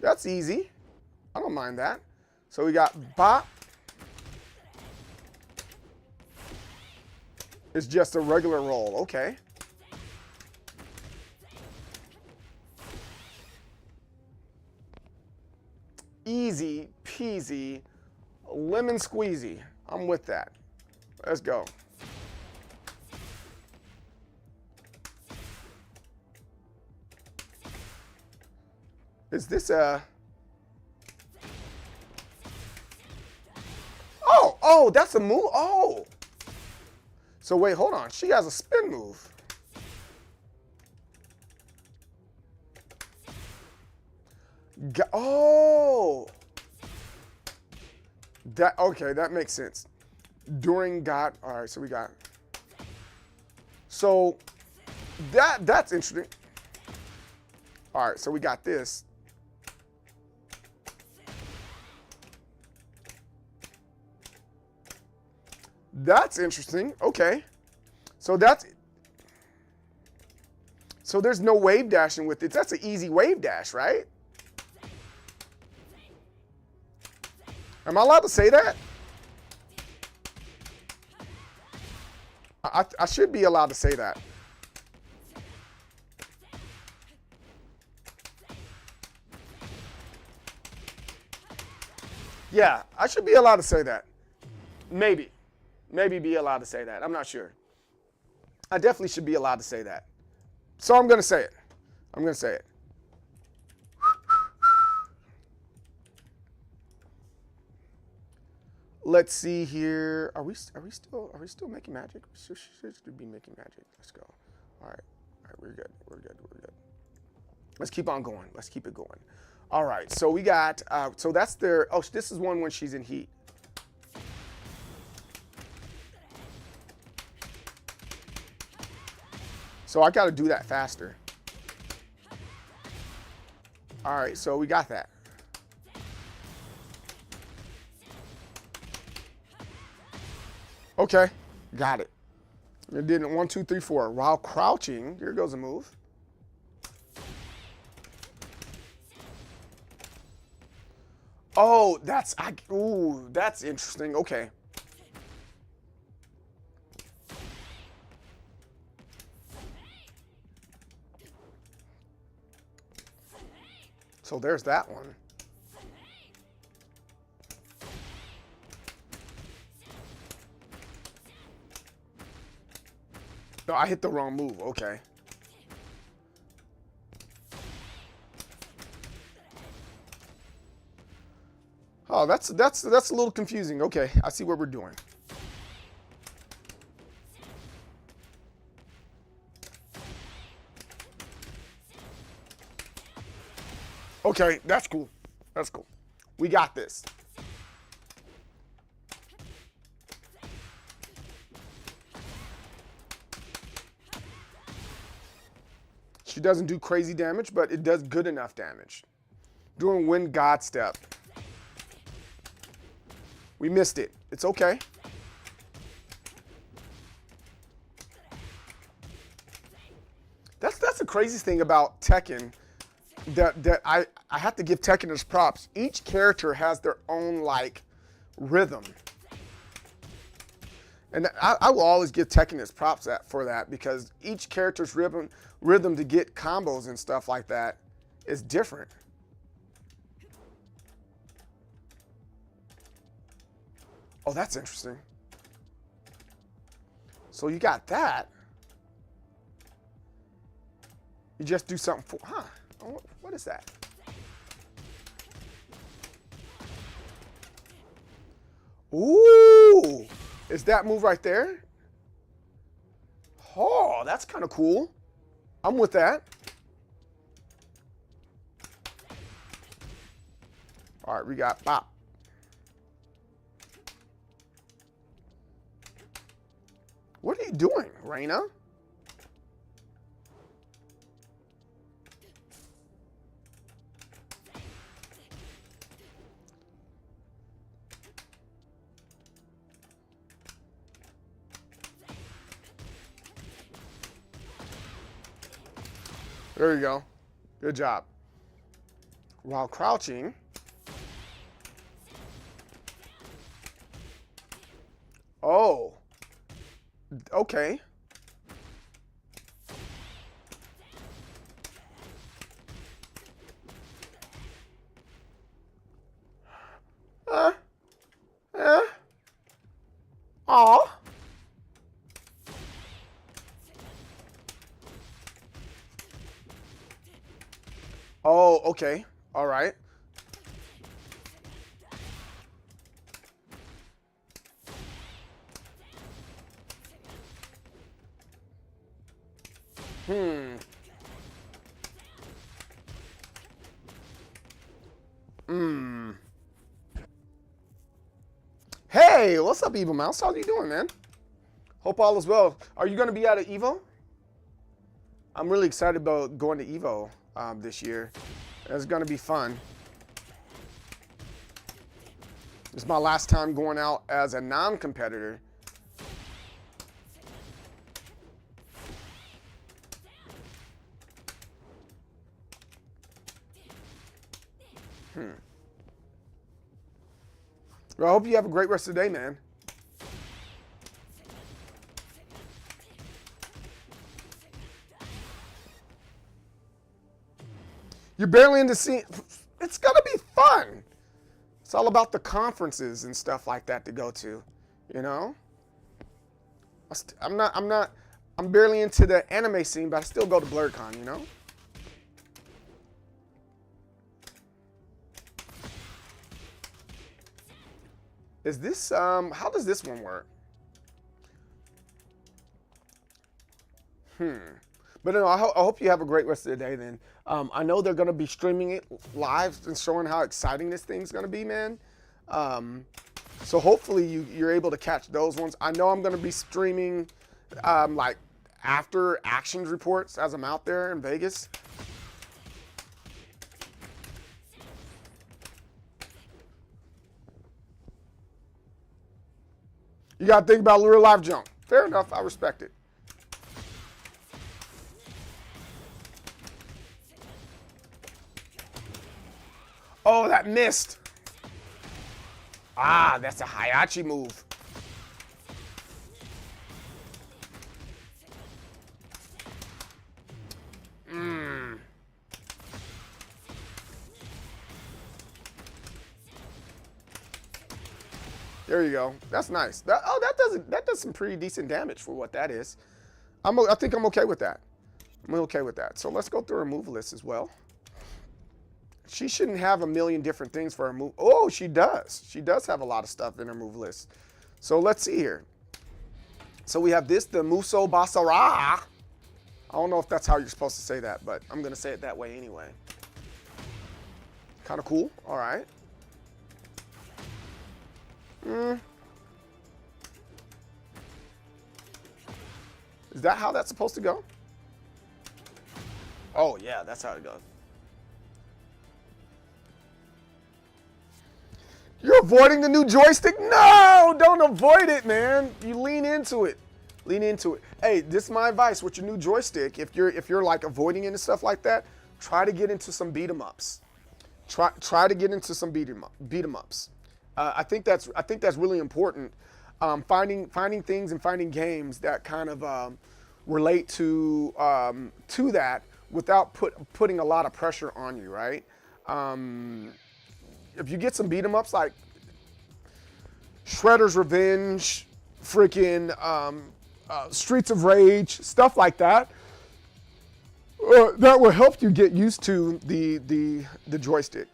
That's easy. I don't mind that. So we got bop. It's just a regular roll, okay. Easy peasy, lemon squeezy. I'm with that. Let's go. Is this a... Oh, that's a move? Oh. So wait, hold on. She has a spin move. Oh! That, okay, that makes sense. During God, all right, so we got, so that's interesting. All right, so we got this. That's interesting. Okay. So there's no wave dashing with it. That's an easy wave dash, right? Am I allowed to say that? I should be allowed to say that. Yeah, I should be allowed to say that. Maybe. Maybe be allowed to say that. I'm not sure. I definitely should be allowed to say that. So I'm going to say it. I'm going to say it. Let's see here. Are we still making magic? We should be making magic. Let's go. All right. We're good. Let's keep on going. Let's keep it going. All right. So we got so that's their, oh, this is one when she's in heat. So I got to do that faster. All right, so we got that. Okay, got it. It did it 1, 2, 3, 4. While crouching, here goes a move. Oh, that's interesting. Okay. So there's that one. No, I hit the wrong move. Okay. Oh, that's a little confusing. Okay, I see what we're doing. Okay, that's cool. That's cool. We got this. She doesn't do crazy damage, but it does good enough damage. Doing Wind God Step. We missed it. It's okay. That's the craziest thing about Tekken. That I have to give Tekken its props. Each character has their own like rhythm, and I will always give Tekken its props for that because each character's rhythm to get combos and stuff like that is different. Oh, that's interesting. So you got that. You just do something for, huh? What is that? Ooh, is that move right there? Oh, that's kind of cool. I'm with that. All right, we got bop. What are you doing, Reina? There you go. Good job. While crouching. Oh. Okay. Aw. Oh, okay. All right. Hey, what's up, Evil Mouse? How you doing, man? Hope all is well. Are you going to be at an EVO? I'm really excited about going to EVO this year. It's going to be fun. It's my last time going out as a non-competitor. Well, I hope you have a great rest of the day, man. You're barely in the scene. It's gonna be fun. It's all about the conferences and stuff like that to go to, you know? I'm barely into the anime scene, but I still go to BlurredCon, you know? Is this, how does this one work? But no, I hope you have a great rest of the day then. I know they're going to be streaming it live and showing how exciting this thing's going to be, man. So hopefully you're able to catch those ones. I know I'm going to be streaming like after actions reports as I'm out there in Vegas. You got to think about real life jump. Fair enough. I respect it. Oh, that missed. Ah, that's a Hayachi move. There you go. That's nice. That does some pretty decent damage for what that is. I think I'm okay with that. I'm okay with that. So let's go through her move list as well. She shouldn't have a million different things for her move. Oh, she does. She does have a lot of stuff in her move list. So let's see here. So we have this, the Muso Basara. I don't know if that's how you're supposed to say that, but I'm going to say it that way anyway. Kind of cool. All right. Is that how that's supposed to go? Oh, yeah, that's how it goes. You're avoiding the new joystick? No, don't avoid it, man. You lean into it. Lean into it. Hey, this is my advice with your new joystick. If you're like avoiding it and stuff like that, try to get into some beat 'em ups. Try to get into some beat 'em ups. I think that's really important. Finding things and finding games that kind of relate to that without putting a lot of pressure on you, right? If you get some beat 'em ups like Shredder's Revenge, freaking Streets of Rage, stuff like that, that will help you get used to the joystick.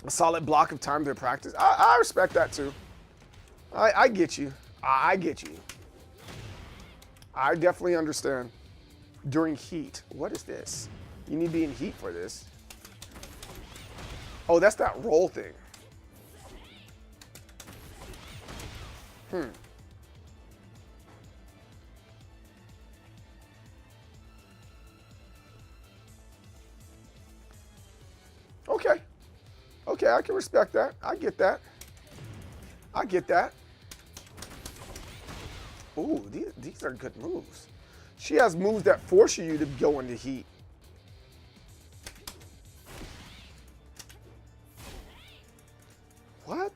A solid block of time to practice. I respect that too. I get you. I get you. I definitely understand. During heat. What is this? You need to be in heat for this. Oh, that's that roll thing. Okay. Okay, I can respect that. I get that. I get that. Ooh, these are good moves. She has moves that force you to go into heat. What?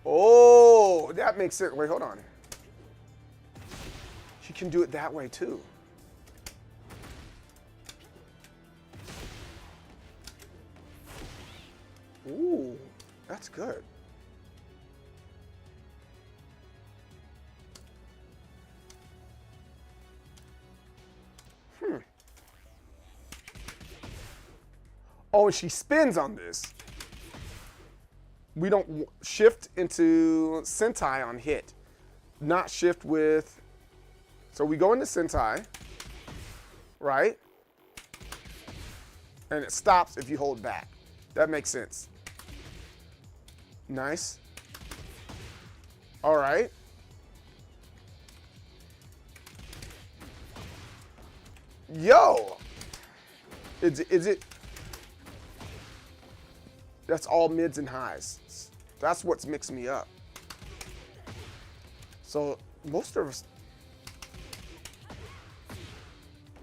Oh, that makes sense. Wait, hold on. She can do it that way too. Ooh, that's good. Oh, and she spins on this. We don't shift into Sentai on hit. Not shift with So we go into Sentai, right? And it stops if you hold back. That makes sense. Nice. All right. Yo. Is it? That's all mids and highs. That's what's mixed me up. So most of us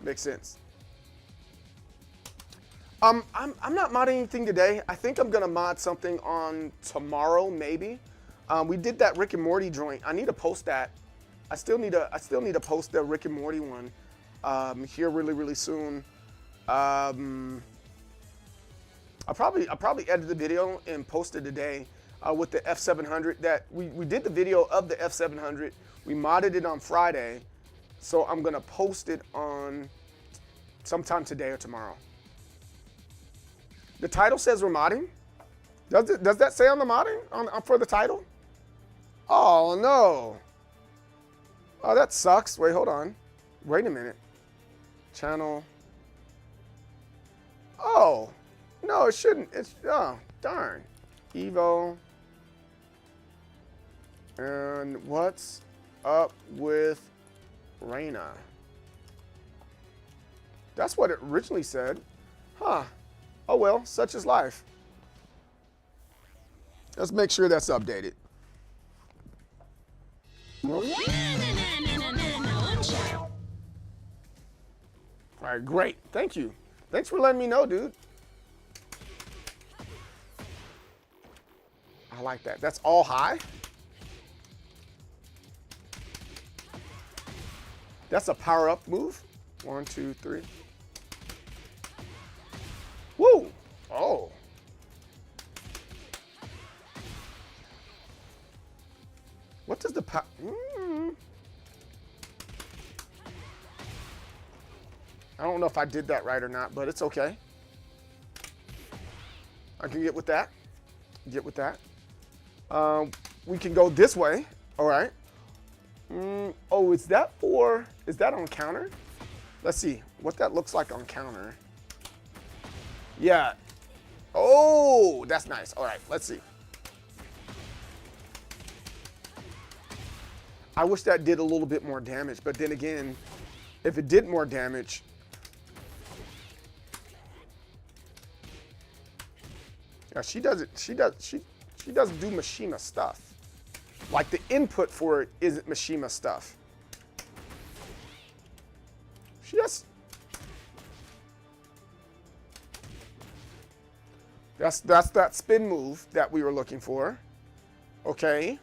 makes sense. I'm not modding anything today. I think I'm gonna mod something on tomorrow, maybe. We did that Rick and Morty joint. I need to post that. I still need to post the Rick and Morty one here really soon. I'll probably edit the video and post it today with the F700. That we did the video of the F700. We modded it on Friday, so I'm gonna post it on sometime today or tomorrow. The title says we're modding. Does that say on the modding for the title? Oh no. Oh, that sucks. Wait, hold on. Wait a minute. Channel. Oh. No, it shouldn't. It's, oh, darn. EVO. And what's up with Reina? That's what it originally said. Huh. Oh well, such is life. Let's make sure that's updated. All right, great. Thank you. Thanks for letting me know, dude. I like that. That's all high. That's a power-up move. 1, 2, 3. Woo! Oh. What does the power... I don't know if I did that right or not, but it's okay. I can get with that. Get with that. We can go this way. All right. Oh, is that on counter? Let's see what that looks like on counter. Yeah. Oh, that's nice. All right, let's see. I wish that did a little bit more damage, but then again, if it did more damage, yeah, she doesn't do Mishima stuff. Like the input for it isn't Mishima stuff. She does. That's that spin move that we were looking for. Okay.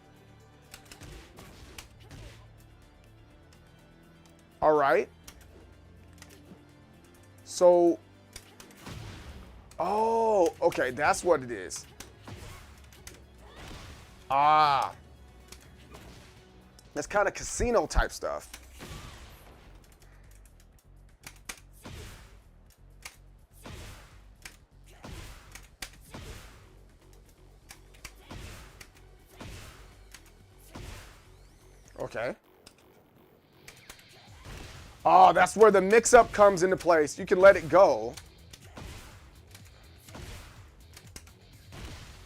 All right. So, oh, okay, that's what it is. Ah. That's kind of casino type stuff. Okay. Oh, that's where the mix-up comes into place. You can let it go.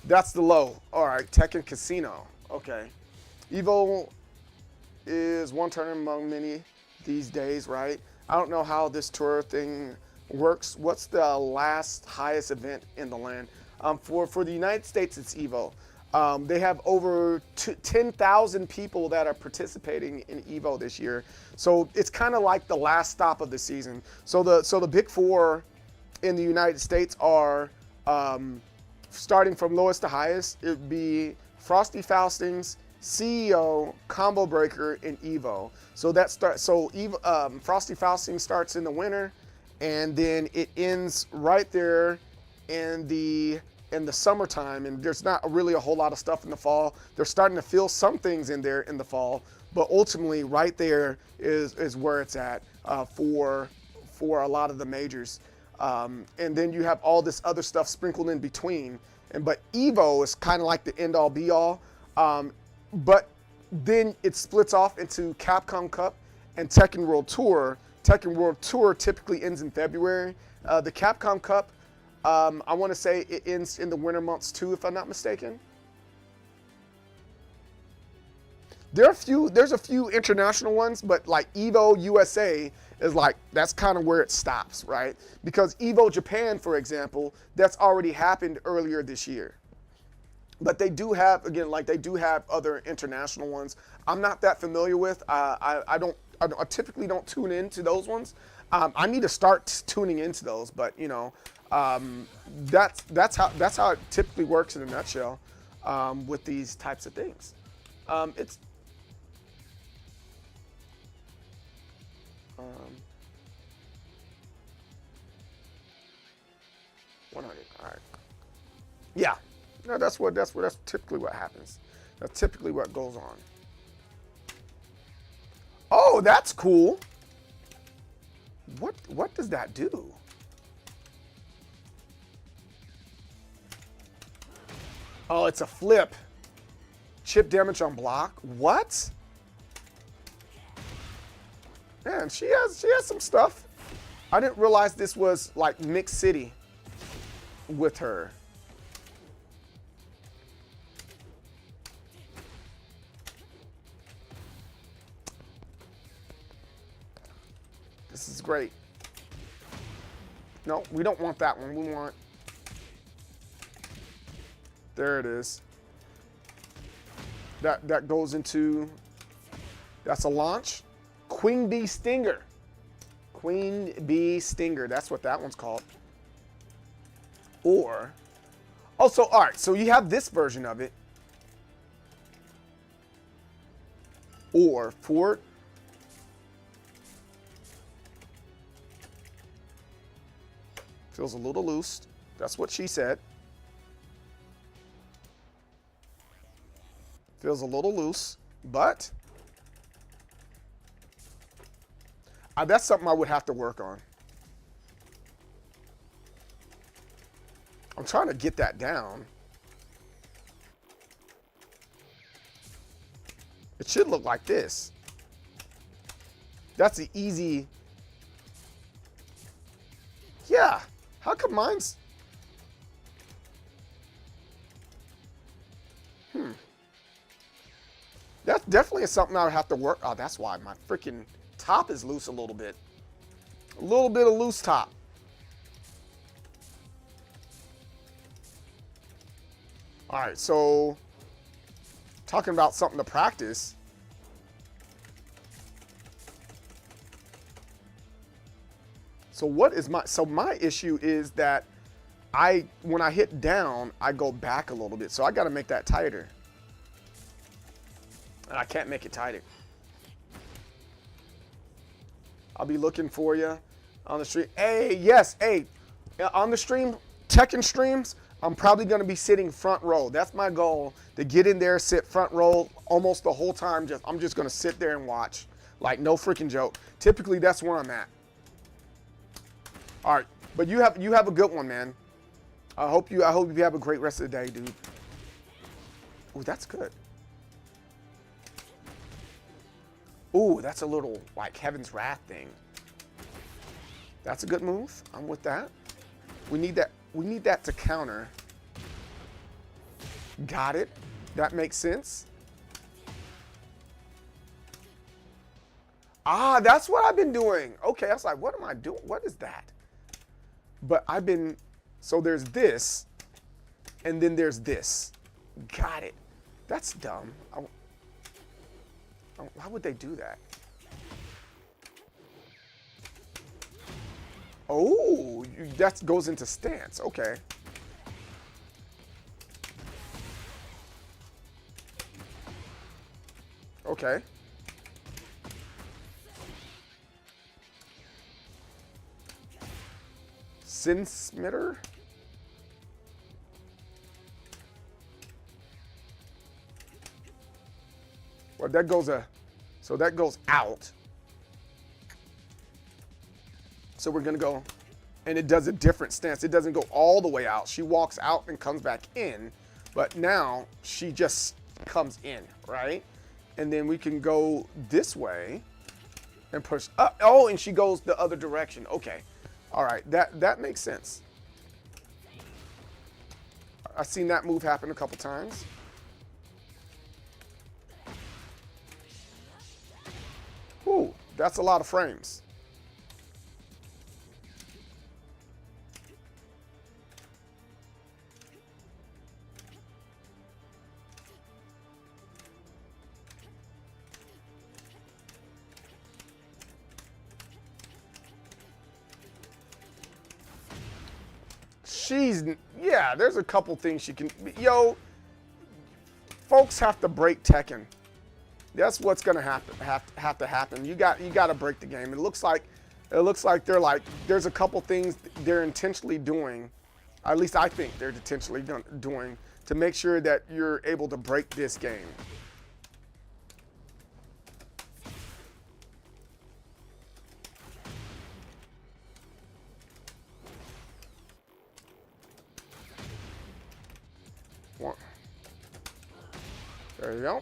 That's the low. All right, Tekken Casino. Okay. EVO is one tournament among many these days, right? I don't know how this tour thing works. What's the last highest event in the land? For the United States, it's EVO. They have over 10,000 people that are participating in EVO this year. So it's kind of like the last stop of the season. So the big four in the United States are starting from lowest to highest. It would be Frosty Faustings, CEO, Combo Breaker, and EVO. So that starts. So Frosty Fausting starts in the winter, and then it ends right there in the summertime, and there's not really a whole lot of stuff in the fall. They're starting to fill some things in there in the fall, but ultimately right there is where it's at for a lot of the majors. And then you have all this other stuff sprinkled in between. But EVO is kind of like the end all be all. But then it splits off into Capcom Cup and Tekken World Tour. Tekken World Tour typically ends in February. The Capcom Cup, I want to say it ends in the winter months too, if I'm not mistaken. There's a few international ones, but like EVO USA is like, that's kind of where it stops, right? Because EVO Japan, for example, that's already happened earlier this year. But they do have, again, like they do have other international ones. I'm not that familiar with. I typically don't tune into those ones. I need to start tuning into those, but you know, that's how it typically works in a nutshell with these types of things. It's 100. All right. Yeah. No, that's typically what happens. That's typically what goes on. Oh, that's cool. What does that do? Oh, it's a flip. Chip damage on block. What? Man, she has some stuff. I didn't realize this was like Mix City with her. This is great. No, we don't want that one. We want... There it is. That goes into... That's a launch. Queen Bee Stinger. Queen Bee Stinger. That's what that one's called. Or... Also, all right, so you have this version of it. Or for... Feels a little loose. That's what she said. Feels a little loose, but that's something I would have to work on. I'm trying to get that down. It should look like this. That's the easy. Yeah. How come mine's... That definitely is something I would have to work... Oh, that's why my freaking top is loose a little bit. A little bit of loose top. All right, so... Talking about something to practice... So what is my issue is that when I hit down, I go back a little bit. So I got to make that tighter. And I can't make it tighter. I'll be looking for you on the stream. Hey, yes, hey, on the stream, Tekken streams, I'm probably going to be sitting front row. That's my goal, to get in there, sit front row almost the whole time. I'm just going to sit there and watch. Like, no freaking joke. Typically, that's where I'm at. All right, but you have a good one, man. I hope you have a great rest of the day, dude. Ooh, that's good. Ooh, that's a little like Heaven's Wrath thing. That's a good move. I'm with that. We need that. We need that to counter. Got it. That makes sense. Ah, that's what I've been doing. Okay, I was like, what am I doing? What is that? But I've been, so there's this, and then there's this. Got it. That's dumb. Why would they do that? Oh, that goes into stance. Okay. Okay. Sin Smitter? Well, that goes so that goes out. So we're gonna go, and it does a different stance. It doesn't go all the way out. She walks out and comes back in, but now she just comes in, right? And then we can go this way. And push up. Oh, and she goes the other direction. Okay. All right. That makes sense. I've seen that move happen a couple times. Ooh, that's a lot of frames. Yeah, there's a couple things she can, yo, folks have to break Tekken. That's what's gonna have to happen. You got to break the game. It looks like they're like, there's a couple things they're intentionally doing, at least I think they're intentionally doing, to make sure that you're able to break this game. There you go.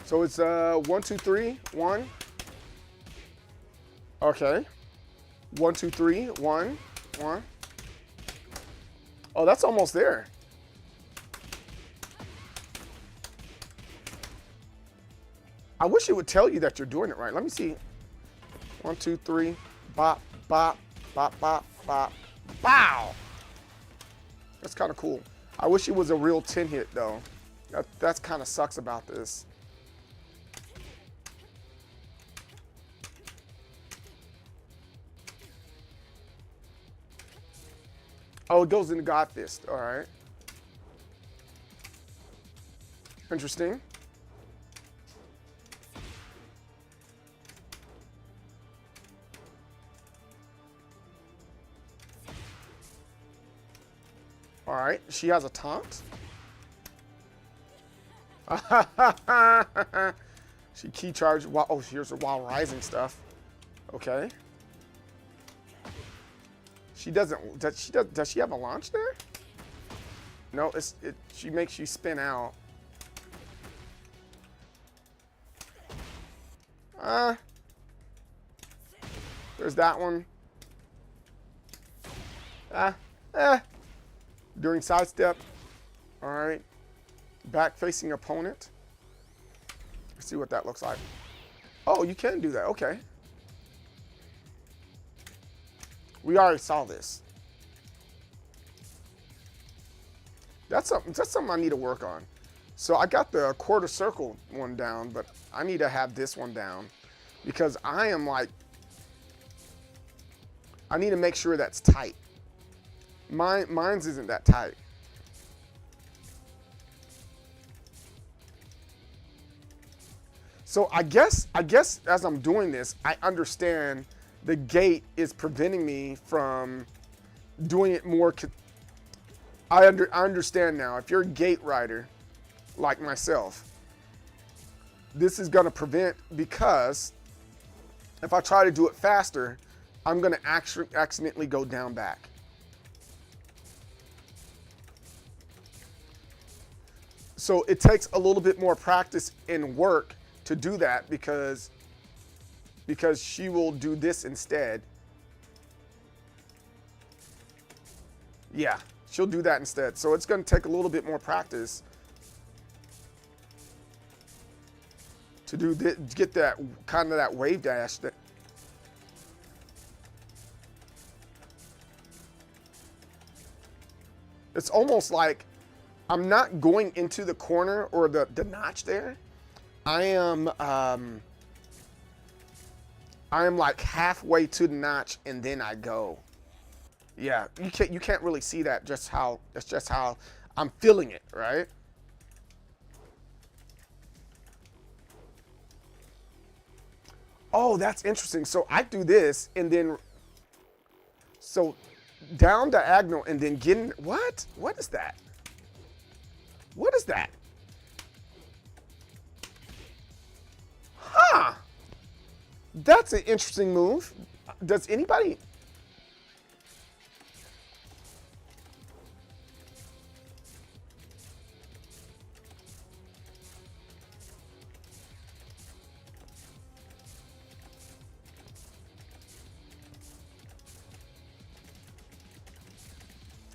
So it's 1, 2, 3, 1. Okay. 1, 2, 3, 1, 1. Oh, that's almost there. I wish it would tell you that you're doing it right. Let me see. 1, 2, 3. Bop, bop, bop, bop, bop. Bow! That's kind of cool. I wish it was a real 10 hit though. That's kind of sucks about this. Oh, it goes into God Fist. All right. Interesting. All right, she has a taunt. She key charged while, oh, here's her while rising stuff. Okay. She doesn't, does she have a launch there? No, she makes you spin out. There's that one. During sidestep. All right. Back facing opponent. Let's see what that looks like. Oh, you can do that. Okay. We already saw this. That's something I need to work on. So I got the quarter circle one down, but I need to have this one down because I am like, I need to make sure that's tight. Mine's isn't that tight. So I guess as I'm doing this, I understand the gate is preventing me from doing it more. I understand now. If you're a gate rider like myself, this is going to prevent, because if I try to do it faster, I'm going to accidentally go down back. So it takes a little bit more practice and work to do that because she will do this instead. Yeah, she'll do that instead. So it's going to take a little bit more practice to do this, get that kind of that wave dash. That it's almost like I'm not going into the corner or the notch there. I am like halfway to the notch and then I go. Yeah, you can't really see that. That's just how I'm feeling it, right? Oh, that's interesting. So I do this and then, so down diagonal and then getting, what? What is that? What is that? Huh. That's an interesting move. does anybody?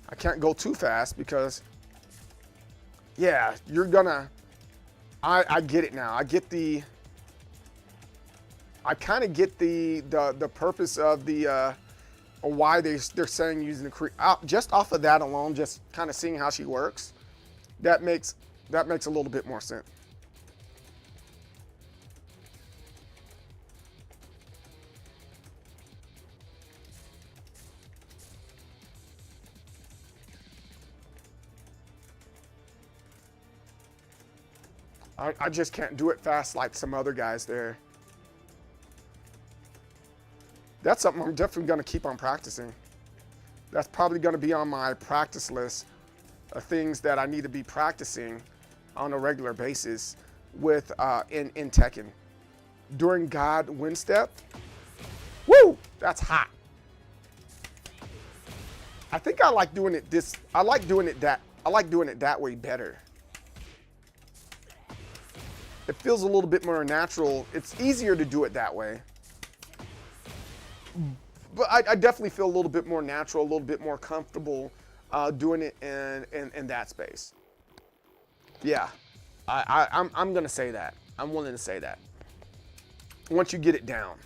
I can't go too fast because, yeah, you're gonna, I get it now. I get the, I kind of get the purpose of the, or why they're saying using the just off of that alone, just kind of seeing how she works, that makes a little bit more sense. I just can't do it fast like some other guys there. That's something I'm definitely going to keep on practicing. That's probably going to be on my practice list of things that I need to be practicing on a regular basis with in Tekken. During God wind step. Woo! That's hot. I think I like doing it this. I like doing it that way better. It feels a little bit more natural. It's easier to do it that way. But I definitely feel a little bit more natural, a little bit more comfortable doing it in that space. Yeah, I'm gonna say that. I'm willing to say that. Once you get it down.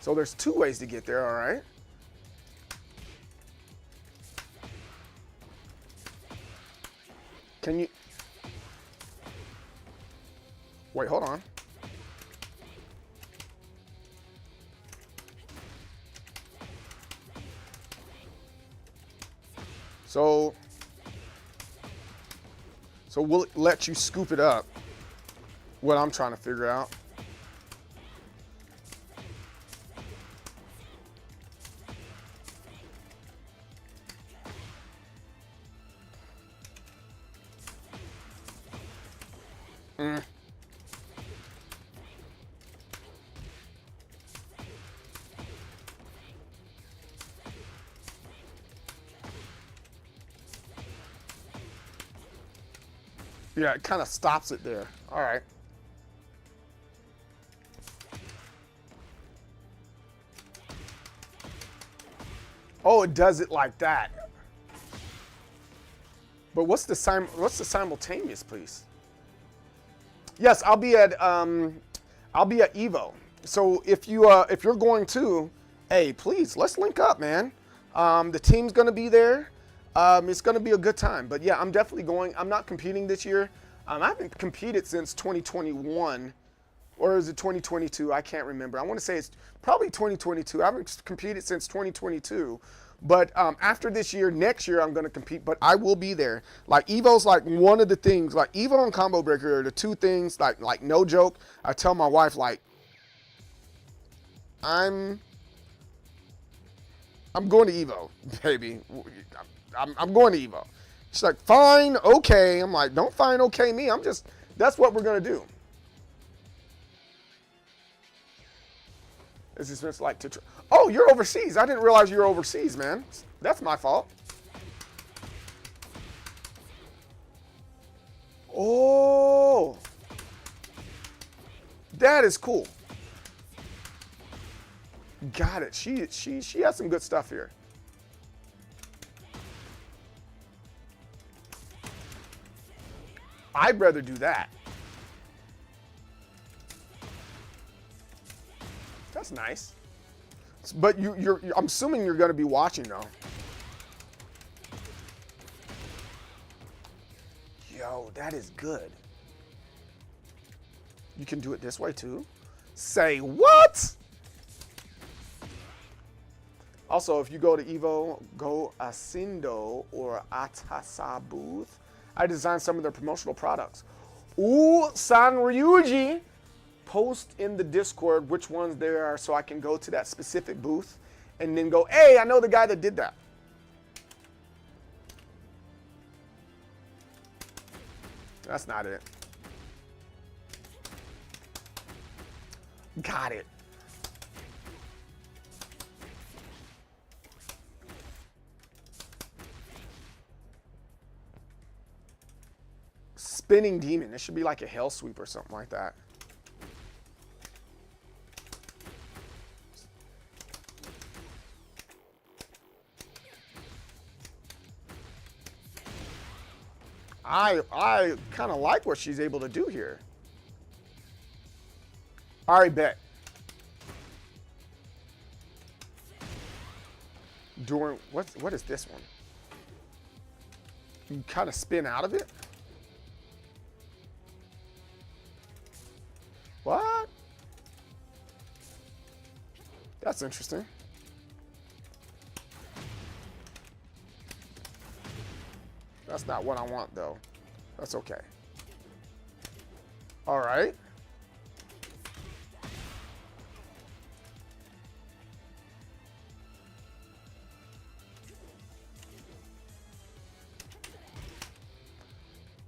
So there's two ways to get there, all right? Can you... Wait, hold on. So we'll let you scoop it up. What I'm trying to figure out. Yeah, it kind of stops it there. All right. Oh, it does it like that. But what's the simultaneous, please? Yes, I'll be at EVO. So if you're going to, hey, please let's link up, man. The team's gonna be there. It's going to be a good time. But yeah, I'm definitely going. I'm not competing this year. I haven't competed since 2021. Or is it 2022? I can't remember. I want to say it's probably 2022. I haven't competed since 2022. But after this year, next year, I'm going to compete. But I will be there. Like, EVO's like one of the things. Like, EVO and Combo Breaker are the two things, like no joke. I tell my wife, like, I'm going to EVO, baby. I'm going to EVO. She's like, fine, okay. I'm like, don't fine, okay me. That's what we're going to do. This is just like oh, you're overseas. I didn't realize you were overseas, man. That's my fault. Oh, that is cool. Got it. She has some good stuff here. I'd rather do that. That's nice. But I'm assuming you're going to be watching though. Yo, that is good. You can do it this way too? Say what? Also, if you go to EVO, go Asindo or Atasa booth. I designed some of their promotional products. Ooh, Sanryuji. Post in the Discord which ones there are so I can go to that specific booth and then go, hey, I know the guy that did that. That's not it. Got it. spinning demon. It should be like a hell sweep or something like that. I kind of like what she's able to do here. All right, bet. During what is this one? You kind of spin out of it. What? That's interesting. That's not what I want, though. That's okay. All right.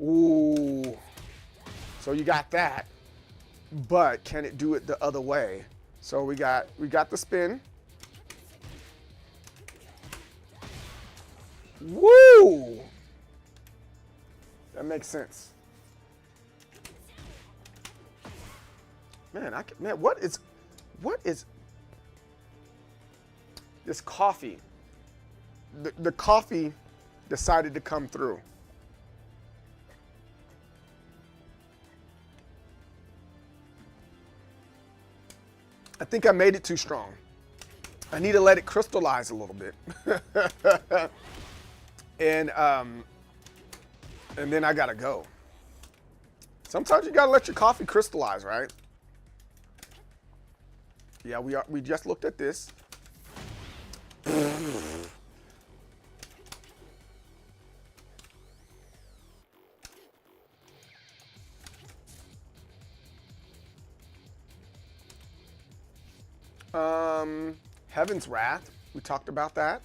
Ooh. So you got that. But can it do it the other way? So we got the spin. Woo! That makes sense. Man, what is this coffee? The coffee decided to come through. I think I made it too strong. I need to let it crystallize a little bit. And then I gotta go. Sometimes you gotta let your coffee crystallize, right? Yeah, we just looked at this. Heaven's Wrath. We talked about that.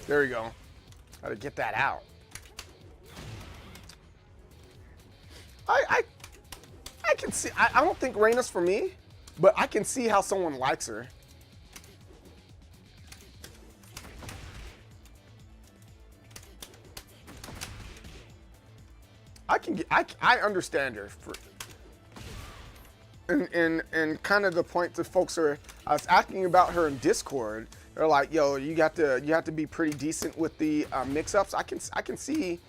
There you go. Got to get that out. I can see. I don't think Reina's for me, but I can see how someone likes her. I understand her for, and kind of the point that folks are. I was asking about her in Discord. They're like, "Yo, you have to be pretty decent with the mix-ups." I can see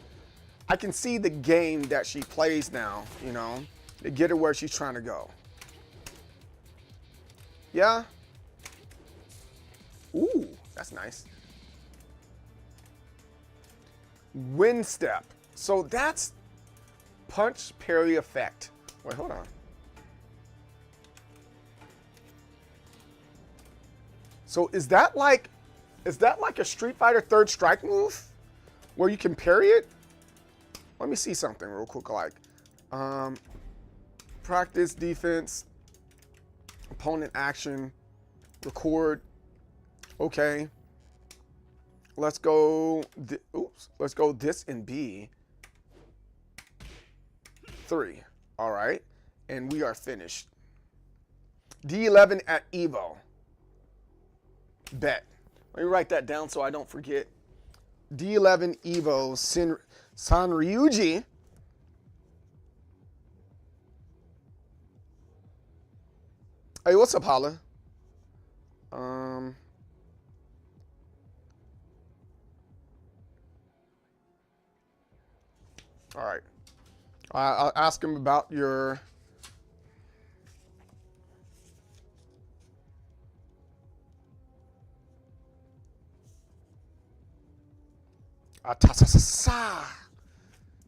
the game that she plays now. You know, to get her where she's trying to go. Yeah. Ooh, that's nice. Wind step. So that's punch parry effect. Wait, hold on. So is that like a Street Fighter third strike move where you can parry it? Let me see something real quick. Like practice defense, opponent action, record. Okay. Let's go. Let's go this in B. 3. All right. And we are finished. D11 at EVO. Bet. Let me write that down so I don't forget. D11 EVO Sanryuji. Hey, what's up, Hala? All right. I'll ask him about your.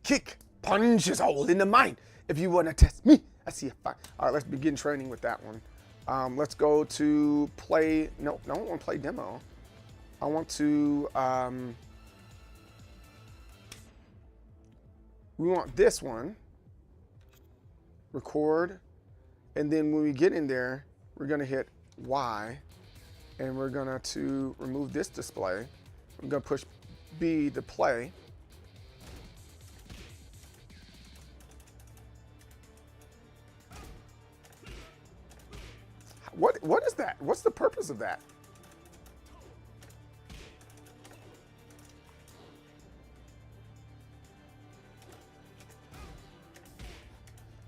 Kick, punch is all in the mind. If you want to test me, I see a fine. All right, let's begin training with that one. Let's go to play. No, I don't want to play demo. I want to. We want this one. Record. And then when we get in there, we're going to hit Y. And we're going to remove this display. I'm going to push B to play. What is that? What's the purpose of that?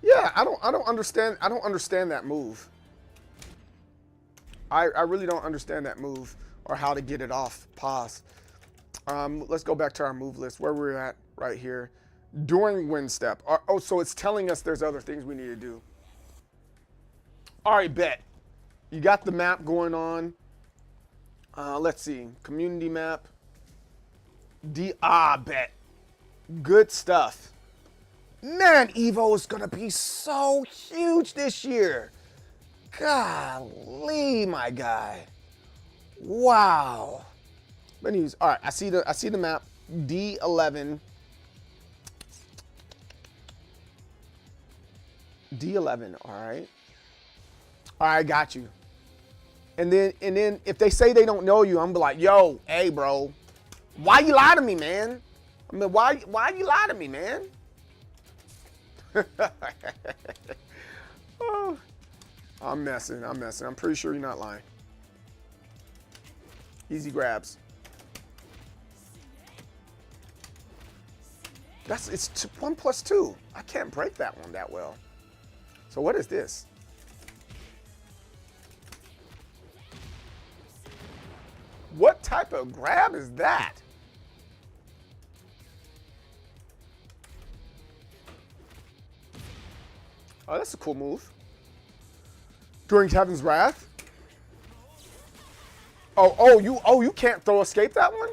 Yeah, I don't understand. I don't understand that move. I really don't understand that move or how to get it off. Pause. Let's go back to our move list where we're at right here. During wind step. Oh, so it's telling us there's other things we need to do. All right, bet. You got the map going on. Let's see. Community map. Bet. Good stuff. Man, EVO is going to be so huge this year. Golly, my guy. Wow. Menus. All right, I see the map. D11. D11, all right. All right, got you. And then if they say they don't know you, I'm be like, yo, hey, bro, why you lie to me, man? I mean, why you lie to me, man? Oh, I'm messing. I'm pretty sure you're not lying. Easy grabs. It's 1 plus 2. I can't break that one that well. So what is this? What type of grab is that? Oh, that's a cool move. During Heaven's Wrath. You can't throw escape that one?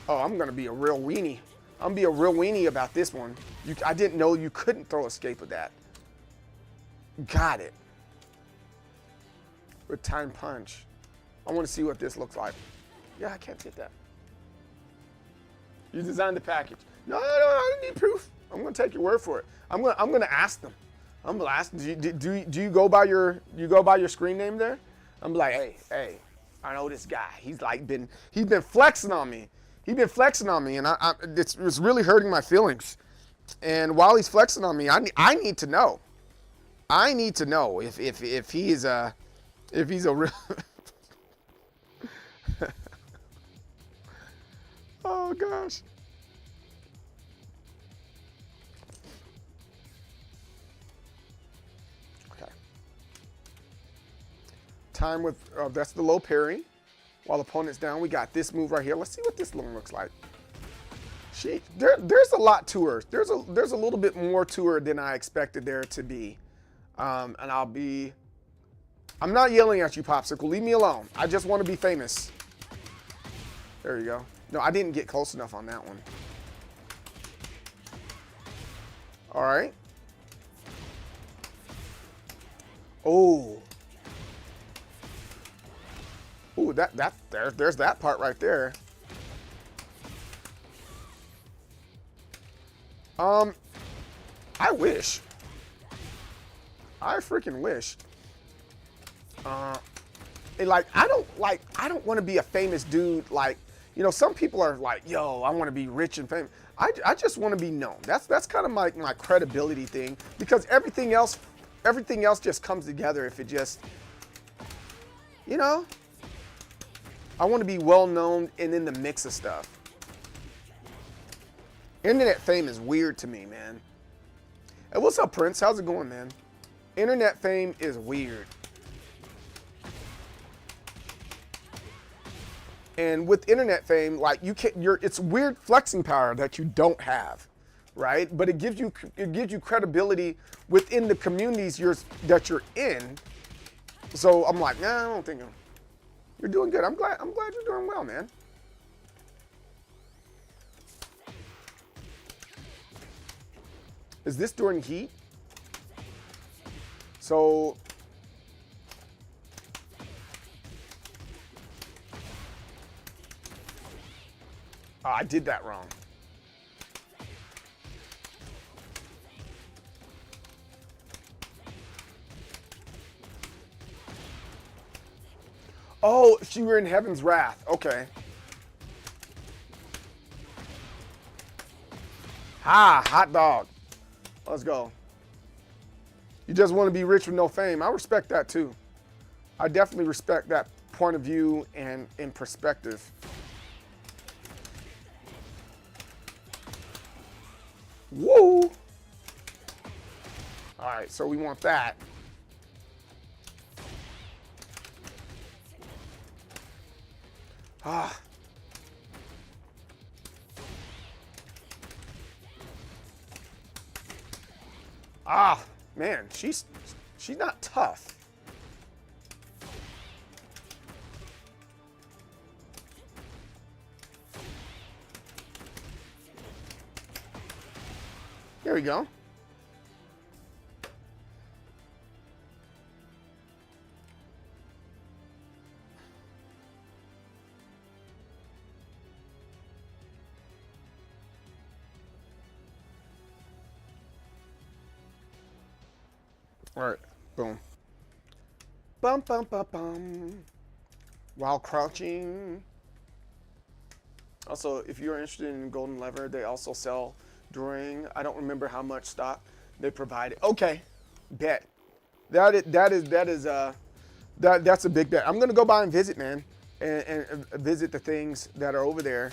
Oh, I'm gonna be a real weenie. I'm gonna be a real weenie about this one. I didn't know you couldn't throw escape with that. Got it. With time punch. I want to see what this looks like. Yeah, I can't get that. You designed the package. No, I don't need proof. I'm gonna take your word for it. I'm gonna ask them. I'm gonna ask them. Do you go by your screen name there? I'm like, hey, I know this guy. He's been flexing on me. He's been flexing on me, and it's really hurting my feelings. And while he's flexing on me, I need to know. I need to know if he's a real. Oh gosh. Okay. Time with that's the low parry. While opponent's down, we got this move right here. Let's see what this one looks like. There's a lot to her. There's a little bit more to her than I expected there to be. And I'm not yelling at you, Popsicle. Leave me alone. I just want to be famous. There you go. No, I didn't get close enough on that one. All right. Oh. Ooh, there's that part right there. I wish. I freaking wish. I don't want to be a famous dude. Like, you know, some people are like, yo, I want to be rich and famous. I just want to be known. That's kind of my credibility thing, because everything else just comes together if it just, you know. I want to be well known and in the mix of stuff. Internet fame is weird to me, man. Hey, what's up, Prince? How's it going, man? Internet fame is weird. And with internet fame, like it's weird flexing power that you don't have, right? But it gives you credibility within the communities that you're in. So I'm like, nah, I don't think you're doing good. I'm glad you're doing well, man. Is this during heat? So I did that wrong. Oh, if you were in Heaven's Wrath. Okay. Hot dog. Let's go. You just want to be rich with no fame. I respect that too. I definitely respect that point of view and in perspective. Woo! All right, so we want that. Ah. Ah, man, she's not tough. There we go. All right, boom. Bum, bum, bum, bum. While crouching. Also, if you're interested in Golden Lever, they also sell during, I don't remember how much stock they provided. Okay, bet. That's a big bet. I'm gonna go by and visit, man, and visit the things that are over there,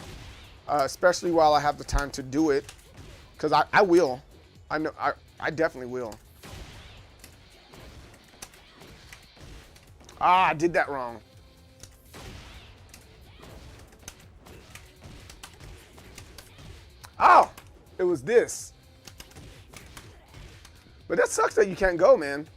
especially while I have the time to do it, because I will. I know I definitely will. Ah, I did that wrong. Oh, it was this. But that sucks that you can't go, man.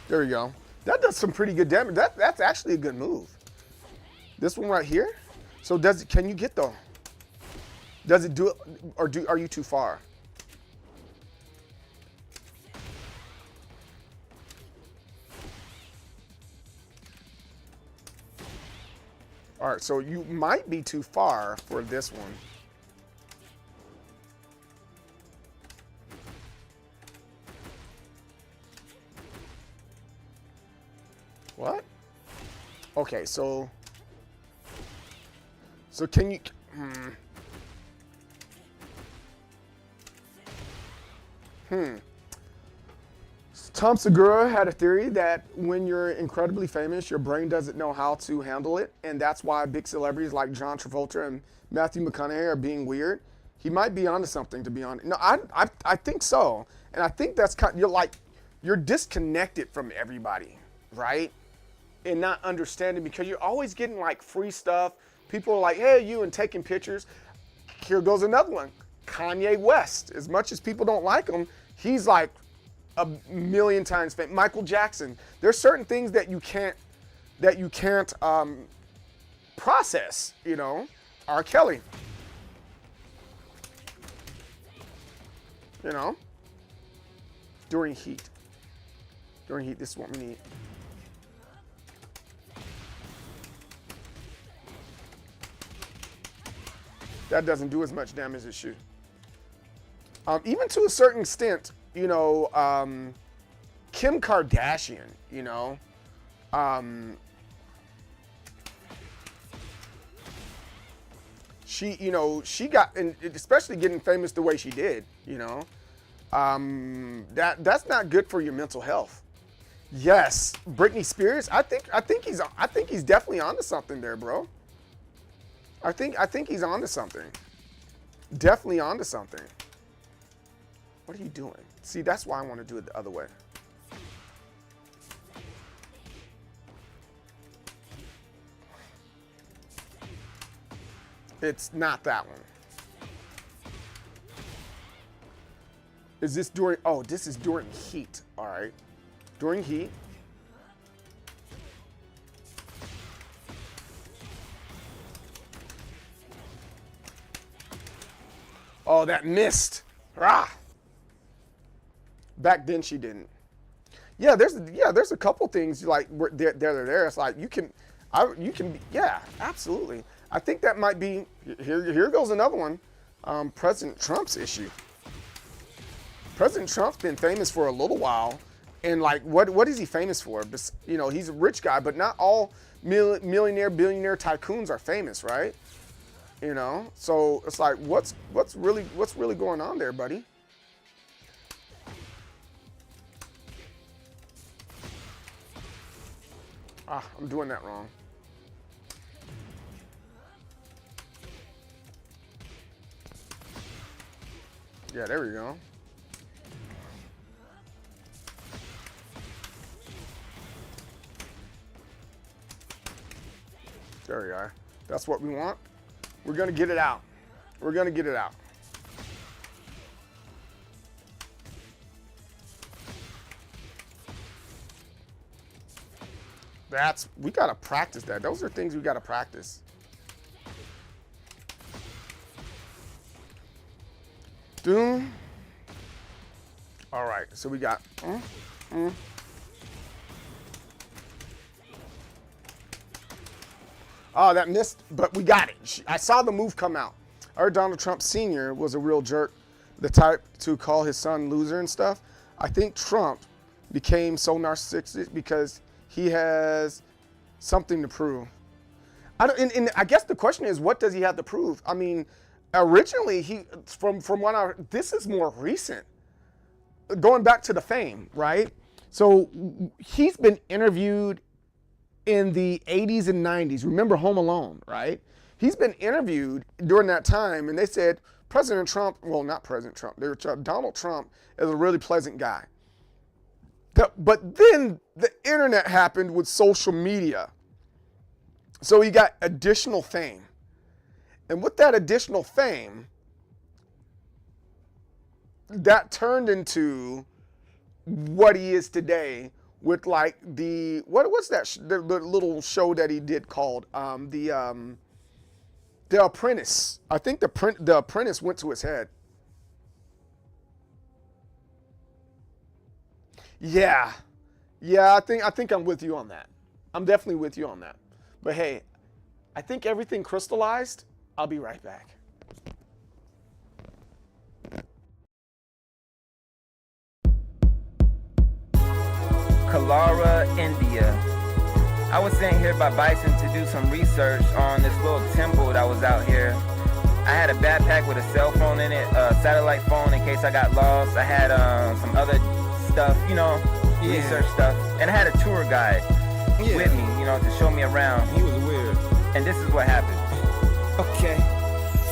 There we go. That does some pretty good damage. That's actually a good move. This one right here. So can you get though? Does it do it, or are you too far? All right, so you might be too far for this one. What? Okay, so can you? Tom Segura had a theory that when you're incredibly famous, your brain doesn't know how to handle it, and that's why big celebrities like John Travolta and Matthew McConaughey are being weird. He might be onto something, to be honest. No, I think so, and I think that's you're disconnected from everybody, right? And not understanding, because you're always getting like free stuff. People are like, hey, you, and taking pictures. Here goes another one. Kanye West. As much as people don't like him, he's like a million times famous. Michael Jackson. There's certain things that you can't process, you know. R. Kelly. You know. During heat. This is what we need. That doesn't do as much damage as it should. Even to a certain extent, you know, Kim Kardashian, you know, she got, and especially getting famous the way she did, you know, that's not good for your mental health. Yes, Britney Spears. I think he's definitely onto something there, bro. I think he's onto something. Definitely onto something. What are you doing? See, that's why I want to do it the other way. It's not that one. Is this during, oh, this is during heat. All right. During heat. Oh, that missed. Rah. Back then she didn't. Yeah, there's a couple things like there. It's like you can be, yeah, absolutely. I think that might be, here goes another one. President Trump's issue. President Trump's been famous for a little while, And like, what is he famous for? You know, he's a rich guy, but not all millionaire, billionaire tycoons are famous, right? You know, so it's like, what's really going on there, buddy? Ah, I'm doing that wrong. Yeah, there we go. There we are. That's what we want. We're gonna get it out. We're gonna get it out. We gotta practice that. Those are things we gotta practice. Doom. All right, so we got. Oh, that missed, but we got it. I saw the move come out. I heard Donald Trump Sr. was a real jerk, the type to call his son loser and stuff. I think Trump became so narcissistic because he has something to prove. And I guess the question is, what does he have to prove? I mean, originally, from what this is more recent, going back to the fame, right? So he's been interviewed in the 80s and 90s. Remember Home Alone, right? He's been interviewed during that time, and they said President Trump, well, not President Trump, Donald Trump is a really pleasant guy. But then the internet happened with social media. So he got additional fame. And with that additional fame, that turned into what he is today with like what's that, the little show that he did called The Apprentice. I think the Apprentice went to his head. Yeah, I think I'm with you on that. I'm definitely with you on that. But hey, I think everything crystallized. I'll be right back. Kalara, India. I was sent here by Bison to do some research on this little temple that was out here. I had a backpack with a cell phone in it, a satellite phone in case I got lost. I had some other stuff, you know, research stuff. And I had a tour guide with me, you know, to show me around. He was weird. And this is what happened. Okay.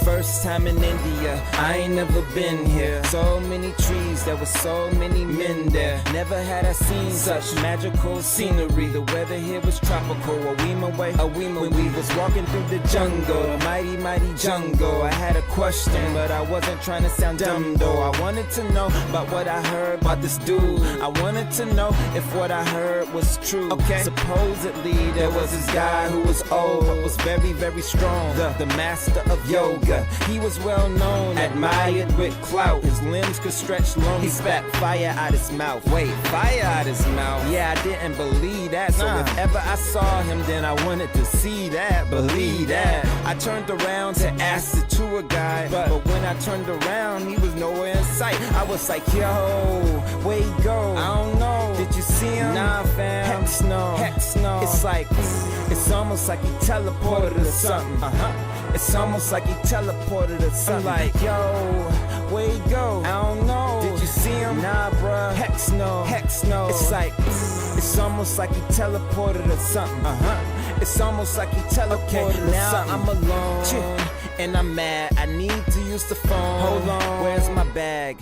First time in India, I ain't never been here. So many trees, there were so many men there. Never had I seen such magical scenery. The weather here was tropical. A Weema when we was walking through the jungle, the mighty, mighty jungle. I had a question, but I wasn't trying to sound dumb though. I wanted to know about what I heard about this dude. I wanted to know if what I heard was true. Okay. Supposedly there was this guy who was old, but was very, very strong. The master of yoga. He was well known, admired with clout. His limbs could stretch long. He spat fire out his mouth. Wait, fire out his mouth? Yeah, I didn't believe that. So if ever I saw him, then I wanted to see that, believe that. I turned around to ask the tour guide, but when I turned around, he was nowhere in sight. I was like, yo, where he go? I don't know. Did you see him? Nah, fam. Heck no. It's like, it's almost like he teleported or something. It's almost like he teleported or something. I'm like, yo, where he go? I don't know. Did you see him? Nah, bruh. Heck no. It's like, it's almost like he teleported or something. It's almost like he teleported or something. Now I'm alone and I'm mad. I need to use the phone. Hold on. Where's my bag?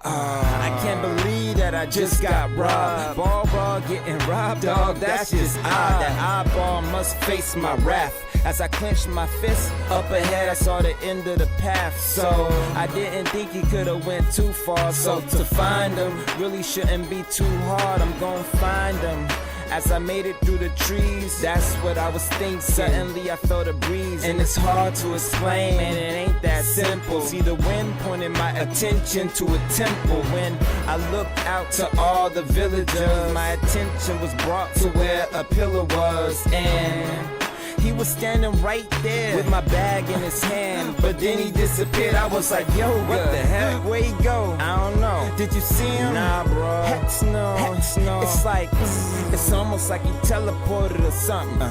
I can't believe that I just got robbed. Ball getting robbed, dog, that's just odd. That eyeball must face my wrath. As I clenched my fist, up ahead I saw the end of the path. So I didn't think he could've went too far. So to find him really shouldn't be too hard. I'm gonna find him. As I made it through the trees, that's what I was thinking. Suddenly I felt a breeze, and it's hard to explain, man, it ain't that simple. See, the wind pointed my attention to a temple. When I looked out to all the villagers, my attention was brought to where a pillar was, and he was standing right there with my bag in his hand, but then he disappeared. I was like, yo, what the heck? Where he go? I don't know. Did you see him? Nah, bro. Heck no. It's like, it's almost like he teleported or something.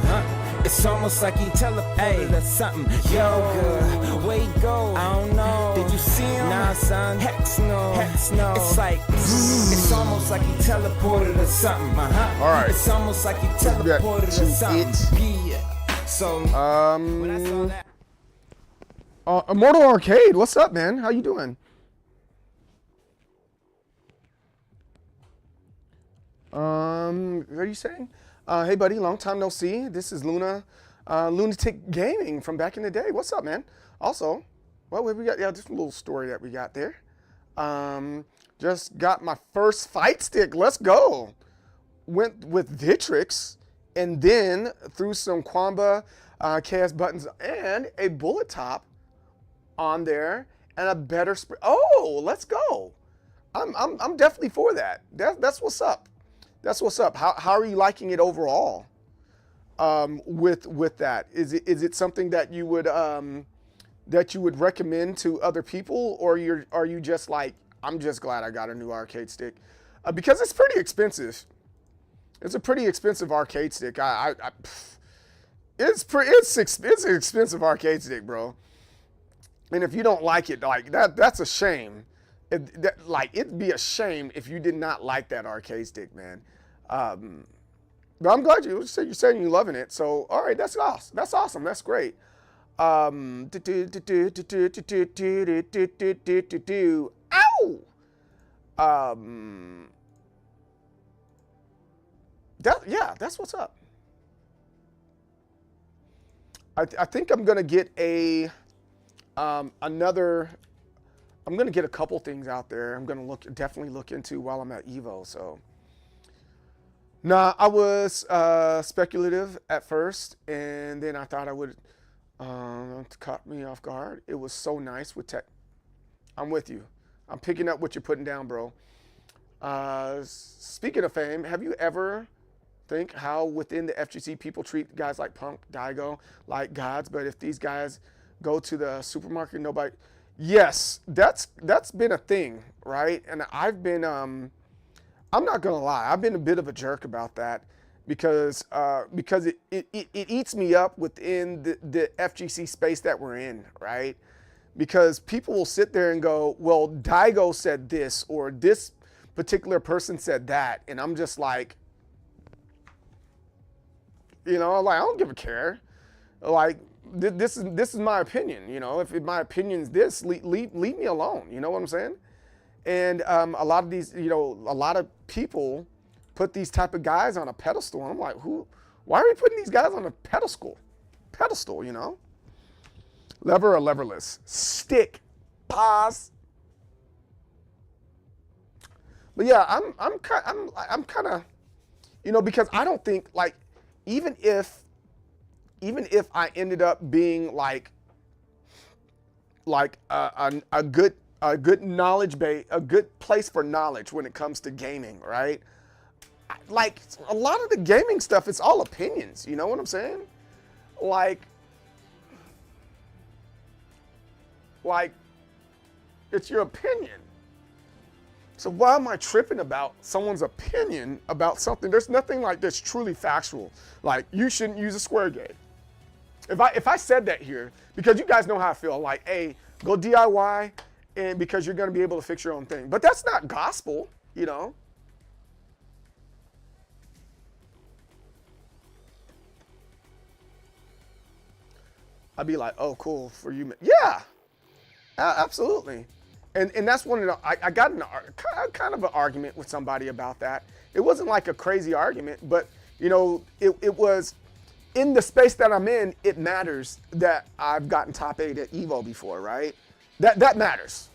It's almost like he teleported or something. Yo, where he go? I don't know. Did you see him? Nah, son. Heck no. It's like, it's almost like he teleported or something. All right. It's almost like he teleported or something. Yeah. So, when I saw that. Immortal Arcade, what's up, man? How you doing? What are you saying? Hey, buddy, long time no see. This is Lunatic Gaming from back in the day. What's up, man? Also, well, what we got? Yeah, just a little story that we got there. Just got my first fight stick. Let's go. Went with Vitrix, and then threw some Quamba KS buttons and a bullet top on there and a better spray. Oh, let's go. I'm definitely for that. That's what's up. That's what's up. How are you liking it overall? With that, is it something that you would recommend to other people, or are you just like, I'm just glad I got a new arcade stick, because it's pretty expensive. It's a pretty expensive arcade stick. It's an expensive arcade stick, bro. And if you don't like it, like that's a shame. It'd be a shame if you did not like that arcade stick, man. But I'm glad you're saying you're loving it. So, all right, that's awesome. That's awesome. That's great. Ow! That's what's up. I think I'm gonna get another. I'm gonna get a couple things out there. I'm gonna definitely look into while I'm at EVO. So, nah, I was speculative at first, and then I thought I would caught me off guard. It was so nice with tech. I'm with you. I'm picking up what you're putting down, bro. Speaking of fame, have you ever think how within the FGC people treat guys like Punk, Daigo like gods, but if these guys go to the supermarket, nobody. Yes, that's been a thing, right? And I've been, I'm not gonna lie, I've been a bit of a jerk about that because it eats me up within the FGC space that we're in, right? Because people will sit there and go, well, Daigo said this, or this particular person said that, and I'm just like, I don't give a care. Like, this is my opinion, if my opinion's this, leave me alone, you know what I'm saying? And a lot of these, a lot of people put these type of guys on a pedestal, and I'm like, why are we putting these guys on a pedestal, Lever or leverless? Stick. Pause. But yeah, I'm kind of, because I don't think, like, even if I ended up being like a good knowledge base, a good place for knowledge when it comes to gaming, right? Like, a lot of the gaming stuff, it's all opinions. You know what I'm saying? Like, it's your opinion. So why am I tripping about someone's opinion about something? There's nothing like that's truly factual. Like, you shouldn't use a square gate. If I said that here, because you guys know how I feel, like, hey, go DIY, and because you're gonna be able to fix your own thing. But that's not gospel, I'd be like, oh, cool for you. Yeah, absolutely. And that's one of the, I got kind of an argument with somebody about that. It wasn't like a crazy argument, but it was in the space that I'm in, it matters that I've gotten top 8 at EVO before, right? That matters.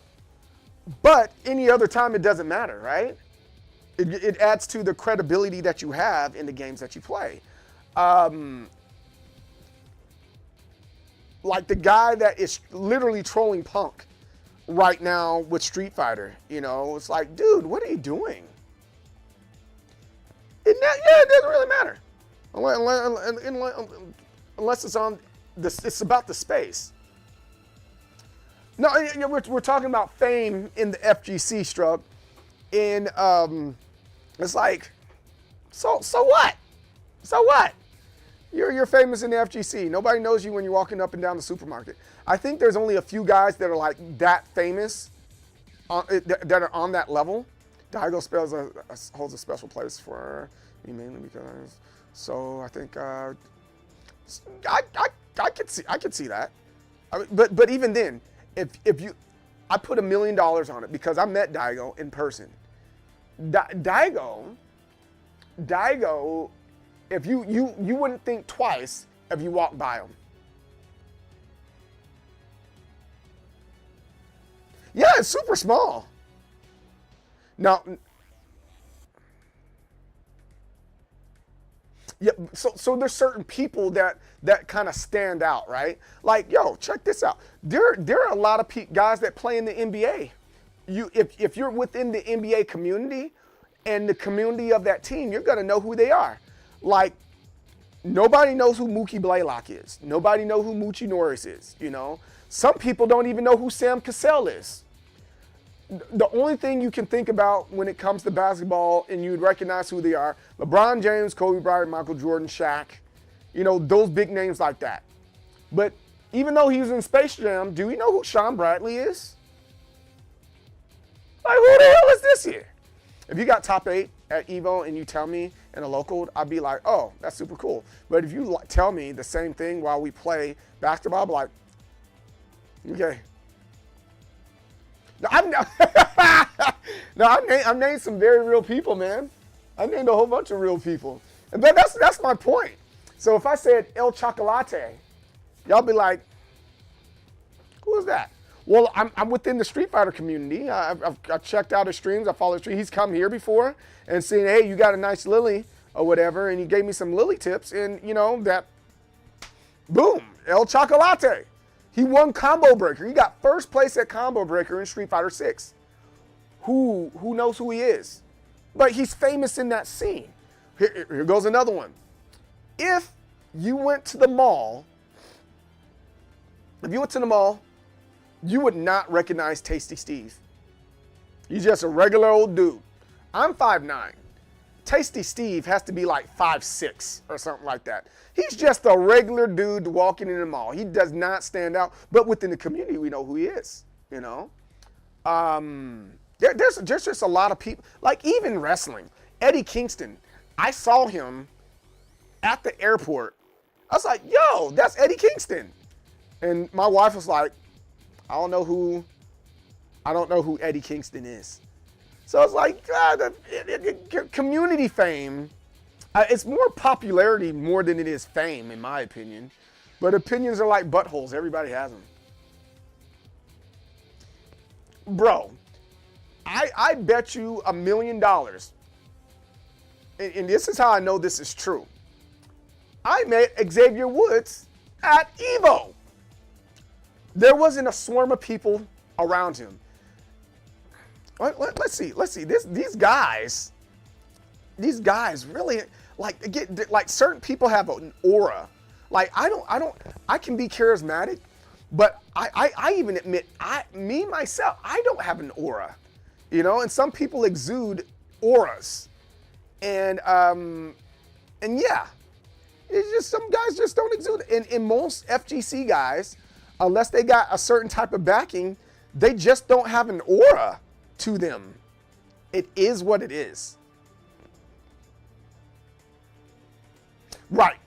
But any other time, it doesn't matter, right? It adds to the credibility that you have in the games that you play. Like the guy that is literally trolling Punk right now with Street Fighter, it's like, dude, what are you doing? It doesn't really matter. Unless it's on it's about the space. No, we're talking about fame in the FGC, Strub. And it's like, so what? So what? You're famous in the FGC. Nobody knows you when you're walking up and down the supermarket. I think there's only a few guys that are like that famous, that are on that level. Daigo holds a special place for me mainly because. So I think I could see that. I mean, but even then, if you, I put $1 million on it because I met Daigo in person. Daigo, if you wouldn't think twice if you walked by him. Yeah, it's super small. Now, yeah, so there's certain people that kind of stand out, right? Like, yo, check this out. There are a lot of guys that play in the NBA. If you're within the NBA community and the community of that team, you're gonna know who they are. Like, nobody knows who Mookie Blaylock is. Nobody knows who Moochie Norris is. You know, some people don't even know who Sam Cassell is. The only thing you can think about when it comes to basketball and you'd recognize who they are, LeBron James, Kobe Bryant, Michael Jordan, Shaq, you know, those big names like that. But even though he was in Space Jam, do we know who Sean Bradley is? Like, who the hell is this here? If you got top 8 at EVO and you tell me in a local, I'd be like, oh, that's super cool. But if you tell me the same thing while we play basketball, I'll be like, okay. No, I've named some very real people, man. I named a whole bunch of real people. But that's my point. So if I said El Chocolate, y'all be like, who is that? Well, I'm within the Street Fighter community. I've checked out his streams. I follow his streams. He's come here before and saying, hey, you got a nice lily or whatever. And he gave me some lily tips. And, you know, that, boom, El Chocolate. He won Combo Breaker. He got first place at Combo Breaker in Street Fighter 6. Who knows who he is? But he's famous in that scene. Here goes another one. If you went to the mall, you would not recognize Tasty Steve. He's just a regular old dude. I'm 5'9". Tasty Steve has to be like 5'6" or something like that. He's just a regular dude walking in the mall. He does not stand out, but within the community, we know who he is, you know? There's just a lot of people, like even wrestling. Eddie Kingston, I saw him at the airport. I was like, yo, that's Eddie Kingston. And my wife was like, I don't know who Eddie Kingston is. So it's like, community fame, it's more popularity more than it is fame, in my opinion. But opinions are like buttholes. Everybody has them. Bro, I bet you $1 million, and this is how I know this is true. I met Xavier Woods at EVO. There wasn't a swarm of people around him. Let's see. These guys really like certain people have an aura. Like I can be charismatic, but I even admit myself, I don't have an aura, you know. And some people exude auras, and yeah, it's just some guys just don't exude. And most FGC guys, unless they got a certain type of backing, they just don't have an aura to them. It is what it is. Right.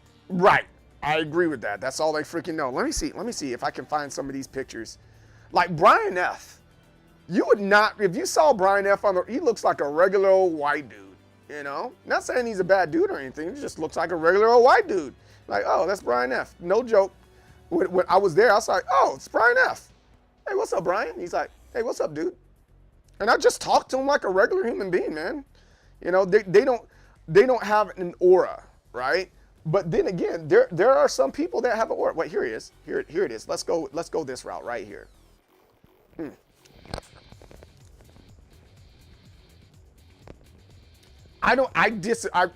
I agree with that. That's all they freaking know. Let me see if I can find some of these pictures. Like Brian F. You would not, if you saw Brian F. he looks like a regular old white dude, you know? Not saying he's a bad dude or anything. He just looks like a regular old white dude. Like, oh, that's Brian F. No joke. When I was there, I was like, oh, it's Brian F. Hey, what's up, Brian? He's like, hey, what's up, dude? And I just talked to him like a regular human being, man. You know, they don't have an aura, right? But then again, there are some people that have an aura. Wait, here it is. Here it is. Let's go this route right here.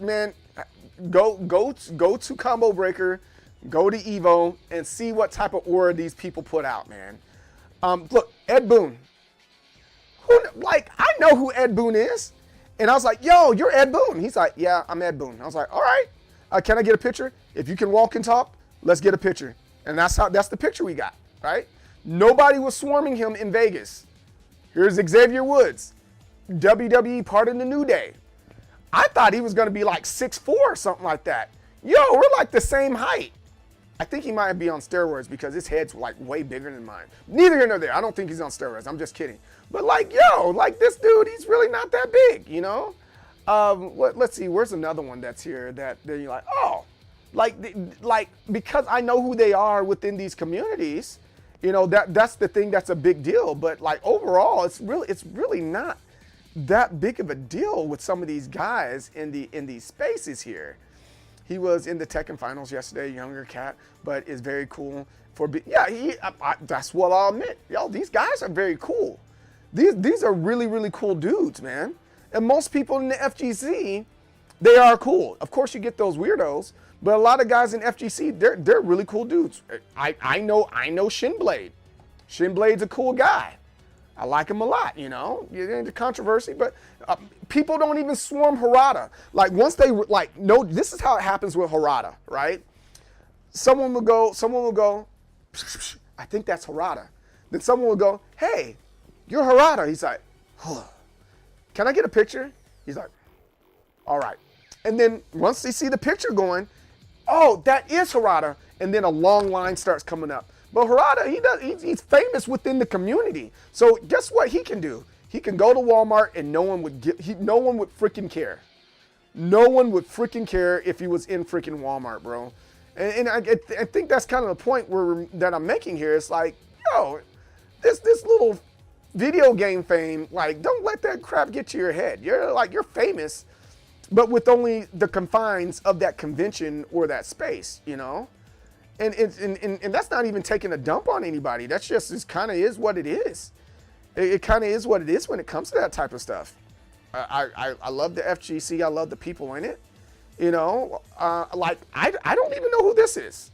Man, go to Combo Breaker, go to EVO, and see what type of aura these people put out, man. Look, Ed Boon. Who Boon, like, I know who Ed Boon is. And I was like, yo, you're Ed Boon. He's like, yeah, I'm Ed Boon. I was like, all right, can I get a picture? If you can walk and talk, let's get a picture. And that's the picture we got, right? Nobody was swarming him in Vegas. Here's Xavier Woods, WWE part of the New Day. I thought he was going to be like 6'4" or something like that. Yo, we're like the same height. I think he might be on steroids because his head's like way bigger than mine. Neither here nor there. I don't think he's on steroids. I'm just kidding. But like, yo, like this dude, he's really not that big, you know? Let's see, where's another one that's here that then you're like, oh, like because I know who they are within these communities, you know, that's the thing that's a big deal. But like overall, it's really not that big of a deal with some of these guys in these spaces here. He was in the Tekken finals yesterday, younger cat, but is very cool that's what I'll admit. Yo, these guys are very cool. These are really, really cool dudes, man. And most people in the FGC, they are cool. Of course, you get those weirdos, but a lot of guys in FGC, they're really cool dudes. I know Shinblade. Shinblade's a cool guy. I like him a lot, you know. Get into controversy, but people don't even swarm Harada. Like once they no, this is how it happens with Harada, right? Someone will go, I think that's Harada. Then someone will go, hey, you're Harada. He's like, can I get a picture? He's like, all right. And then once they see the picture going, oh, that is Harada. And then a long line starts coming up. But Harada, he's famous within the community. So guess what he can do? He can go to Walmart and no one would freaking care. No one would freaking care if he was in freaking Walmart, bro. And I think that's kind of the point that I'm making here. It's like, yo, this little video game fame, like, don't let that crap get to your head. You're famous, but with only the confines of that convention or that space, you know? And that's not even taking a dump on anybody. That's just kind of is what it is. It kind of is what it is when it comes to that type of stuff. I love the FGC. I love the people in it. You know, like I don't even know who this is.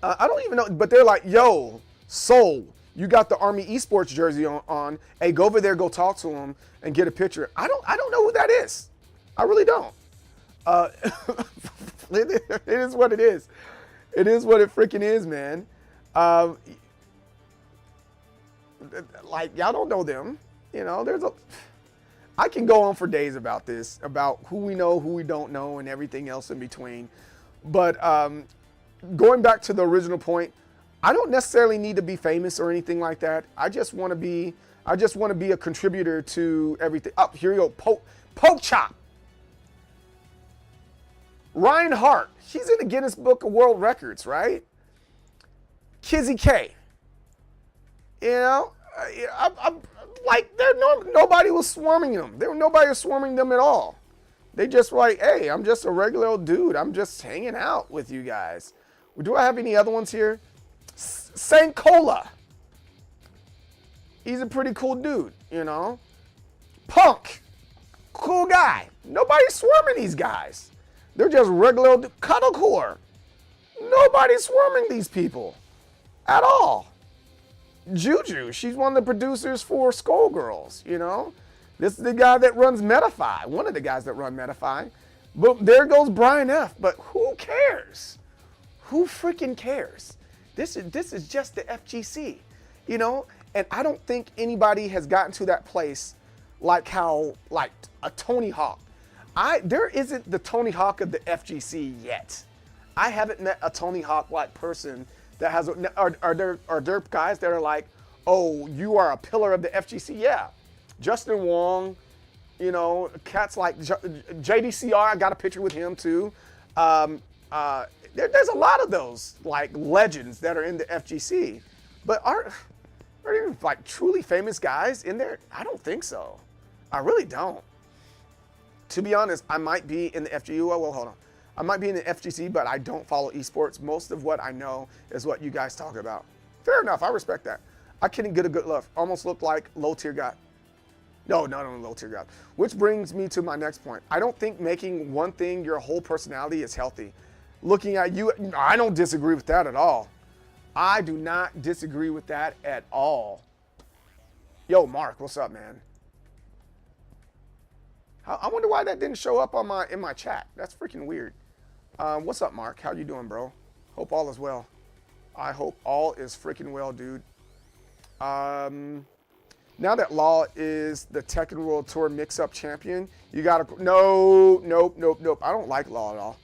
I don't even know, but they're like, yo, Soul, you got the Army Esports jersey on. Hey, go over there, go talk to him and get a picture. I don't know who that is. I really don't. It is what it is. It is what it freaking is, man. Like, y'all don't know them. You know, I can go on for days about this, about who we know, who we don't know, and everything else in between. But going back to the original point, I don't necessarily need to be famous or anything like that. I just want to be a contributor to everything. Oh, here we go. Poke chop. Ryan Hart, he's in the Guinness Book of World Records, right? Kizzy K. You know, I'm like, nobody was swarming them. Nobody was swarming them at all. They just were like, hey, I'm just a regular old dude. I'm just hanging out with you guys. Do I have any other ones here? Saint Cola. He's a pretty cool dude, you know. Punk. Cool guy. Nobody's swarming these guys. They're just regular old Cuddlecore. Nobody's swarming these people at all. Juju, she's one of the producers for Skullgirls, you know. This is the guy that runs Metafy, one of the guys that run Metafy. But there goes Brian F. But who cares? Who freaking cares? This is just the FGC, you know. And I don't think anybody has gotten to that place like a Tony Hawk. There isn't the Tony Hawk of the FGC yet. I haven't met a Tony Hawk-like person that has. Are there guys that are like, oh, you are a pillar of the FGC? Yeah, Justin Wong, you know, cats like JDCR. I got a picture with him too. There's a lot of those like legends that are in the FGC, but are there like truly famous guys in there? I don't think so. I really don't. To be honest, I might be in the FGC. Well, hold on. I might be in the FGC, but I don't follow esports. Most of what I know is what you guys talk about. Fair enough. I respect that. I couldn't get a good look. Almost looked like low tier guy. No, low tier guy. Which brings me to my next point. I don't think making one thing your whole personality is healthy. Looking at you, I don't disagree with that at all. I do not disagree with that at all. Yo, Mark, what's up, man? I wonder why that didn't show up on in my chat. That's freaking weird. What's up, Mark? How you doing, bro? Hope all is well. I hope all is freaking well, dude. Now that Law is the Tekken World Tour Mix-Up Champion, you gotta... Nope. I don't like Law at all.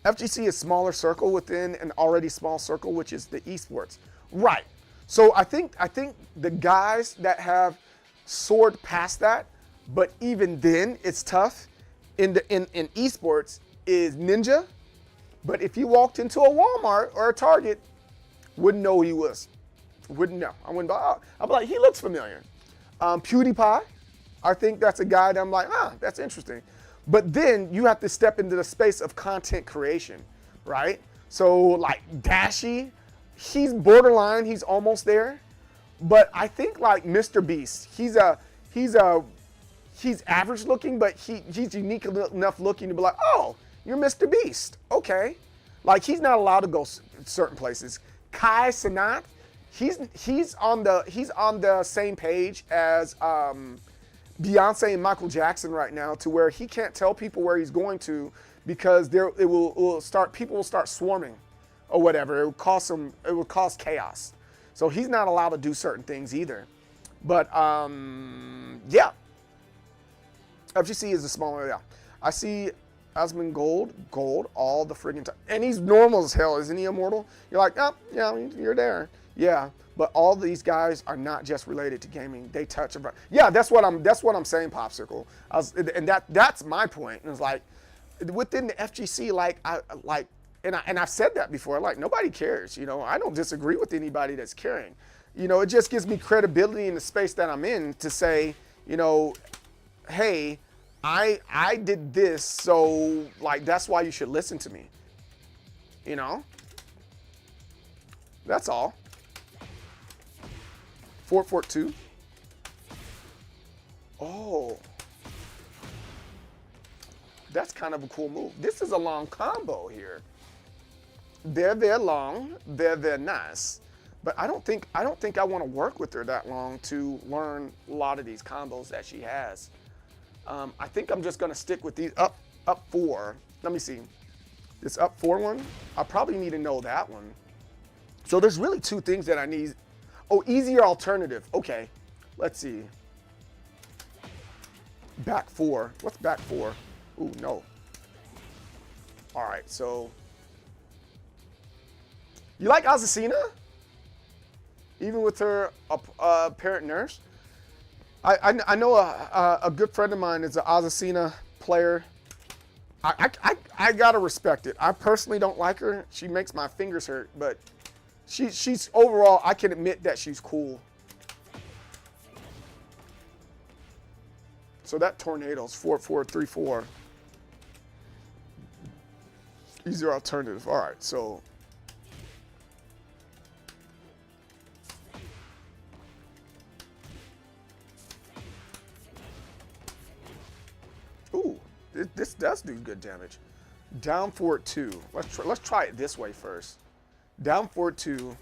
FGC is smaller circle within an already small circle, which is the esports. Right. So I think the guys that have soared past that, but even then it's tough in esports is Ninja. But if you walked into a Walmart or a Target, wouldn't know who he was. Wouldn't know. I wouldn't. I'd be like, he looks familiar. PewDiePie, I think that's a guy that I'm like, that's interesting. But then you have to step into the space of content creation, right? So like Dashi, he's borderline, he's almost there. But I think like Mr. Beast, he's average looking, but he's unique enough looking to be like, oh, you're Mr. Beast, okay. Like he's not allowed to go certain places. Kai Cenat, he's on the same page as Beyonce and Michael Jackson right now, to where he can't tell people where he's going to because people will start swarming or whatever. It would cause chaos. So he's not allowed to do certain things either. But yeah. FGC is a smaller, yeah. I see Asmongold Gold all the friggin' time. And he's normal as hell, isn't he, Immortal? You're like, oh, yeah, you're there. Yeah, but all these guys are not just related to gaming. They touch about. Yeah, that's what I'm saying, Popsicle. That's my point. And it's like within the FGC, and I've said that before. Like nobody cares. You know, I don't disagree with anybody that's caring. You know, it just gives me credibility in the space that I'm in to say, you know, hey, I did this, so like that's why you should listen to me. You know? That's all. Fort 2. Oh. That's kind of a cool move. This is a long combo here. They're long, they're nice. But I don't think I want to work with her that long to learn a lot of these combos that she has. I think I'm just gonna stick with these up 4. Let me see. This up 4 one, I probably need to know that one. So there's really 2 things that I need. Oh, easier alternative. Okay, let's see. Back 4. What's back 4? Ooh, no. All right, so you like Azucena? Even with her parent nurse? I know a good friend of mine is an Azucena player. I gotta respect it. I personally don't like her. She makes my fingers hurt, but she's overall, I can admit that she's cool. So that tornado's 4-4-3-4. Easier alternative. All right, so. Ooh, this does do good damage. Down forward 2. Let's try it this way first. Down forward 2.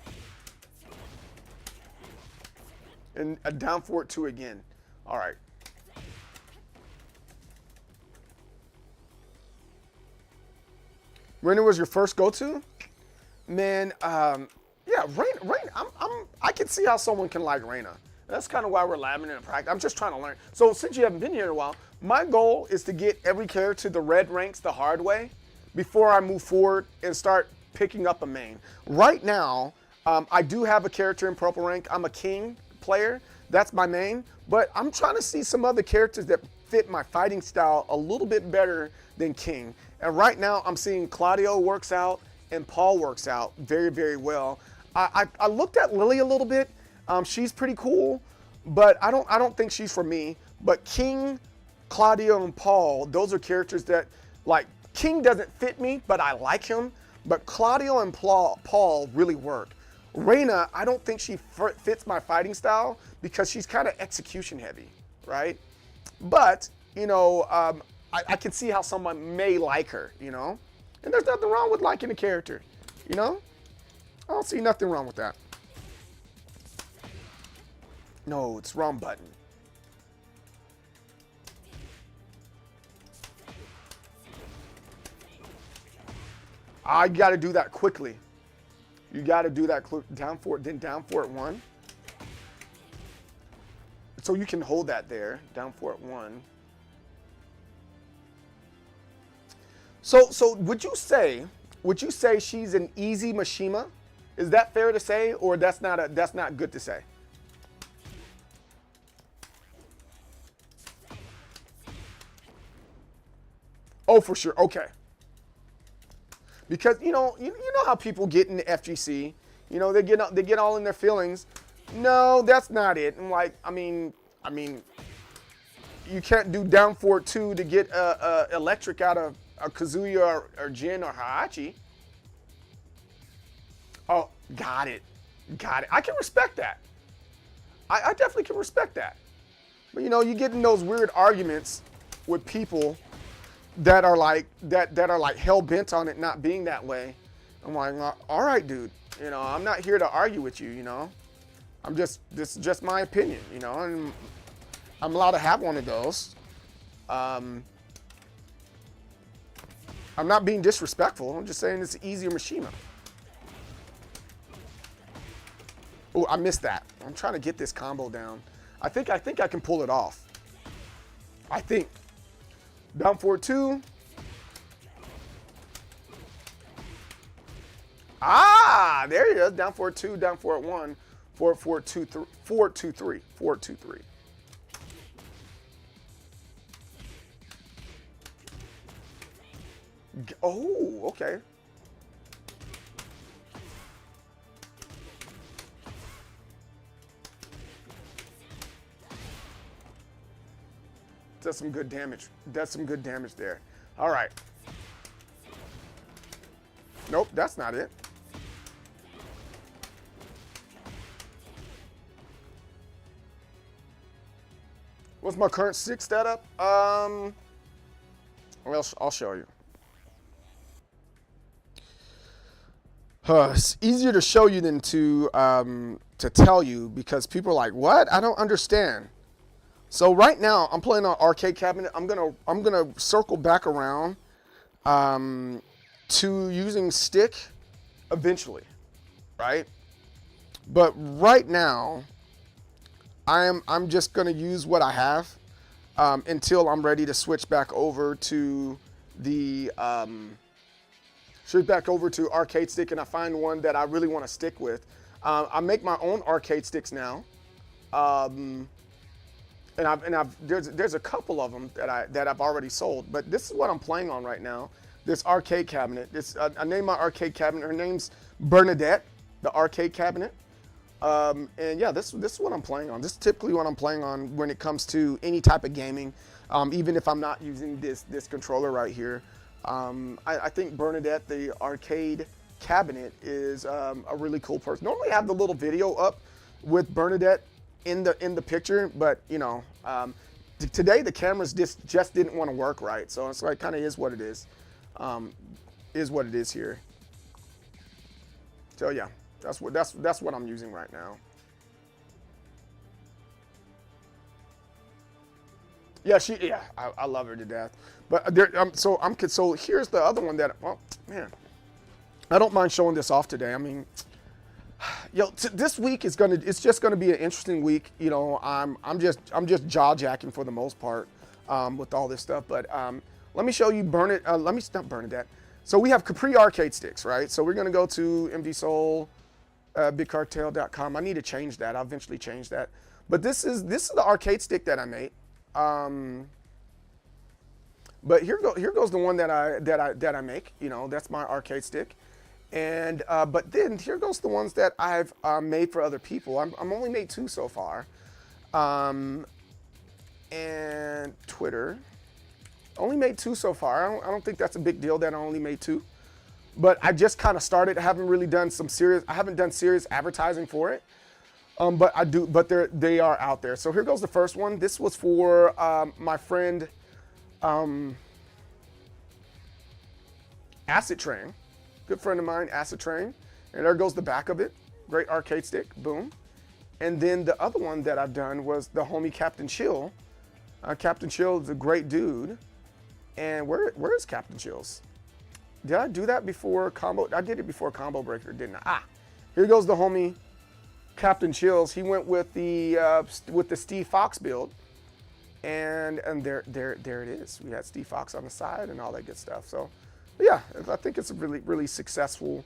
And a down forward 2 again. All right. Raina was your first go-to? Man, yeah, Raina, I can see how someone can like Raina. That's kind of why we're labbing in practice. I'm just trying to learn. So since you haven't been here in a while, my goal is to get every character to the red ranks the hard way before I move forward and start picking up a main. Right now, I do have a character in purple rank. I'm a king player. That's my main. But I'm trying to see some other characters that fit my fighting style a little bit better than king. And right now, I'm seeing Claudio works out and Paul works out very, very well. I looked at Lily a little bit. She's pretty cool, but I don't think she's for me. But King, Claudio, and Paul, those are characters that, like, King doesn't fit me, but I like him. But Claudio and Paul really work. Raina, I don't think she fits my fighting style because she's kind of execution heavy, right? But, you know, I can see how someone may like her, you know? And there's nothing wrong with liking a character, you know? I don't see nothing wrong with that. No, it's wrong button. I got to do that quickly. You got to do that down forward, then down forward 1. So you can hold that there, down forward 1. So would you say she's an easy Mishima? Is that fair to say, or that's not good to say? Oh, for sure. Okay. Because you know how people get in the FGC. You know, they get all in their feelings. No, that's not it. And like, I mean, you can't do down forward 2 to get electric out of a Kazuya or Jin or Heihachi. Oh, got it. I can respect that. I definitely can respect that. But you know, you get in those weird arguments with people that are like hell bent on it not being that way. I'm like, all right, dude. You know, I'm not here to argue with you. You know, this is just my opinion. You know, and I'm allowed to have one of those. I'm not being disrespectful. I'm just saying it's an easier Mishima. Oh, I missed that. I'm trying to get this combo down. I think I can pull it off. I think. Down forward 2. Ah, there he is. Down forward 2, down forward 1. Forward 2, 3. Forward 2, 3. Forward 2, 3. Oh, okay. Does some good damage. Does some good damage there. All right. Nope, that's not it. What's my current 6 setup? Well, I'll show you. It's easier to show you than to tell you, because people are like, what? I don't understand. So right now I'm playing on arcade cabinet. I'm gonna circle back around to using stick eventually, right? But right now I'm just gonna use what I have until I'm ready to switch back over to the arcade stick, and I find one that I really want to stick with. I make my own arcade sticks now. And there's a couple of them that I've already sold, but this is what I'm playing on right now. This arcade cabinet. I named my arcade cabinet. Her name's Bernadette, the arcade cabinet. And yeah, this is what I'm playing on. This is typically what I'm playing on when it comes to any type of gaming. Even if I'm not using this controller right here. I think Bernadette, the arcade cabinet, is a really cool person. Normally I have the little video up with Bernadette in the picture, but you know, today the cameras just didn't want to work right, so it's like kind of is what it is here. So yeah, that's what I'm using right now. Yeah, I love her to death. But so here's the other one that, oh man, I don't mind showing this off today. I mean, this week it's just gonna be an interesting week. You know, I'm just jaw jacking for the most part with all this stuff. But let me show you not Bernadette. So we have Capri arcade sticks, right? So we're gonna go to MDSoul, BigCartel.com. I need to change that. I'll eventually change that. But this is the arcade stick that I made. But here goes the one that I make. You know, that's my arcade stick. And but then here goes the ones that I've made for other people. I'm only made 2 so far. And Twitter, only made 2 so far. I don't think that's a big deal that I only made 2. But I just kind of started. I haven't done serious advertising for it. But I do. But they are out there. So here goes the first one. This was for my friend Acid Train. Good friend of mine, Acid Train. And there goes the back of it. Great arcade stick. Boom. And then the other one that I've done was the homie Captain Chill. Captain Chill is a great dude. And where is Captain Chills? Did I do that before Combo? I did it before Combo Breaker, didn't I? Ah, here goes the homie Captain Chills. He went with the Steve Fox build. And there it is. We had Steve Fox on the side and all that good stuff. So yeah, I think it's a really successful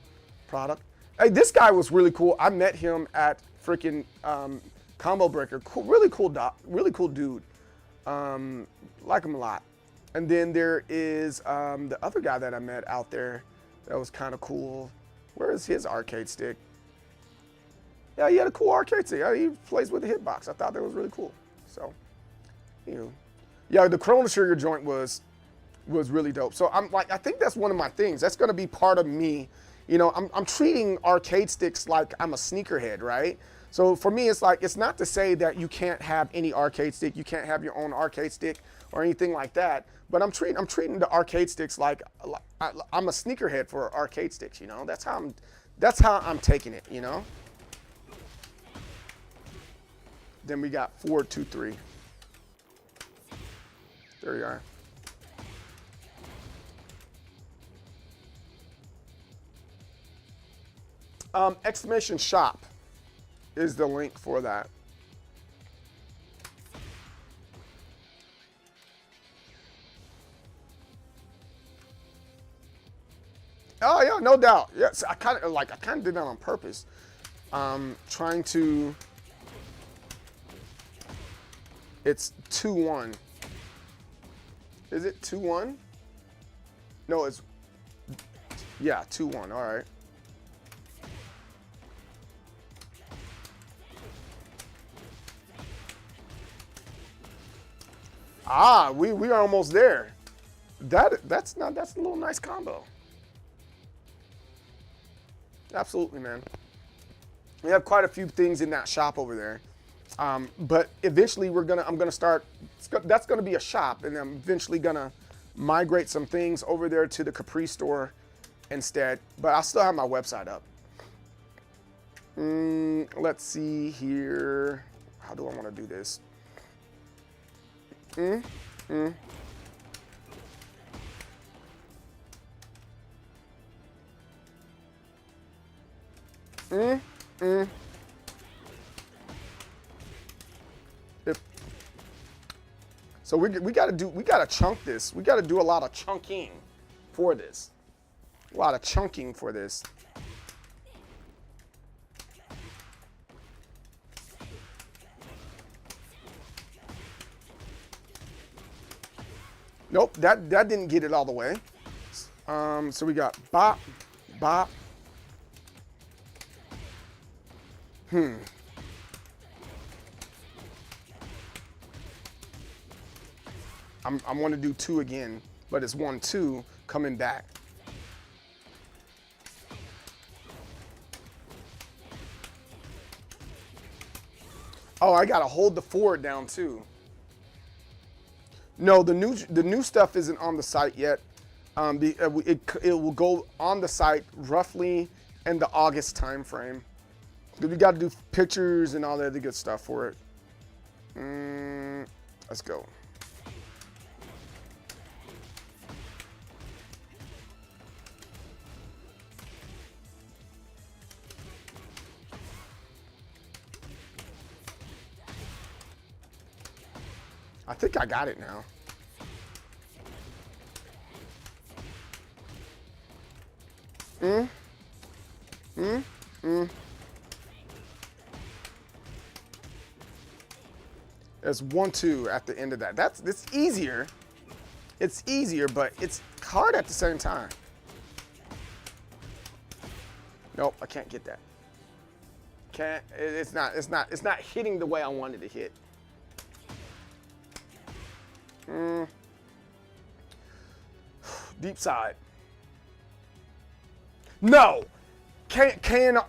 product. Hey, this guy was really cool. I met him at freaking Combo Breaker. Cool, really cool dude. Like him a lot. And then there is the other guy that I met out there that was kind of cool. Where is his arcade stick? Yeah, he had a cool arcade stick. He plays with the hitbox. I thought that was really cool. So, you know, yeah, the Chrono Trigger joint was really dope. So I'm like, I think that's one of my things. That's gonna be part of me. You know, I'm treating arcade sticks like I'm a sneakerhead, right? So for me, it's like, it's not to say that you can't have any arcade stick, you can't have your own arcade stick or anything like that. But I'm treating the arcade sticks like I'm a sneakerhead for arcade sticks. You know, that's how I'm taking it. You know. Then we got 4, 2, 3. There you are. Exclamation shop is the link for that. Oh yeah, no doubt. Yes, I kind of did that on purpose. Trying to. It's 2-1. Is it 2-1? No, it's. Yeah, 2-1. All right. Ah, we are almost there. That's a little nice combo. Absolutely, man. We have quite a few things in that shop over there. But eventually I'm gonna start, that's gonna be a shop, and I'm eventually gonna migrate some things over there to the Capri store instead, but I'll still have my website up. Let's see here. How do I wanna do this? So we gotta chunk this. We gotta do a lot of chunking for this. A lot of chunking for this. Nope, that didn't get it all the way. So we got bop, bop. I want to do 2 again, but it's 1, 2 coming back. Oh, I gotta hold the forward down too. No, the new stuff isn't on the site yet. It will go on the site roughly in the August time frame. We got to do pictures and all that other good stuff for it. Let's go. I think I got it now. There's 1, 2 at the end of that. It's easier. It's easier, but it's hard at the same time. Nope, I can't get that. Can't. It's not hitting the way I wanted to hit. Deep side. No.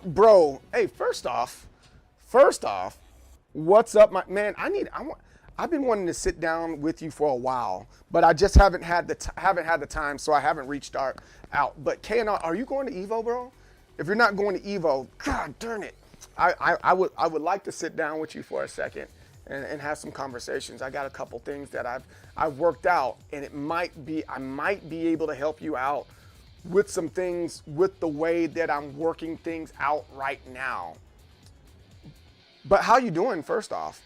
Bro. Hey, first off, what's up, my man? I've been wanting to sit down with you for a while, but I just haven't had the time, so I haven't reached out. But KNR, are you going to EVO, bro? If you're not going to EVO, god darn it. I would like to sit down with you for a second and have some conversations. I got a couple things that I've worked out, and I might be able to help you out with some things with the way that I'm working things out right now. But how you doing, first off?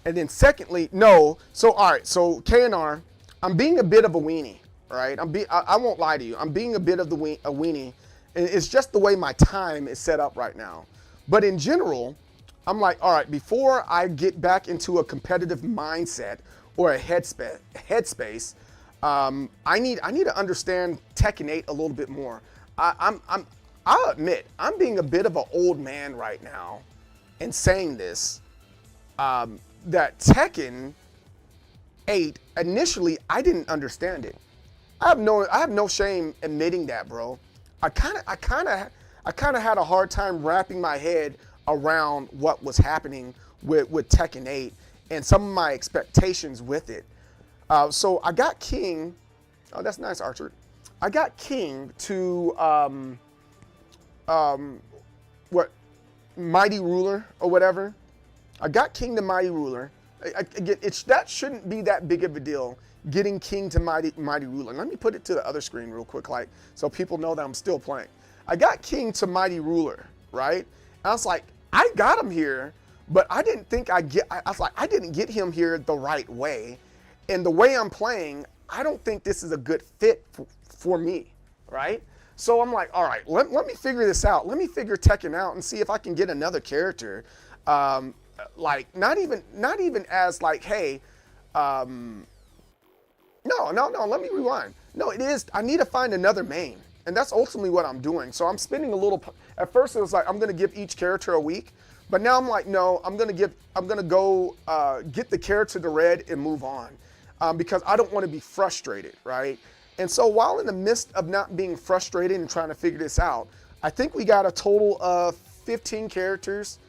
And then secondly, no. So all right, so KNR, I'm being a bit of a weenie, right? I won't lie to you. I'm being a bit of a weenie. And it's just the way my time is set up right now. But in general, I'm like, all right, before I get back into a competitive mindset or a headspace, I need to understand Tekken 8 a little bit more. I'll admit, I'm being a bit of an old man right now in saying this, that Tekken 8, initially, I didn't understand it. I have no shame admitting that, bro. I kind of had a hard time wrapping my head around what was happening with Tekken 8 and some of my expectations with it. So I got King. Oh, that's nice, Archer. I got King to what, Mighty Ruler or whatever. I got King to Mighty Ruler. That shouldn't be that big of a deal, getting King to Mighty Ruler. Let me put it to the other screen real quick, like, so people know that I'm still playing. I got King to Mighty Ruler, right? And I was like, I got him here, but I didn't think I was like, I didn't get him here the right way. And the way I'm playing, I don't think this is a good fit for me, right? So I'm like, all right, let me figure this out. Let me figure Tekken out and see if I can get another character. Like, not even as like, hey, no, let me rewind. No, it is, I need to find another main. And that's ultimately what I'm doing. So I'm spending a little, at first it was like, I'm gonna give each character a week. But now I'm like, no, I'm gonna go get the character to red and move on. Because I don't wanna be frustrated, right? And so while in the midst of not being frustrated and trying to figure this out, I think we got a total of 15 characters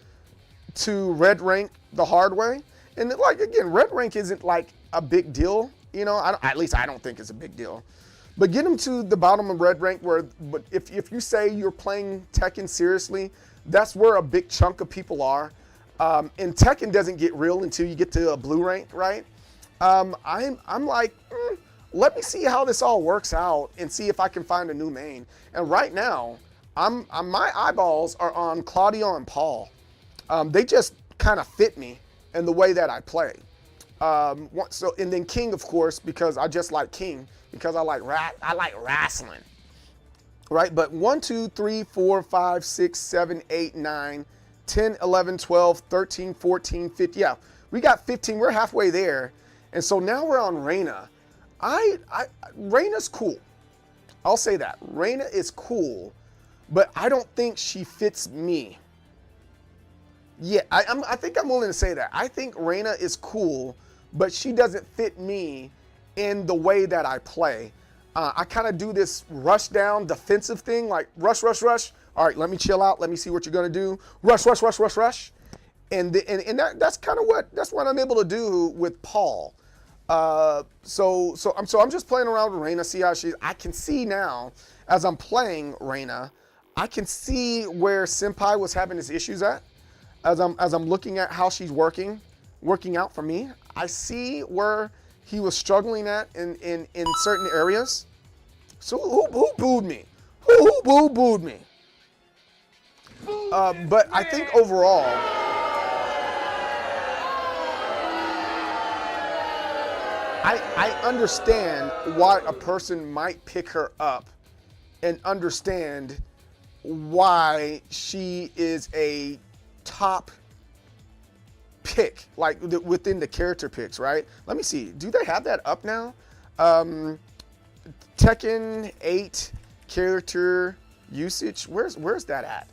to red rank the hard way. And like, again, red rank isn't like a big deal, you know, at least I don't think it's a big deal. But get them to the bottom of red rank but if you say you're playing Tekken seriously, that's where a big chunk of people are. And Tekken doesn't get real until you get to a blue rank, right? I'm like, let me see how this all works out and see if I can find a new main. And right now, my eyeballs are on Claudio and Paul. They just kind of fit me in the way that I play. And then King, of course, because I just like King, because I like wrestling, right? But 1, 2, 3, 4, 5, 6, 7, 8, 9, 10, 11, 12, 13, 14, 15. Yeah, we got 15. We're halfway there. And so now we're on Reina. Reina's cool. I'll say that. Reina is cool, but I don't think she fits me. Yeah, I think I'm willing to say that. I think Reina is cool, but she doesn't fit me in the way that I play. I kind of do this rush down defensive thing, like rush. All right, let me chill out. Let me see what you're gonna do. Rush. And that's kind of what I'm able to do with Paul. So I'm just playing around with Reina, see how I can see now as I'm playing Reina, I can see where Senpai was having his issues at. As I'm looking at how she's working out for me, I see where he was struggling at in certain areas. So who booed me? Who booed me? But I think overall, I understand why a person might pick her up and understand why she is a top pick, like within the character picks, right? Let me see. Do they have that up now? Tekken 8 character usage. Where's that at?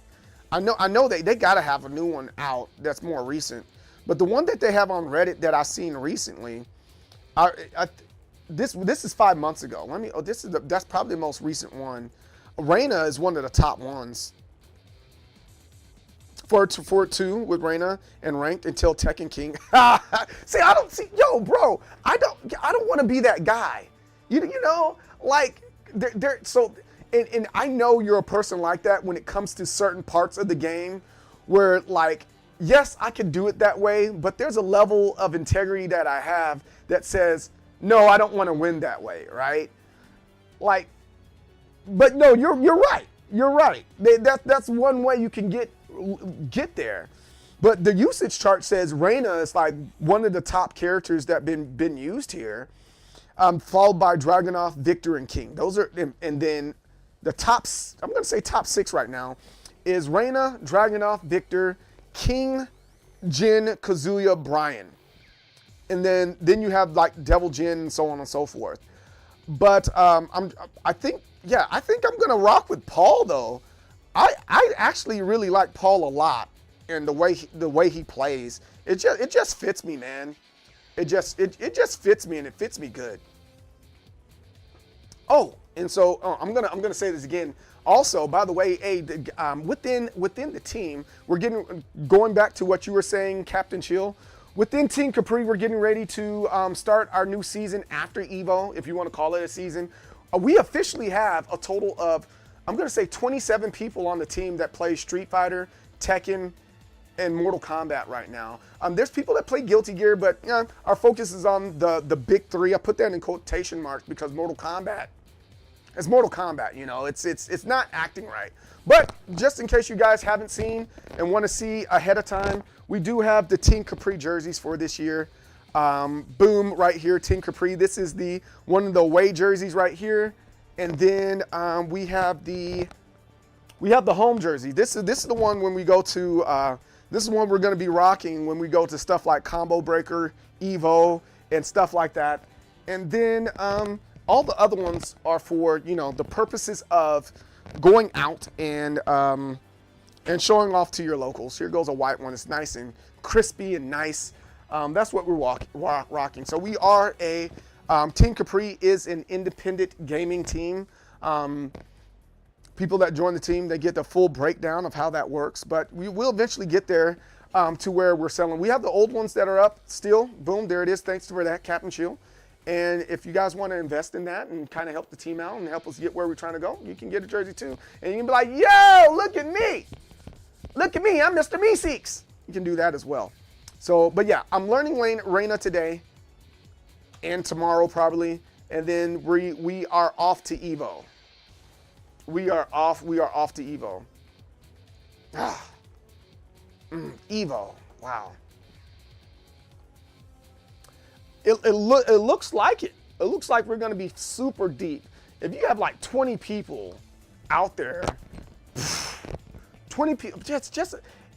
I know they gotta have a new one out that's more recent. But the one that they have on Reddit that I've seen recently, this is 5 months ago. That's probably the most recent one. Reina is one of the top ones. 4-2 with Reina and ranked until Tekken King. Yo, bro, I don't want to be that guy. You know, like and I know you're a person like that when it comes to certain parts of the game where like, yes, I could do it that way, but there's a level of integrity that I have that says, no, I don't want to win that way, right? Like, but no, you're right. You're right. That's one way you can get there. But the usage chart says Reina is like one of the top characters that been used here, followed by Dragunov, Victor, and King. Those are, and then the top, I'm going to say top 6 right now, is Reina, Dragunov, Victor, King, Jin, Kazuya, Brian. And then you have like Devil Jin and so on and so forth. But I think I'm gonna rock with Paul though. I actually really like Paul a lot, and the way he plays. It just fits me, man. It just fits me, and it fits me good. Oh, and so I'm gonna say this again. Also, by the way, within the team, we're going back to what you were saying, Captain Chill. Within Team Capri, we're getting ready to start our new season after EVO, if you want to call it a season. We officially have a total of, I'm going to say 27 people on the team that play Street Fighter, Tekken, and Mortal Kombat right now. There's people that play Guilty Gear, but our focus is on the big 3. I put that in quotation marks because Mortal Kombat. It's Mortal Kombat, you know, it's not acting right. But just in case you guys haven't seen and want to see ahead of time, we do have the Team Capri jerseys for this year. Boom, right here, Team Capri. This is one of the away jerseys right here, and then we have the home jersey. This is the one when we go to. This is one we're going to be rocking when we go to stuff like Combo Breaker, EVO, and stuff like that. And then all the other ones are for the purposes of going out and showing off to your locals. Here goes a white one. It's nice and crispy and nice. That's what we're rocking. So we are Team Capri is an independent gaming team. People that join the team, they get the full breakdown of how that works. But we will eventually get there to where we're selling. We have the old ones that are up still. Boom, there it is. Thanks for that, Captain Chill. And if you guys want to invest in that and kind of help the team out and help us get where we're trying to go, you can get a jersey too. And you can be like, yo, look at me. Look at me, I'm Mr. Meeseeks. You can do that as well. So, but yeah, I'm learning Reina today and tomorrow probably. And then we are off to EVO. We are off to EVO. EVO, wow. It looks like it. It looks like we're going to be super deep. If you have like 20 people out there, 20 people, just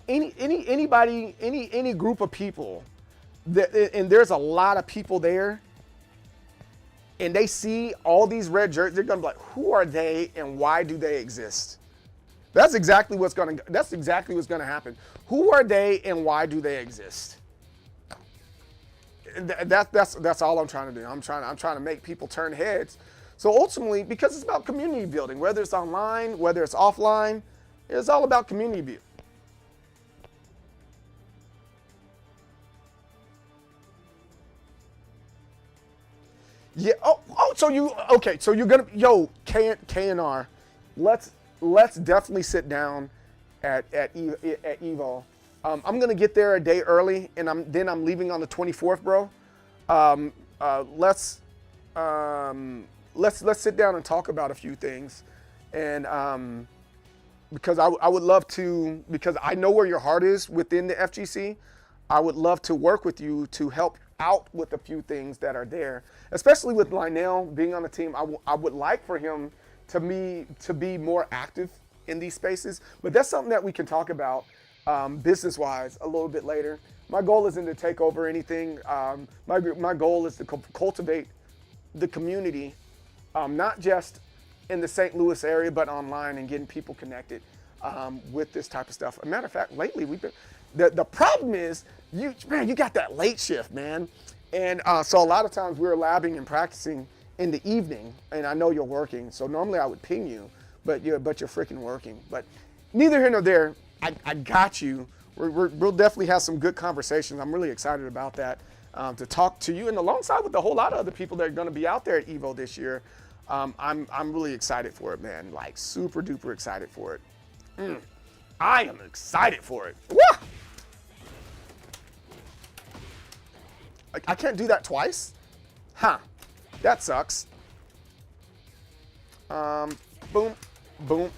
anybody, any group of people, and there's a lot of people there, and they see all these red jerseys, they're going to be like, who are they and why do they exist? That's exactly what's going to happen. Who are they and why do they exist? That's all I'm trying to do. I'm trying to make people turn heads. So ultimately, because it's about community building, whether it's online, whether it's offline, it's all about community building. Yeah. Oh. So you're gonna K&R. Let's definitely sit down at EVO. I'm gonna get there a day early, and I'm leaving on the 24th, bro. Let's sit down and talk about a few things, and because I would love to, because I know where your heart is within the FGC. I would love to work with you to help out with a few things that are there, especially with Lionel being on the team. I would like for him to be more active in these spaces, but that's something that we can talk about business-wise a little bit later. My goal isn't to take over anything. My goal is to cultivate the community, not just in the St. Louis area, but online and getting people connected with this type of stuff. As a matter of fact, lately we've been. The problem is, you got that late shift, man, and so a lot of times we're labbing and practicing in the evening, and I know you're working. So normally I would ping you, but you're freaking working. But neither here nor there. I got you. We'll definitely have some good conversations. I'm really excited about that, to talk to you, and alongside with a whole lot of other people that are going to be out there at EVO this year. I'm really excited for it, man. Like super duper excited for it. I am excited for it. Woo! I can't do that twice? Huh. That sucks. Boom, boom.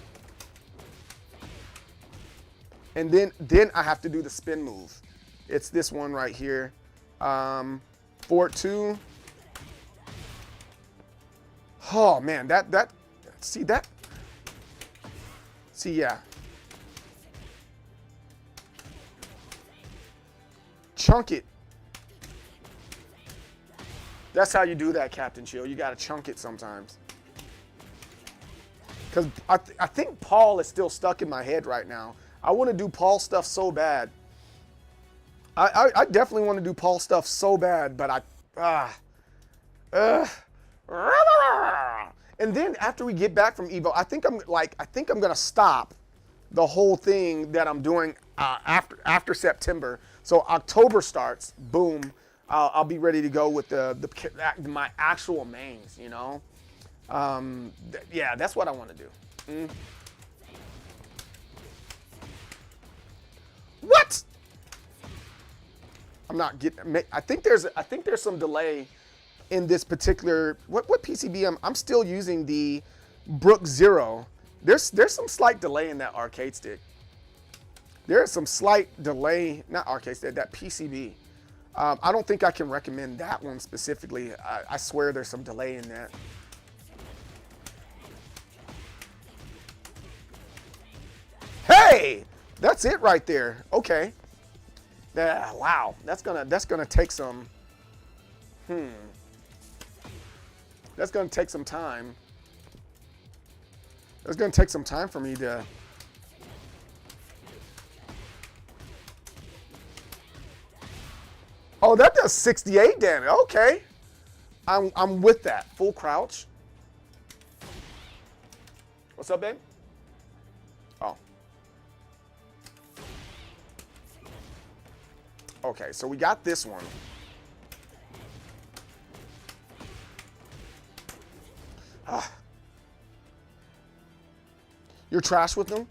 And then I have to do the spin move. It's this one right here. Forward 2. Oh man, see, yeah. Chunk it. That's how you do that, Captain Chill. You gotta chunk it sometimes. Because I think Paul is still stuck in my head right now. I want to do Paul stuff so bad. I definitely want to do Paul stuff so bad, but and then after we get back from EVO, I think I'm gonna stop the whole thing that I'm doing after September. So October starts, boom. I'll be ready to go with my actual mains, you know. Yeah, that's what I want to do. What? I'm not getting. I think there's some delay in this particular. What PCB? I'm still using the Brook Zero. There's some slight delay in that arcade stick. There is some slight delay, not arcade stick, that PCB. I don't think I can recommend that one specifically. I swear there's some delay in that. Hey, that's it right there. Okay. Yeah, wow, that's gonna take some. That's gonna take some time. That's gonna take some time for me to. Oh, that does 68 damage. Okay, I'm with that. Full crouch. What's up, babe? Oh. Okay, so we got this one. You're trash with them?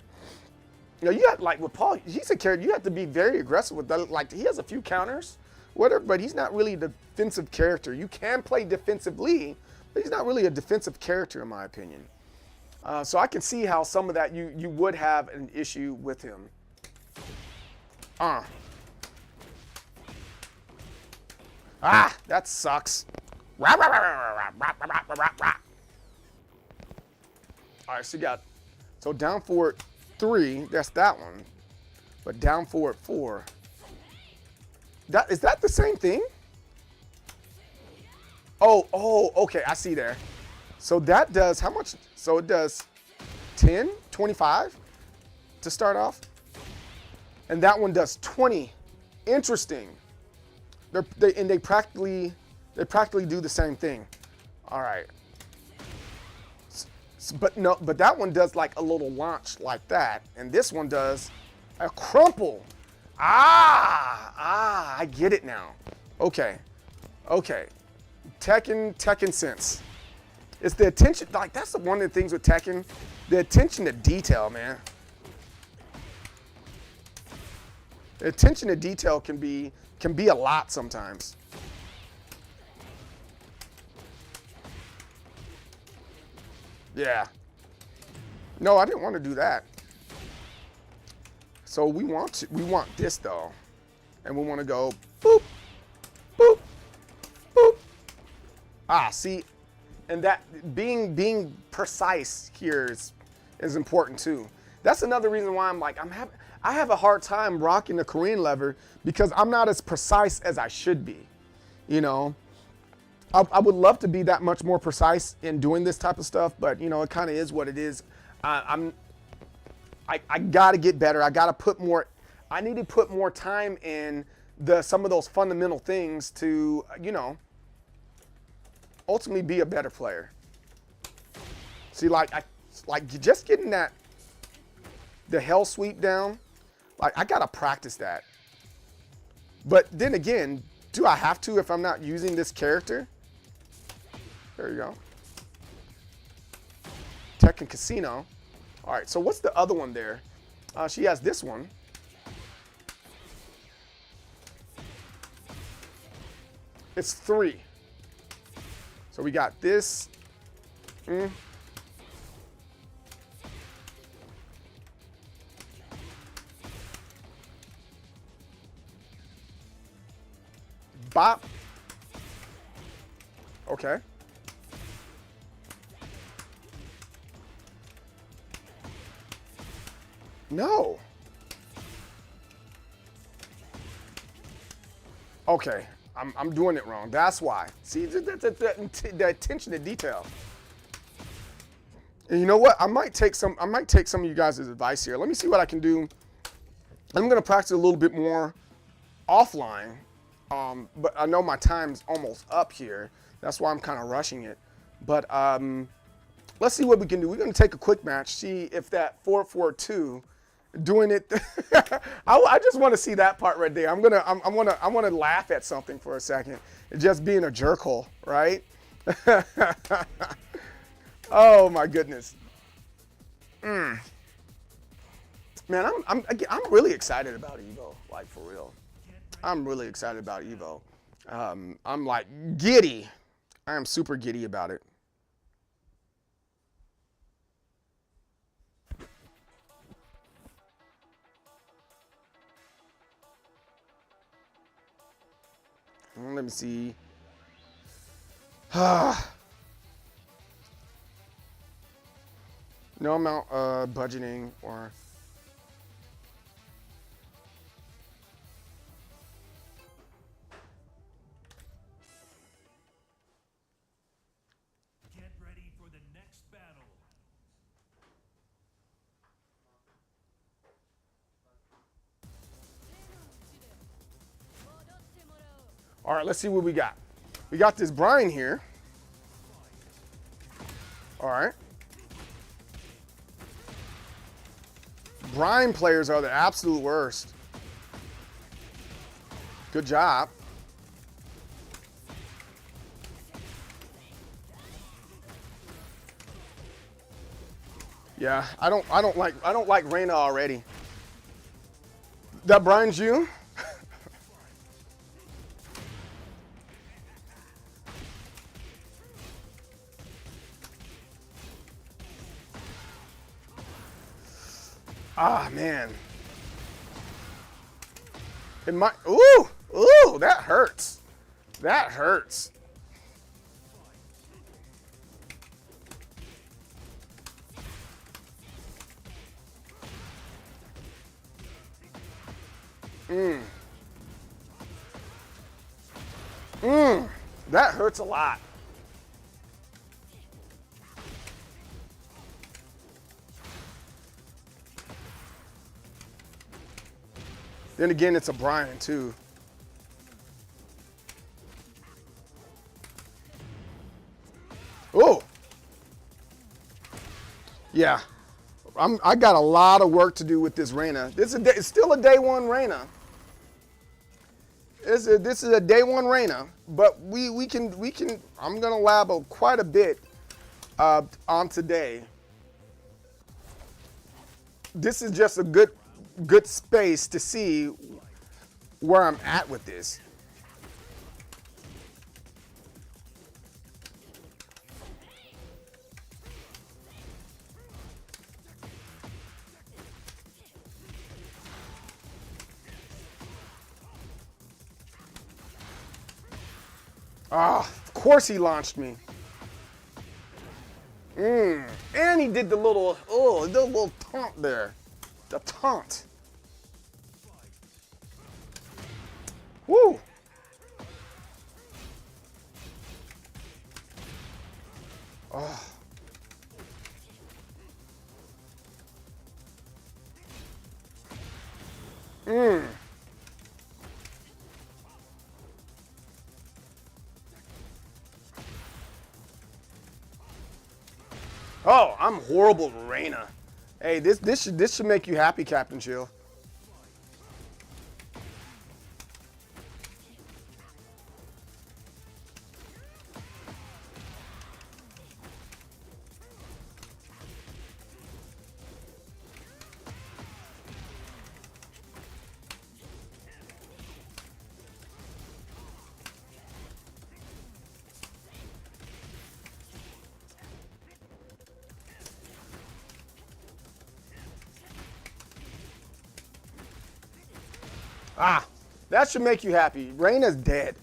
You know, you got, like, with Paul, he's a character, you have to be very aggressive with that. Like, he has a few counters, whatever, but he's not really a defensive character. You can play defensively, but he's not really a defensive character, in my opinion. So I can see how some of that you would have an issue with him. That sucks. All right, so down forward 3, that's that one. But down forward 4. Is that the same thing? Oh, okay, I see there. So that does how much? So it does 10, 25 to start off. And that one does 20. Interesting. They practically do the same thing. All right. But that one does like a little launch like that, and this one does a crumple. I get it now. Okay. Tekken sense. It's the attention. Like that's one of the things with Tekken, the attention to detail, man. The attention to detail can be a lot sometimes. Yeah. No, I didn't want to do that. So we want this though, and we want to go boop, boop, boop. See, and that being precise here is important too. That's another reason why I have a hard time rocking the Korean lever because I'm not as precise as I should be. You know, I would love to be that much more precise in doing this type of stuff, but you know, it kind of is what it is. I gotta get better. I need to put more time in some of those fundamental things to, you know, ultimately be a better player. See, like just getting the hell sweep down, like I gotta practice that. But then again, do I have to if I'm not using this character? There you go. Tekken Casino. All right, so what's the other one there? She has this one. It's 3. So we got this. Bop. Okay. No. Okay. I'm doing it wrong. That's why. See, the attention to detail. And you know what? I might take some of you guys' advice here. Let me see what I can do. I'm gonna practice a little bit more offline. But I know my time's almost up here. That's why I'm kind of rushing it. But let's see what we can do. We're gonna take a quick match, see if that 4-4-2 doing it. I just want to see that part right there. I want to laugh at something for a second. Just being a jerkhole, right? Oh my goodness. Man, I'm really excited about EVO, like for real. I'm really excited about EVO. I'm like giddy. I am super giddy about it. Let me see. No amount budgeting or. Get ready for the next battle. All right, let's see what we got. We got this Brian here. All right. Brian players are the absolute worst. Good job. Yeah, I don't like Reyna already. That Brian's you? Ah, man. It might, ooh, that hurts. That hurts. That hurts a lot. Then again, it's a Brian too. Oh, yeah. I got a lot of work to do with this Reyna. It's still a day one Reyna. This is a day one Reyna, but we can. I'm gonna lab quite a bit on today. This is just a good space to see where I'm at with this. Ah, of course he launched me. And he did the little taunt there. The taunt. Woo. Oh. Oh, I'm horrible with Reyna. Hey, this should make you happy, Captain Chill. Ah, that should make you happy. Reina's dead.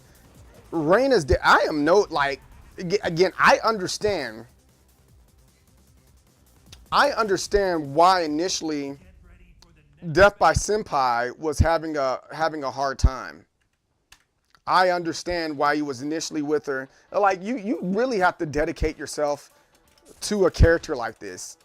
Reina's dead. I am no, like, again, I understand why initially Death by Senpai was having a hard time. I understand why he was initially with her. Like, you really have to dedicate yourself to a character like this.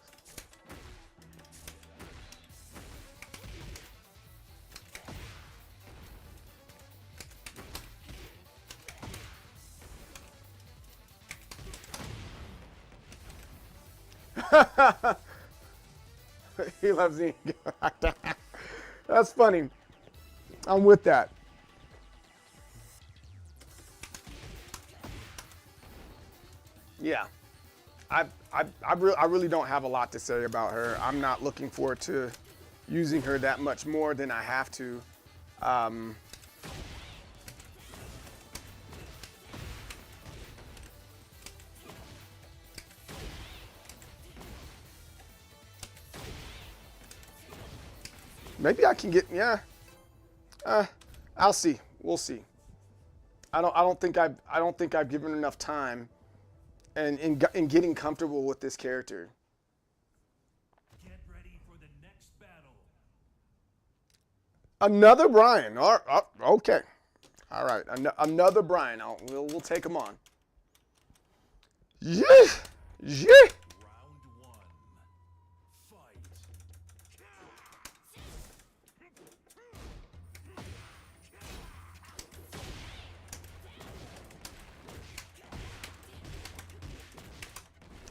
He loves eating. That's funny. I'm with that. Yeah. I really don't have a lot to say about her. I'm not looking forward to using her that much more than I have to. Maybe I can get, yeah. I'll see. We'll see. I don't think I've given enough time in getting comfortable with this character. Get ready for the next battle. Another Brian. Okay. All right. Another Brian. We'll take him on. Yeah. Yeah.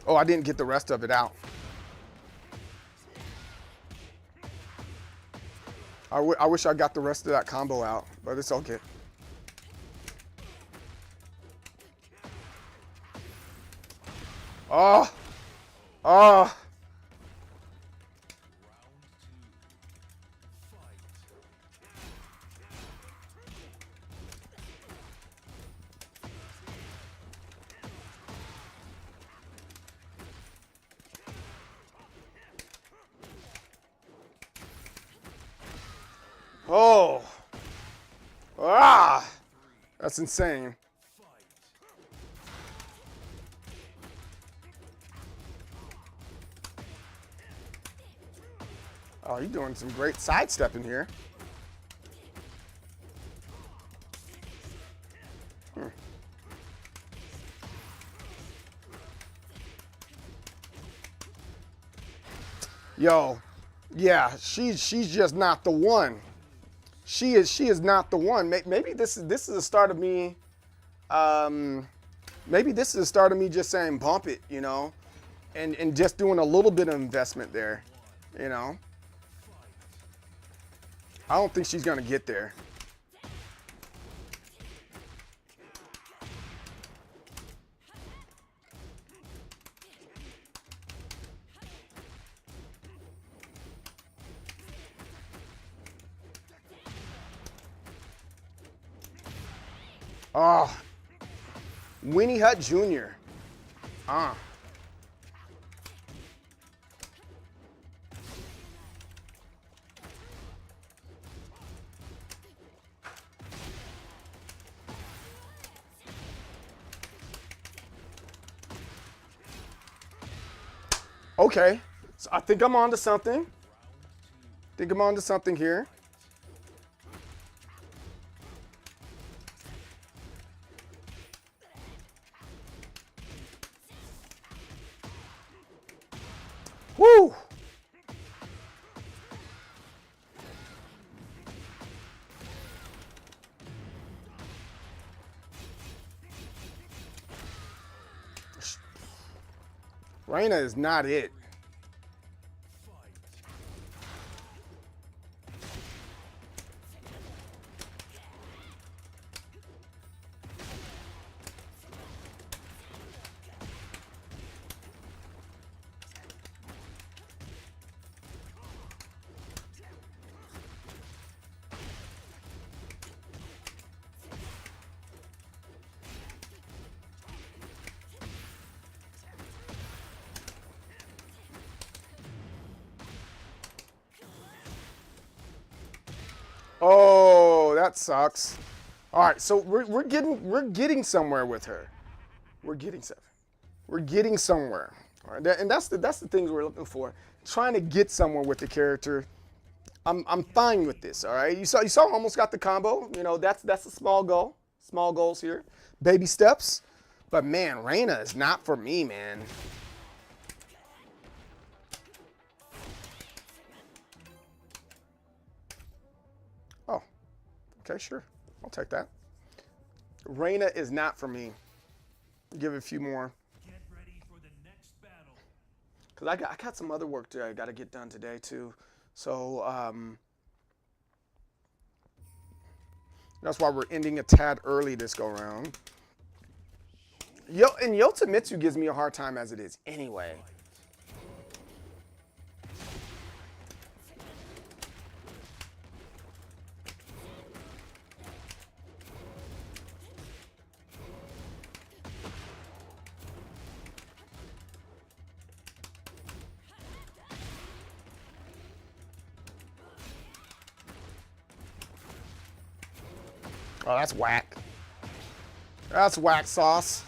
Oh, I didn't get the rest of it out. I wish I got the rest of that combo out, but it's okay. Oh. Oh. Oh. Ah. That's insane. Oh, you're doing some great sidestepping here. Yo, yeah, she's just not the one. She is not the one. Maybe this is the start of me. Maybe this is the start of me just saying bump it, you know, and just doing a little bit of investment there, you know. I don't think she's gonna get there. Oh, Winnie Hut Jr. Okay, so I think I'm onto something. Think I'm onto something here. Woo! Reina is not it. That sucks. All right, so we're getting somewhere with her. We're getting somewhere. All right, and that's the things we're looking for. Trying to get somewhere with the character. I'm fine with this. All right, you saw I almost got the combo. You know, that's a small goal. Small goals here, baby steps. But man, Reina is not for me, man. Oh, okay, sure. I'll take that. Reina is not for me. Give it a few more. Get ready for the next battle. Because I got some other work that I got to get done today, too. So, that's why we're ending a tad early this go-round. And Yotamitsu gives me a hard time as it is anyway. Oh, that's whack. That's whack sauce.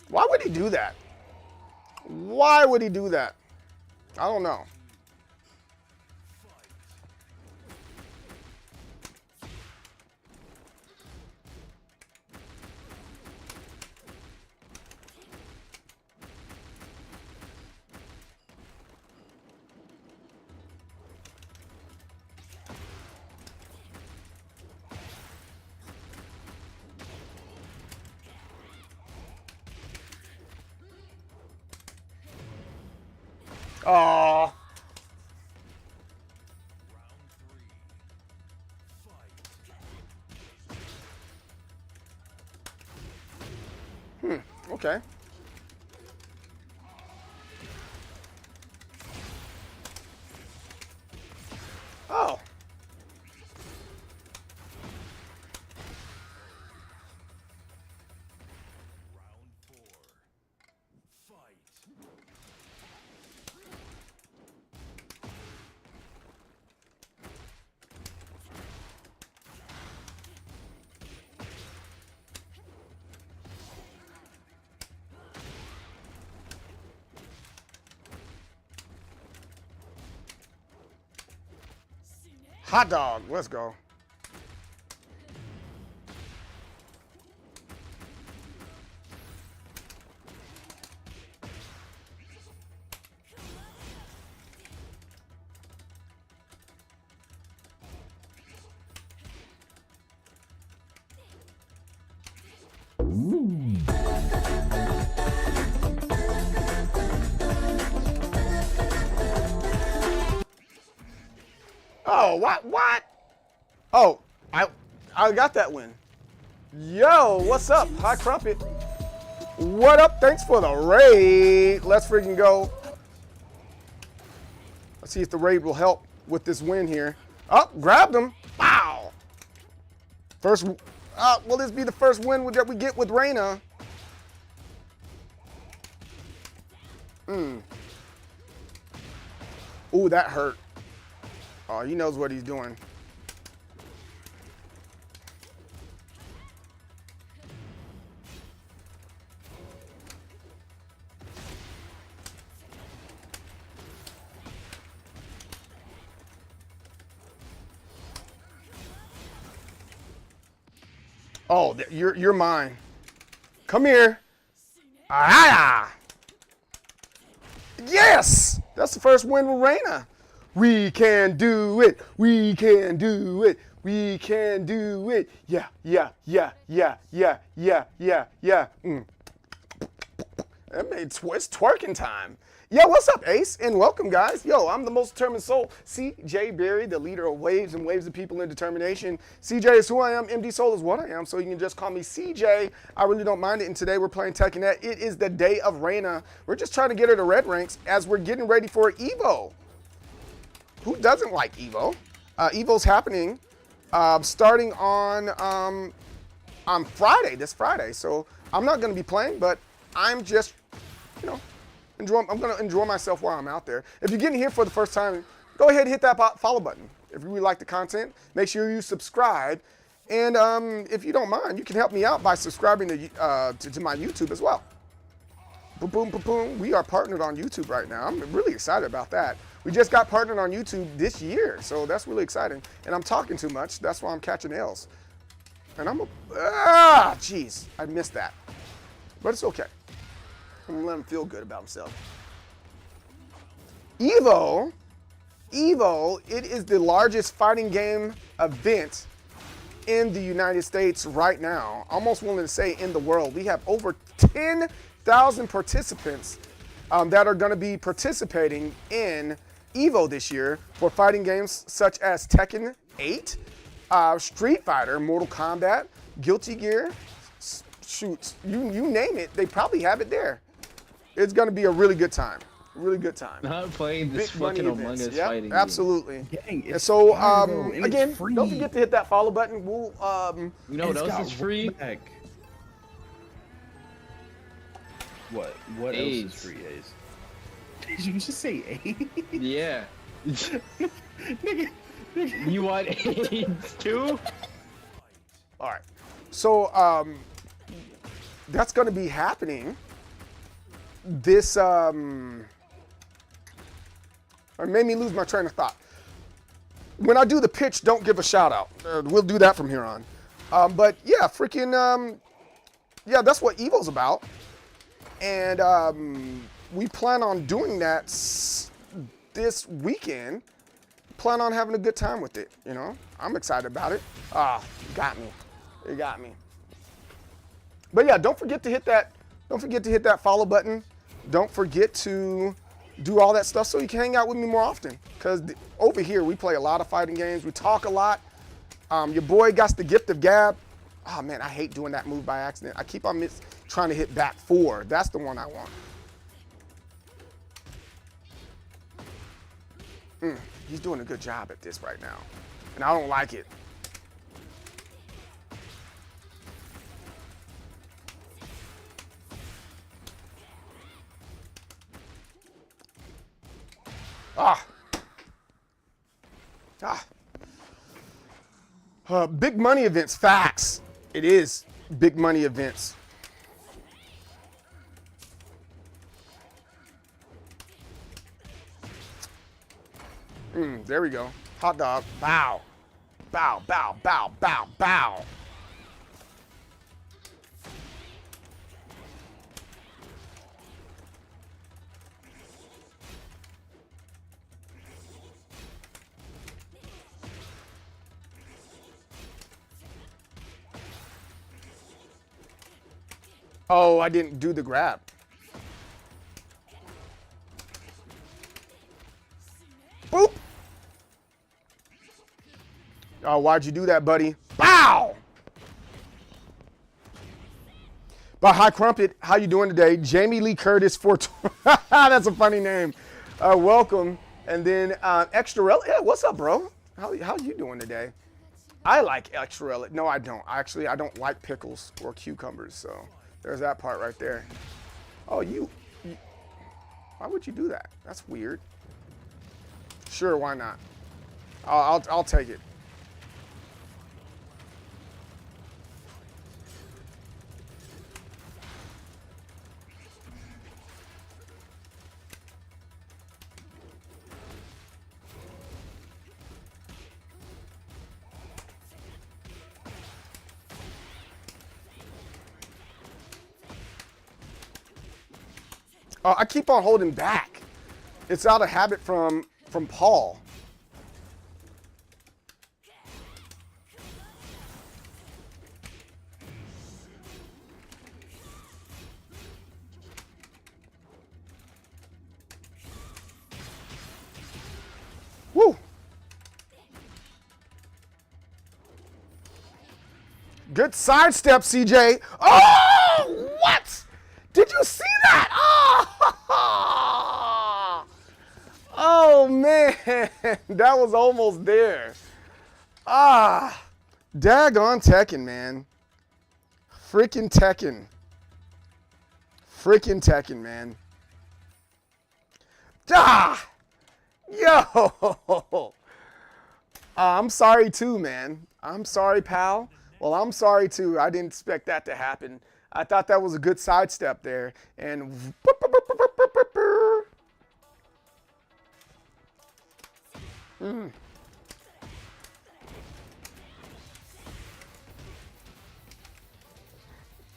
Why would he do that? Why would he do that? I don't know. Oh. Okay. Oh. Hot dog, let's go. Oh, what? Oh, I got that win. Yo, what's up? Hi, Crumpet. What up? Thanks for the raid. Let's freaking go. Let's see if the raid will help with this win here. Oh, grabbed him. Wow. First, will this be the first win that we get with Reina? Ooh, that hurt. Oh, he knows what he's doing. Oh, you're mine. Come here. Ah! Yes! That's the first win with Reina. We can do it. We can do it. We can do it. Yeah, yeah, yeah, yeah, yeah, yeah, yeah, yeah. That made it's twerking time. Yo, what's up, Ace? And welcome, guys. Yo, I'm the most determined soul, CJ Berry, the leader of Waves and Waves of People in Determination. CJ is who I am. MD Soul is what I am, so you can just call me CJ. I really don't mind it. And today we're playing Tekken. It is the day of Reina. We're just trying to get her to red ranks as we're getting ready for EVO. Who doesn't like EVO? EVO's happening starting on Friday, this Friday. So I'm not going to be playing, but I'm just, you know, I'm going to enjoy myself while I'm out there. If you're getting here for the first time, go ahead and hit that follow button. If you really like the content, make sure you subscribe. And if you don't mind, you can help me out by subscribing to my YouTube as well. Boom, boom, boom, boom. We are partnered on YouTube right now. I'm really excited about that. We just got partnered on YouTube this year, so that's really exciting. And I'm talking too much. That's why I'm catching L's. And jeez, I missed that. But it's okay. I'm gonna let him feel good about himself. EVO, it is the largest fighting game event in the United States right now. Almost willing to say in the world. We have over 10,000 participants that are gonna be participating in EVO this year for fighting games such as Tekken 8, Street Fighter, Mortal Kombat, Guilty Gear, shoots, you name it, they probably have it there. It's gonna be a really good time. Really good time. Not playing this fucking Among Us fighting. Absolutely. Dang, and so, and again, don't forget to hit that follow button. We'll, you know what else is free? What else is free, Ace? Did you just say AIDS? Yeah. You want AIDS too? All right. So, that's going to be happening this, or made me lose my train of thought. When I do the pitch, don't give a shout out. We'll do that from here on. But yeah, freaking, yeah, that's what EVO's about. And we plan on doing that this weekend. Plan on having a good time with it, you know? I'm excited about it. You got me. You got me. But yeah, don't forget to hit that follow button. Don't forget to do all that stuff so you can hang out with me more often. Because over here, we play a lot of fighting games. We talk a lot. Your boy got the gift of gab. Oh man, I hate doing that move by accident. I keep on trying to hit back 4. That's the one I want. He's doing a good job at this right now. And I don't like it. Big money events, facts. It is big money events. There we go. Hot dog. Bow. Bow, bow, bow, bow, bow. Oh, I didn't do the grab. Boop. Oh, why'd you do that, buddy? Bow! But hi, Crumpet. How you doing today? Jamie Lee Curtis for that's a funny name. Welcome. And then Extra Relic. Yeah, what's up, bro? How you doing today? I like Extra Relic. No, I don't. Actually, I don't like pickles or cucumbers, so there's that part right there. Oh, why would you do that? That's weird. Sure, why not? I'll take it. I keep on holding back. It's out of habit from Paul. Woo! Good sidestep, CJ. Oh, what? Did you see that? Oh man, that was almost there. Daggone Tekken, man. Freaking Tekken. Freaking Tekken, man. Yo! I'm sorry too, man. I'm sorry, pal. Well, I'm sorry too. I didn't expect that to happen. I thought that was a good sidestep there. And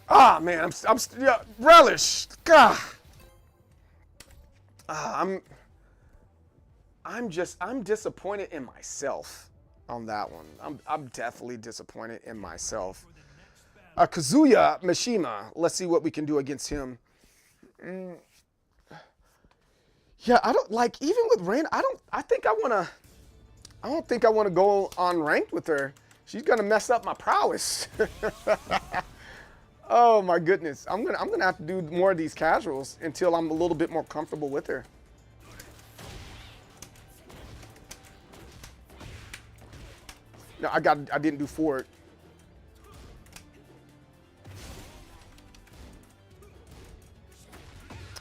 ah, man, yeah, relish. God. I'm disappointed in myself on that one. I'm definitely disappointed in myself. Kazuya Mishima. Let's see what we can do against him. Yeah, I don't like, even with Rain, I don't think I want to go on ranked with her. She's gonna mess up my prowess. Oh my goodness. I'm gonna have to do more of these casuals until I'm a little bit more comfortable with her. No, I didn't do forward.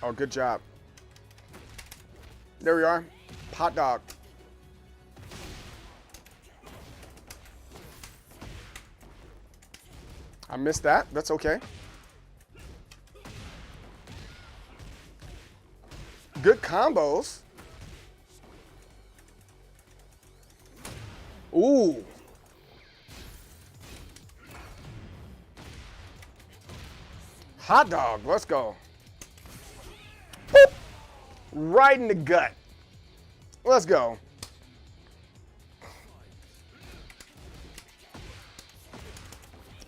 Oh, good job. There we are. Hot dog. I missed that. That's okay. Good combos. Ooh. Hot dog. Let's go. Boop. Right in the gut. Let's go.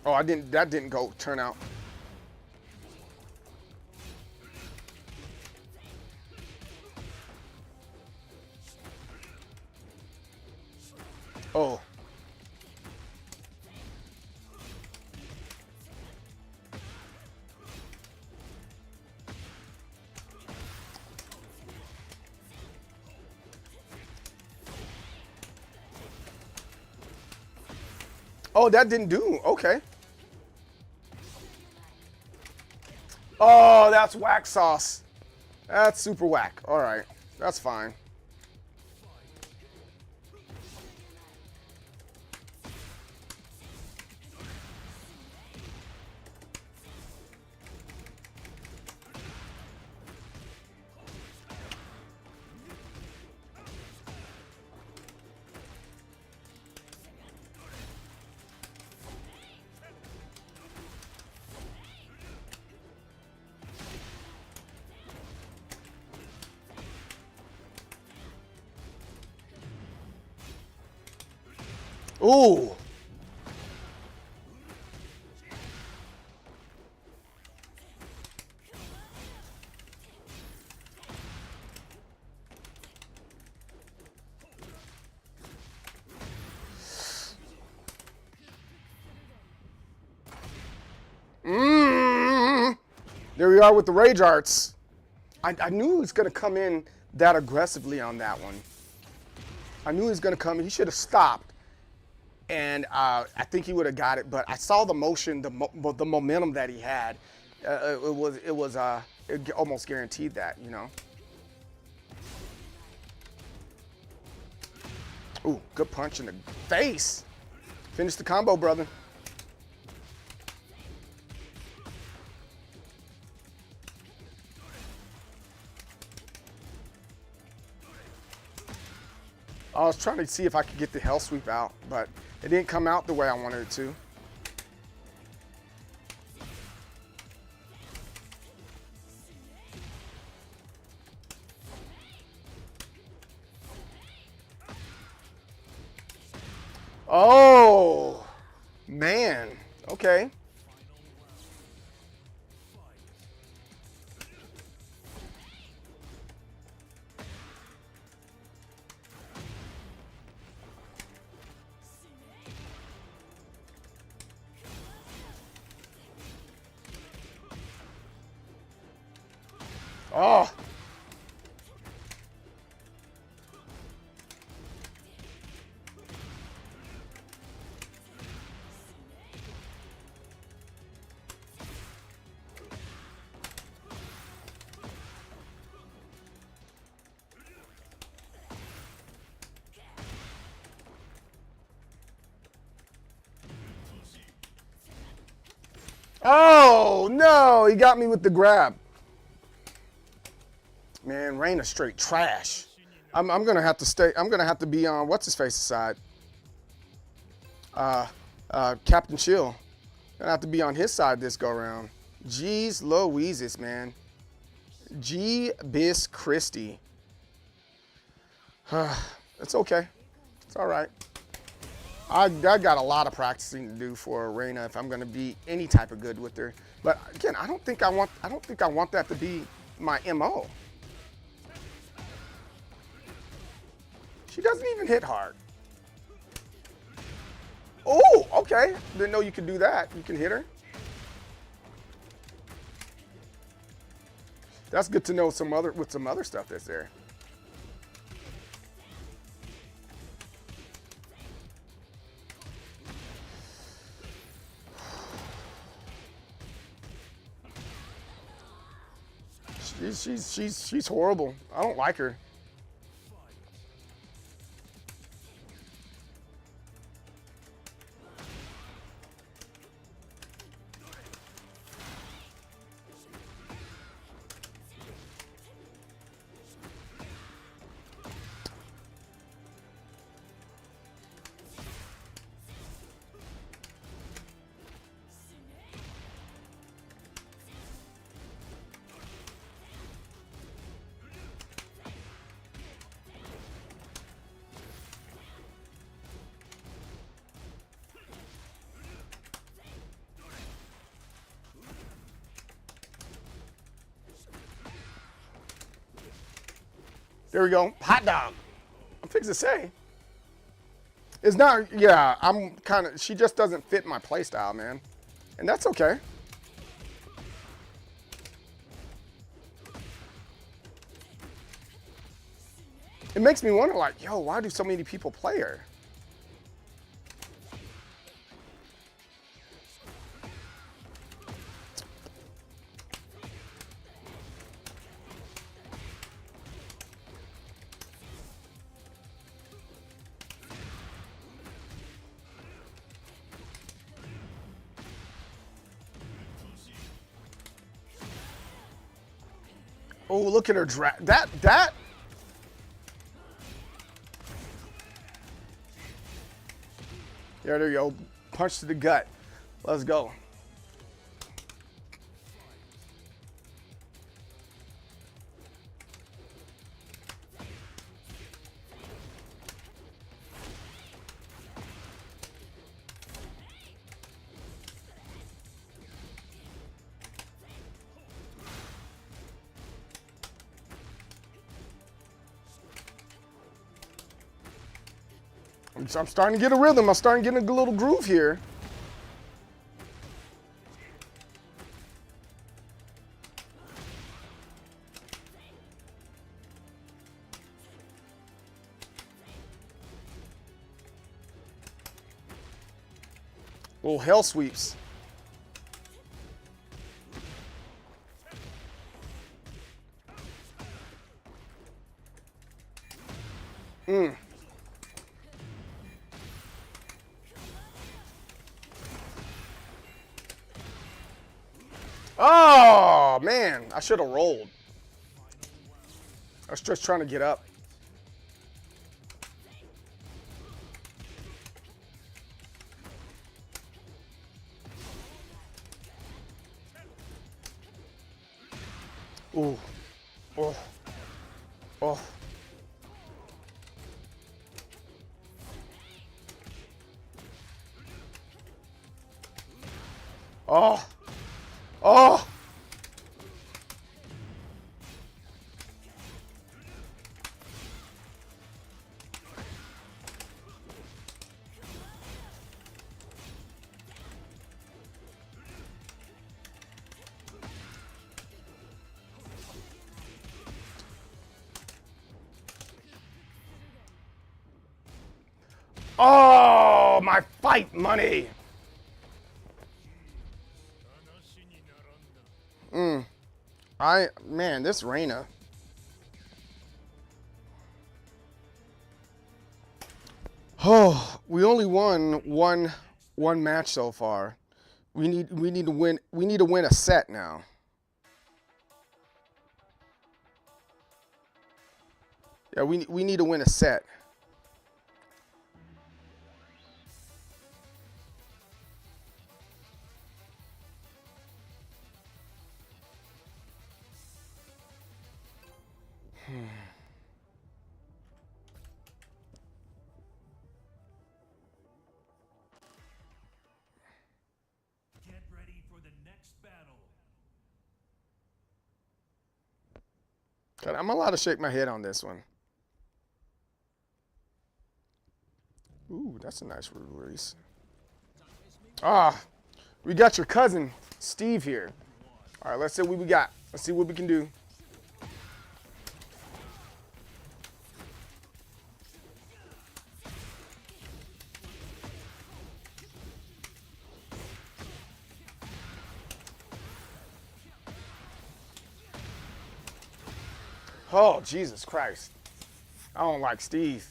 Oh, that didn't go turn out. Oh. Oh, that didn't do. Okay. Oh, that's whack sauce. That's super whack. All right. That's fine. Ooh. There we are with the rage arts. I knew he was going to come in that aggressively on that one. I knew he was going to come. He should have stopped. And I think he would have got it, but I saw the motion, the momentum that he had. It almost guaranteed that, you know. Ooh, good punch in the face. Finish the combo, brother. I was trying to see if I could get the hell sweep out, but it didn't come out the way I wanted it to. Oh, man. Okay. Oh. Oh, no. He got me with the grab. Man, Reina's straight trash. I'm going to have to stay. I'm going to have to be on what's-his-face's side. Captain Chill. Going to have to be on his side this go-around. Jeez Louises, man. G-Bis Christie. It's okay. It's all right. I got a lot of practicing to do for Reina if I'm going to be any type of good with her. But again, I don't think I want that to be my MO. She doesn't even hit hard. Oh, okay. Didn't know you could do that. You can hit her. That's good to know some other stuff that's there. She's horrible. I don't like her. There we go. Hot dog. I'm fixing to say. It's not, yeah, she just doesn't fit my playstyle, man. And that's okay. It makes me wonder, like, yo, why do so many people play her? Oh, look at her drag. That. Yeah, there you go. Punch to the gut. Let's go. I'm starting to get a rhythm. I'm starting to get a little groove here. Little hell sweeps. Oh, man, I should have rolled. I was just trying to get up. Ooh. Oh. Oh. Oh. Oh. Oh, my fight money. Man, this Reina. Oh, we only won one match so far. We need to win. We need to win a set now. Yeah, we need to win a set. Get ready for the next battle. God, I'm allowed to shake my head on this one. Ooh, that's a nice release. Ah, we got your cousin, Steve, here. All right, let's see what we got. Let's see what we can do. Oh, Jesus Christ. I don't like Steve.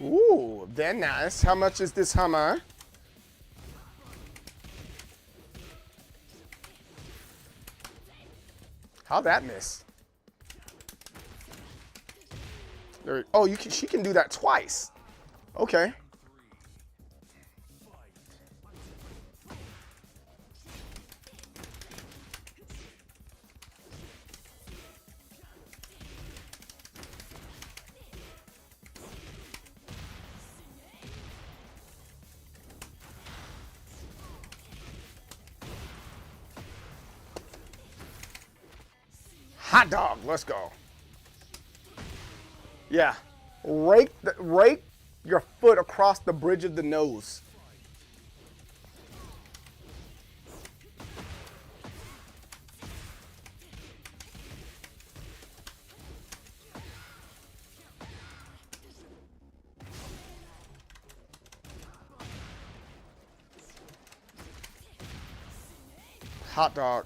Ooh, very nice. How much is this hammer? How'd that miss? There, oh, she can do that twice. Okay. Hot dog, let's go. Yeah, rake your foot across the bridge of the nose. Hot dog.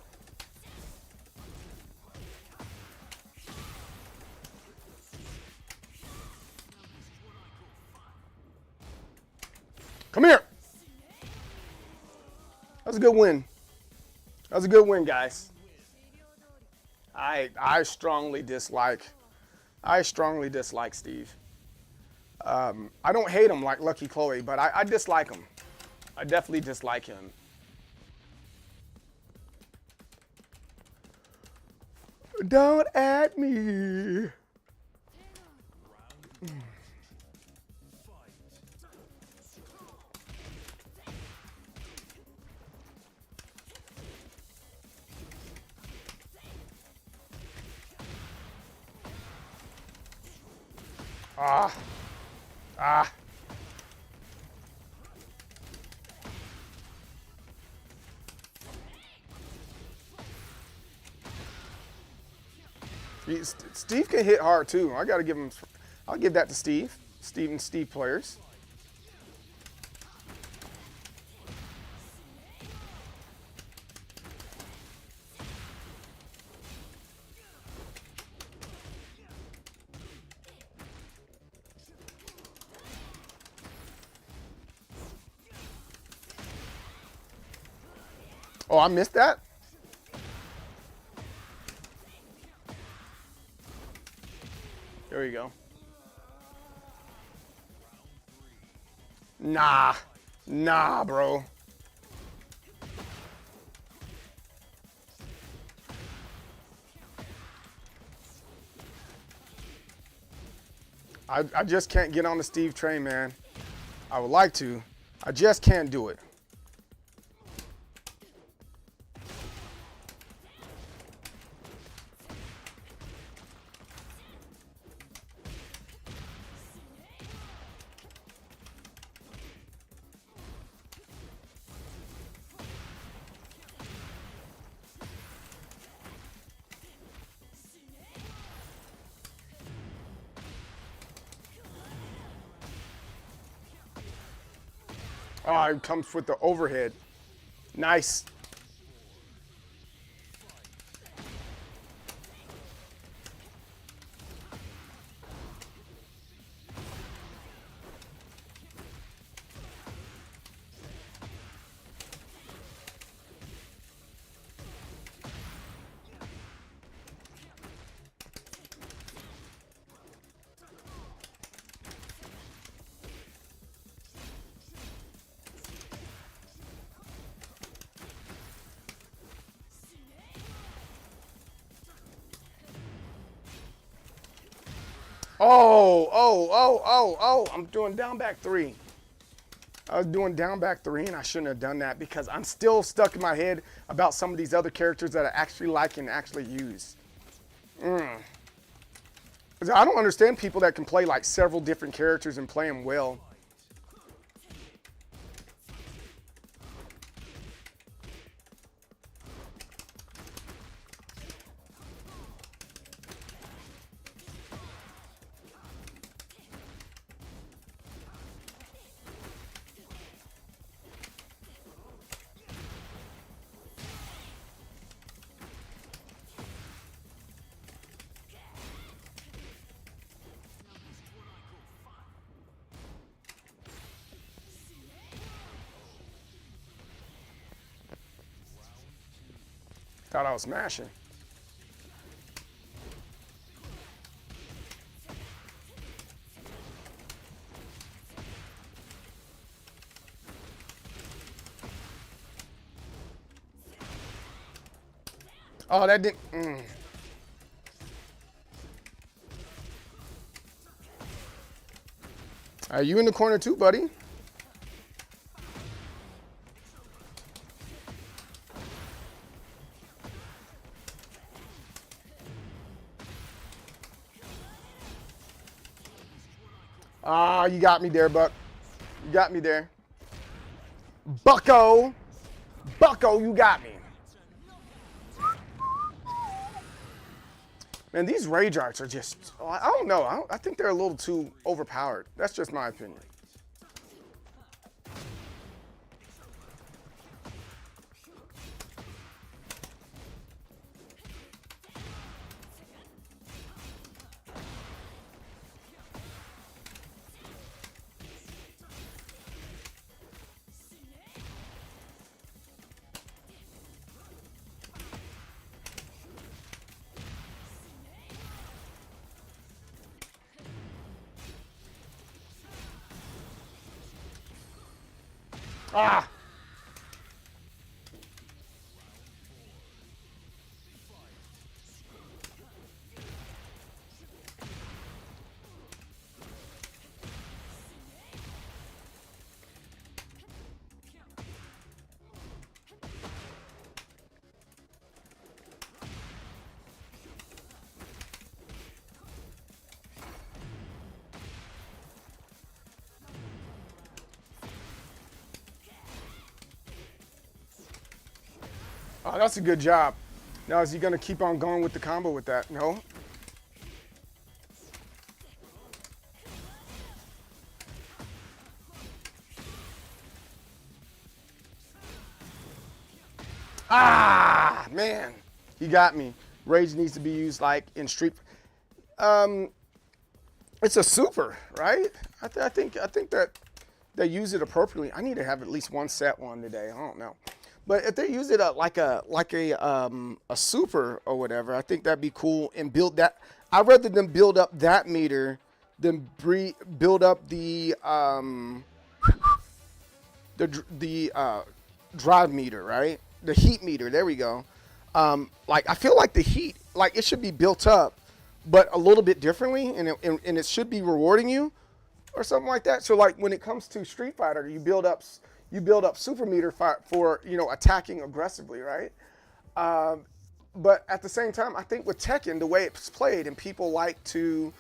Come here. That's a good win. That's a good win, guys. I strongly dislike Steve. I don't hate him like Lucky Chloe, but I dislike him. I definitely dislike him. Don't at me. Ah. Steve can hit hard too. I gotta give him. I'll give that to Steve. Steve players. Oh, I missed that? There you go. Nah, bro. I just can't get on the Steve train, man. I would like to. I just can't do it. Oh, it comes with the overhead. Nice. Oh, I'm doing down back 3. I was doing down back 3 and I shouldn't have done that because I'm still stuck in my head about some of these other characters that I actually like and actually use. I don't understand people that can play like several different characters and play them well. Thought I was smashing. Oh, that didn't. Are you in the corner too, buddy? Ah, you got me there, Buck. You got me there. Bucko. Bucko, you got me. Man, these rage arts are just, I don't know. I think they're a little too overpowered. That's just my opinion. Ah! Oh, that's a good job. Now, is he going to keep on going with the combo with that? No. Ah, man. He got me. Rage needs to be used like in Street. It's a super, right? I think that they use it appropriately. I need to have at least one set one today. I don't know. But if they use it like a super or whatever, I think that'd be cool and build that. I'd rather them build up that meter than build up the drive meter, right? The heat meter. There we go. Like I feel like the heat, like it should be built up, but a little bit differently, and it should be rewarding you, or something like that. So like when it comes to Street Fighter, you build up super meter for attacking aggressively, right? But at the same time, I think with Tekken, the way it's played and people like to,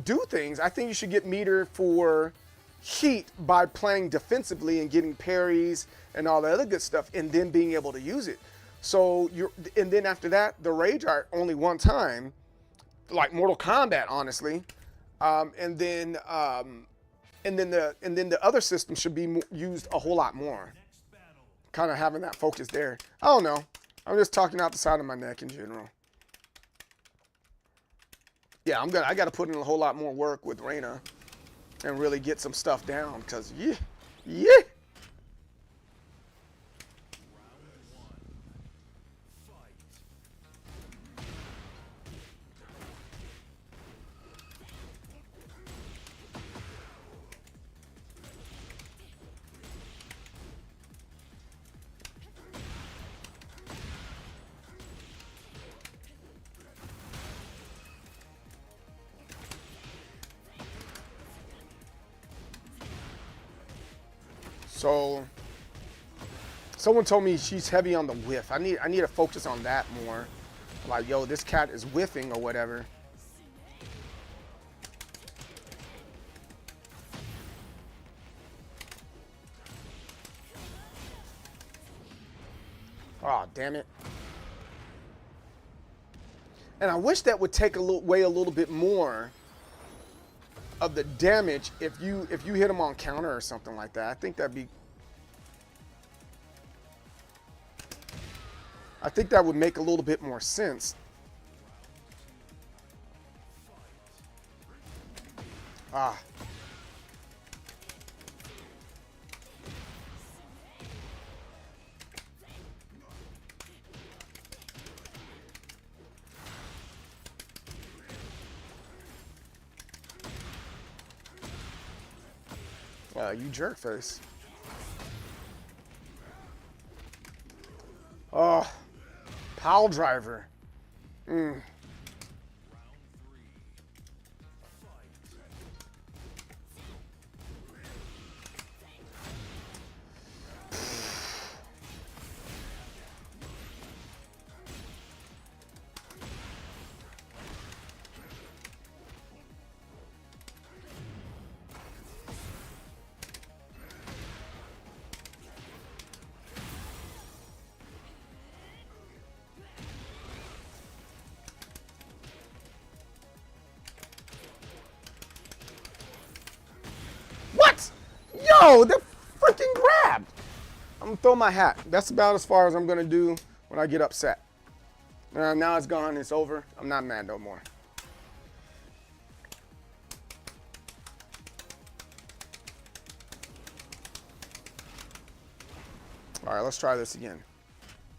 do things, I think you should get meter for heat by playing defensively and getting parries and all the other good stuff, and then being able to use it. So and then after that, the rage art only one time, like Mortal Kombat, honestly, and then and then the other system should be used a whole lot more. Kind of having that focus there. I don't know. I'm just talking out the side of my neck in general. Yeah, I got to put in a whole lot more work with Reina and really get some stuff down, because yeah. So, someone told me she's heavy on the whiff. I need to focus on that more. Like, yo, this cat is whiffing or whatever. Oh, damn it. And I wish that would take weigh a little bit more of the damage if you hit him on counter or something like that. I think that would make a little bit more sense. Ah. You jerk face. Oh, pile driver. Yo, that freaking grabbed. I'm gonna throw my hat. That's about as far as I'm gonna do when I get upset. Now it's gone, it's over. I'm not mad no more. All right, let's try this again.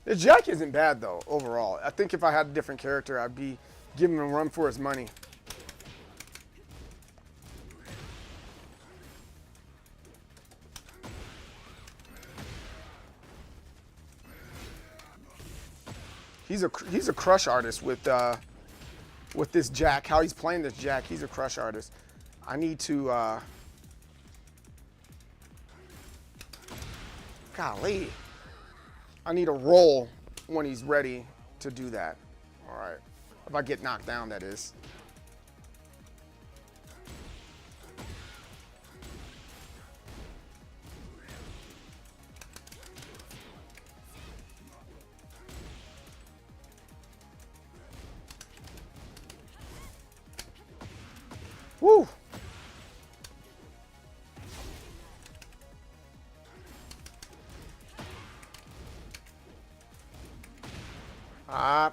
The Jack isn't bad though, overall. I think if I had a different character, I'd be giving him a run for his money. He's a crush artist with this Jack. How he's playing this Jack, he's a crush artist. I need to golly. I need a roll when he's ready to do that. All right. If I get knocked down, that is. Woo! Ah.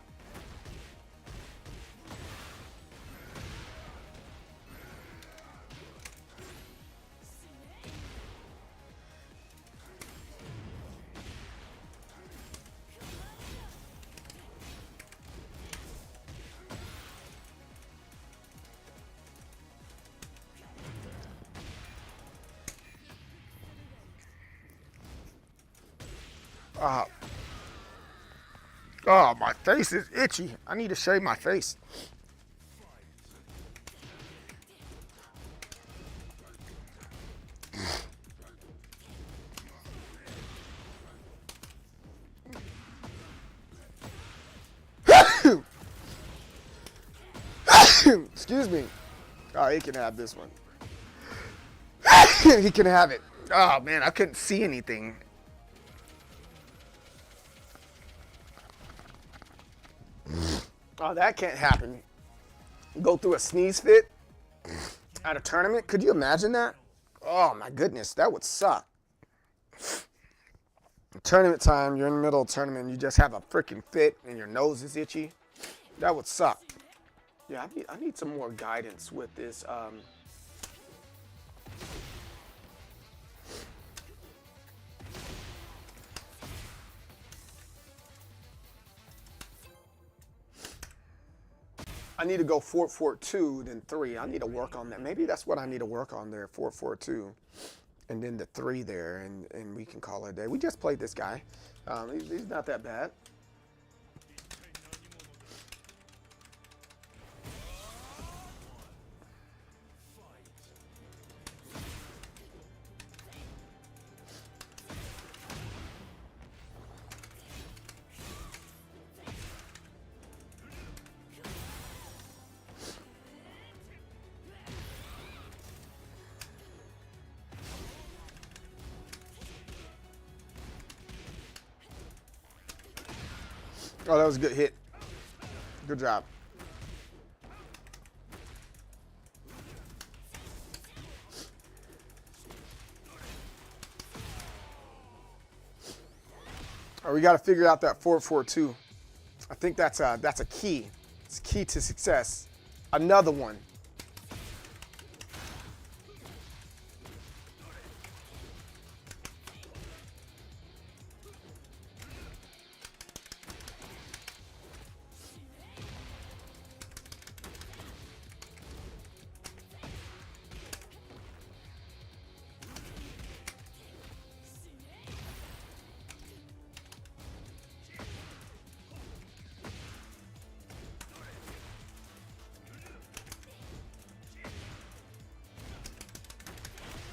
Oh, my face is itchy. I need to shave my face. Excuse me. Oh, he can have this one. He can have it. Oh, man, I couldn't see anything. Oh, that can't happen. Go through a sneeze fit at a tournament? Could you imagine that? Oh my goodness, that would suck. Tournament time, you're in the middle of tournament, you just have a freaking fit and your nose is itchy. That would suck. Yeah, I need some more guidance with this. I need to go 4-4-2, then 3. I need to work on that. Maybe that's what I need to work on there, 4-4-2. And then the 3 there, and we can call it a day. We just played this guy. He's not that bad. Oh, that was a good hit. Good job. All right, we got to figure out that 4-4-2. I think that's a key. It's a key to success. Another one.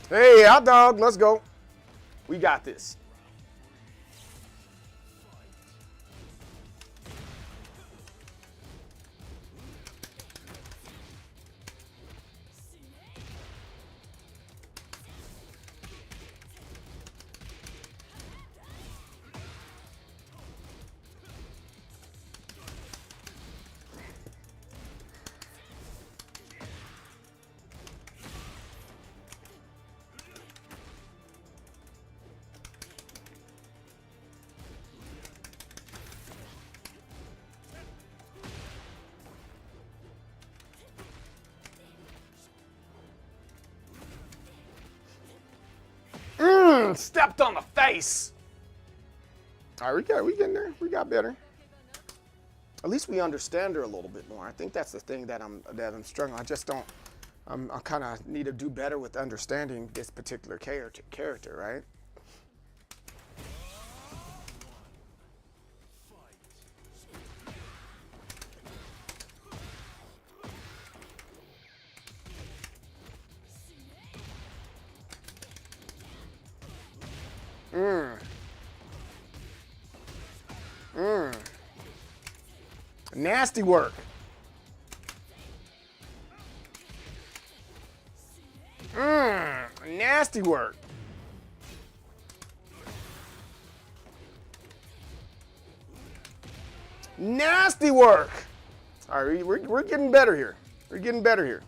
Hey, hot dog, let's go. We got this. Stepped on the face. All right, we getting there. We got better. At least we understand her a little bit more. I think that's the thing that I'm struggling. I just don't. I kind of need to do better with understanding this particular character, right? Nasty work. Nasty work. Nasty work. All right, we're getting better here. We're getting better here.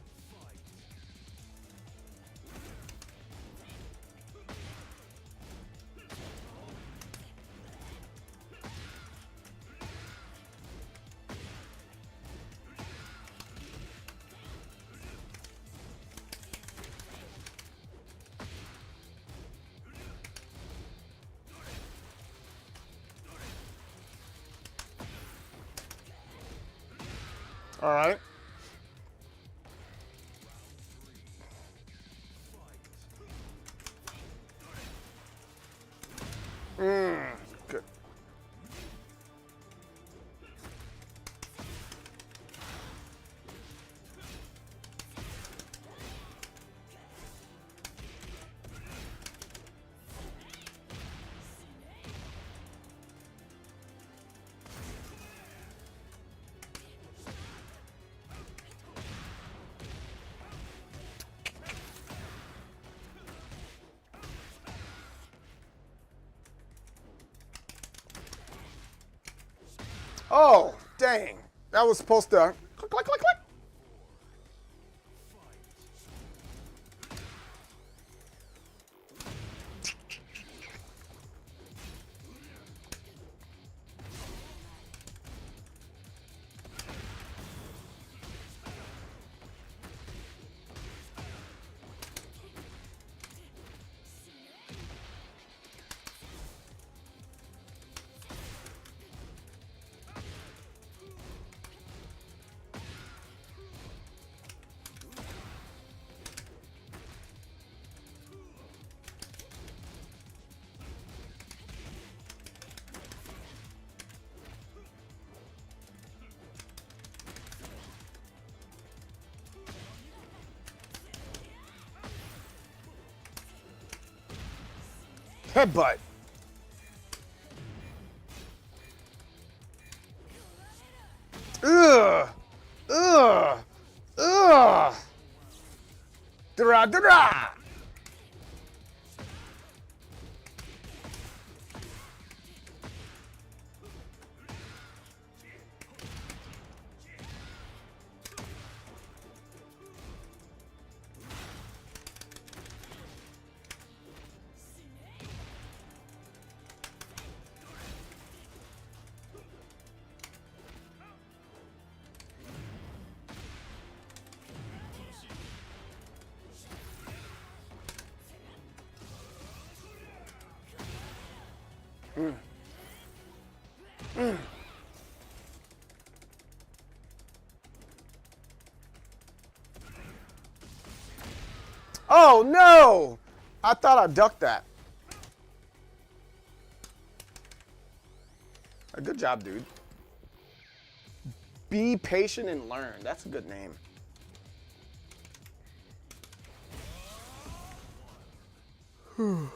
All right. Good. Oh, dang. That was supposed to click, click, click, click. Headbutt. Ugh. Ugh. Ugh. Dra dra. Oh no! I thought I ducked that. Good job, dude. Be patient and learn. That's a good name. Whew.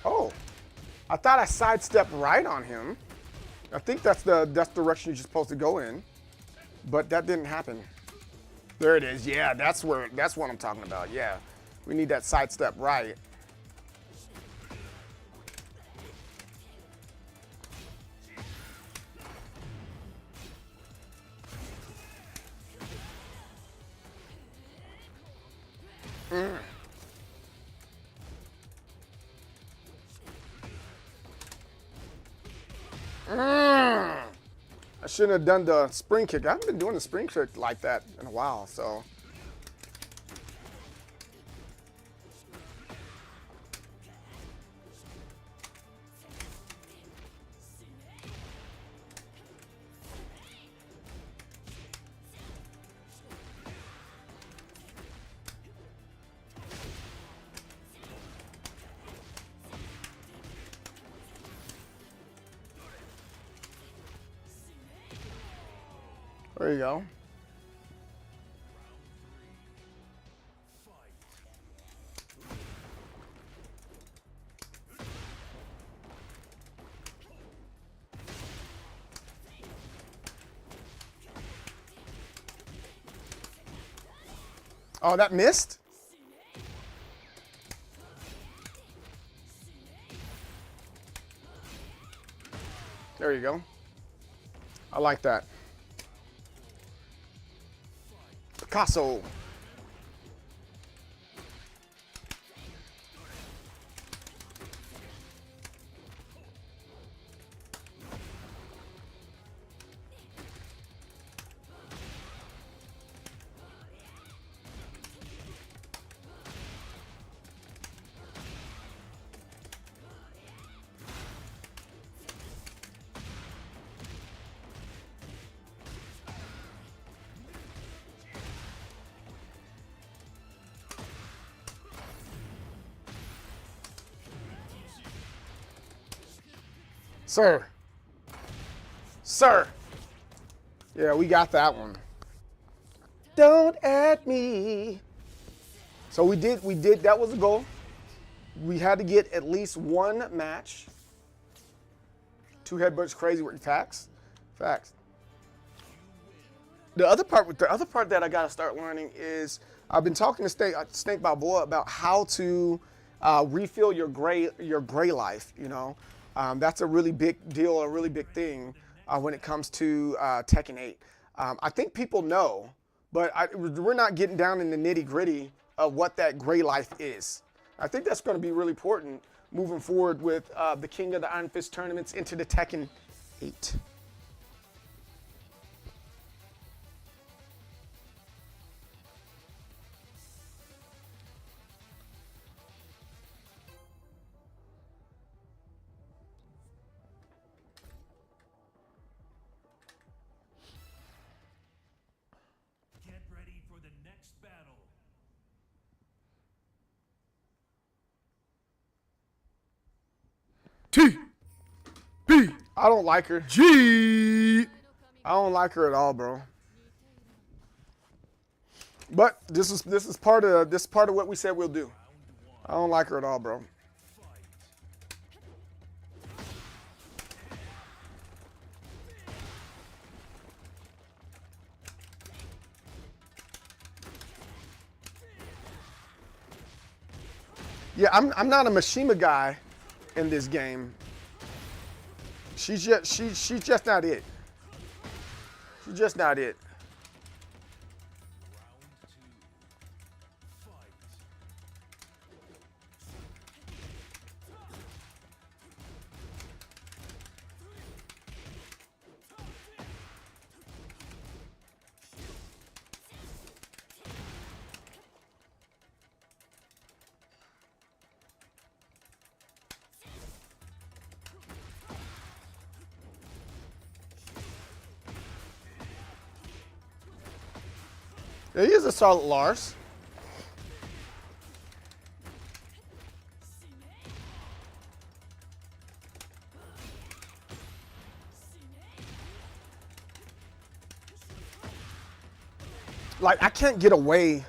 Oh, I thought I sidestepped right on him. I think that's the direction you're supposed to go in, but that didn't happen. There it is. Yeah, that's what I'm talking about. Yeah, we need that sidestep right. I shouldn't have done the spring kick. I haven't been doing the spring kick like that in a while, so. There you go. Oh, that missed? There you go. I like that. Picasso. Sir. Sir. Yeah, we got that one. Don't at me. So we did, that was the goal. We had to get at least one match. 2 headbutts, crazy work. Facts. Facts. The other part that I gotta start learning is I've been talking to Snake Balboa about how to refill your gray life, you know. That's a really big deal, a really big thing when it comes to Tekken 8. I think people know, but we're not getting down in the nitty gritty of what that gray life is. I think that's going to be really important moving forward with the King of the Iron Fist tournaments into the Tekken 8. T. I don't like her. I don't like her at all, bro. But this is part of what we said we'll do. I don't like her at all, bro. Yeah, I'm not a Mishima guy in this game. She's just not it. She's just not it. Yeah, he is a solid Lars. Like, I can't get away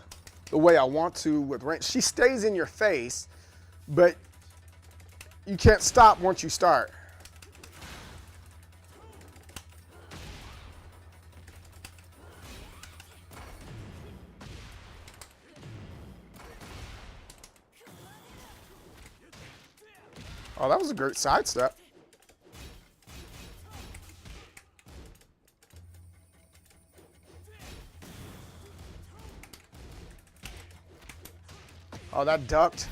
the way I want to with Rain. She stays in your face, but you can't stop once you start. Oh, that was a great sidestep. Oh, that ducked.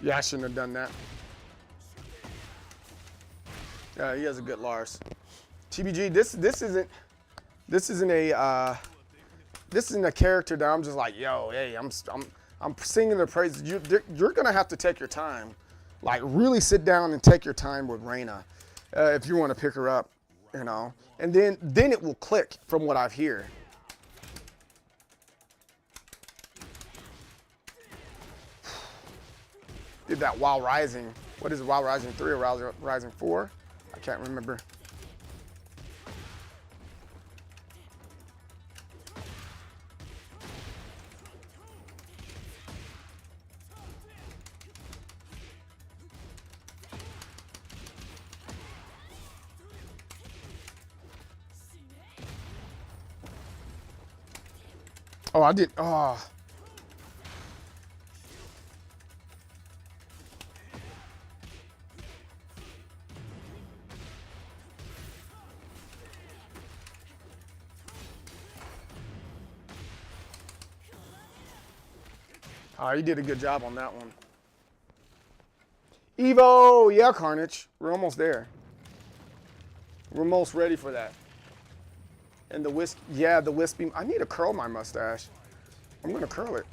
Yeah, I shouldn't have done that. Yeah, he has a good Lars. TBG, this isn't a character that I'm just like, yo, hey, I'm singing the praises. You're gonna have to take your time, like really sit down and take your time with Reyna, if you want to pick her up, you know, and then it will click from what I've heard. Did that while rising. What is it? While rising 3 or while rising 4? I can't remember. Oh, I did. Oh. Oh, you did a good job on that one. EVO, yeah, Carnage. We're almost there. We're almost ready for that. And the wisp, yeah, the wispy. I need to curl my mustache. I'm gonna curl it.